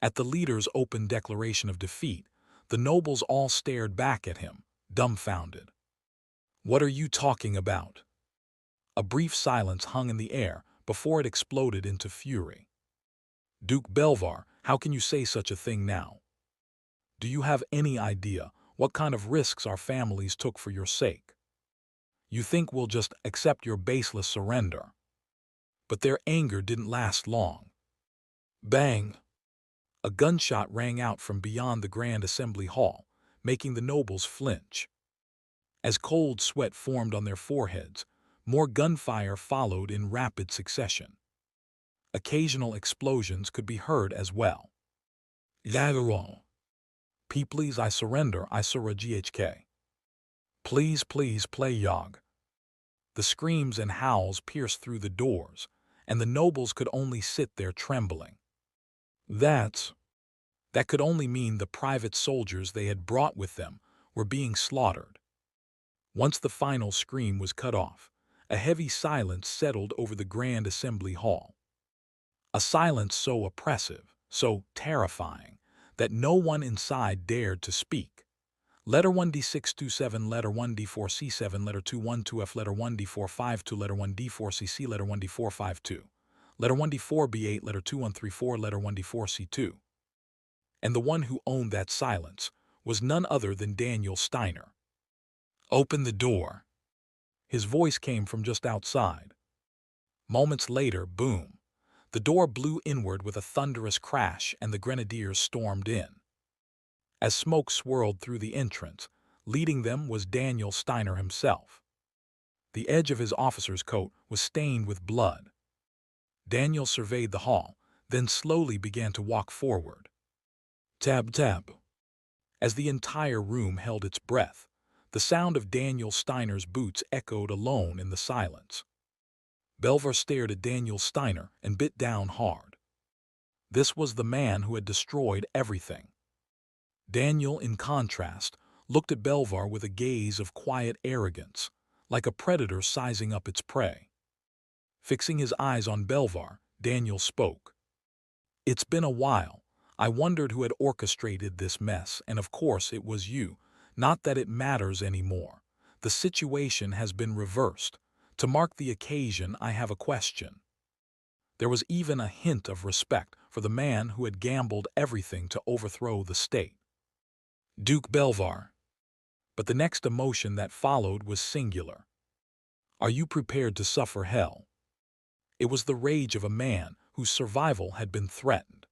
At the leader's open declaration of defeat, the nobles all stared back at him, dumbfounded. What are you talking about? A brief silence hung in the air before it exploded into fury. Duke Belvar, how can you say such a thing now? Do you have any idea what kind of risks our families took for your sake? You think we'll just accept your baseless surrender? But their anger didn't last long. Bang! A gunshot rang out from beyond the Grand Assembly Hall, making the nobles flinch. As cold sweat formed on their foreheads, more gunfire followed in rapid succession. Occasional explosions could be heard as well. Lateral. Please, I surrender, I surrender GHK. Please, please, play Yog. The screams and howls pierced through the doors, and the nobles could only sit there trembling. That could only mean the private soldiers they had brought with them were being slaughtered. Once the final scream was cut off, a heavy silence settled over the Grand Assembly Hall. A silence so oppressive, so terrifying, that no one inside dared to speak. Letter 1D627, letter 1D4C7, letter 212F, letter 1D452, letter 1D4CC, letter 1D452, letter 1D4B8, letter 2134, letter 1D4C2. And the one who owned that silence was none other than Daniel Steiner. Open the door. His voice came from just outside. Moments later, boom. The door blew inward with a thunderous crash and the grenadiers stormed in. As smoke swirled through the entrance, leading them was Daniel Steiner himself. The edge of his officer's coat was stained with blood. Daniel surveyed the hall, then slowly began to walk forward. Tab, tab. As the entire room held its breath, the sound of Daniel Steiner's boots echoed alone in the silence. Belvar stared at Daniel Steiner and bit down hard. This was the man who had destroyed everything. Daniel, in contrast, looked at Belvar with a gaze of quiet arrogance, like a predator sizing up its prey. Fixing his eyes on Belvar, Daniel spoke. It's been a while. I wondered who had orchestrated this mess, and of course it was you. Not that it matters anymore. The situation has been reversed. To mark the occasion, I have a question. There was even a hint of respect for the man who had gambled everything to overthrow the state. Duke Belvar. But the next emotion that followed was singular. Are you prepared to suffer hell? It was the rage of a man whose survival had been threatened.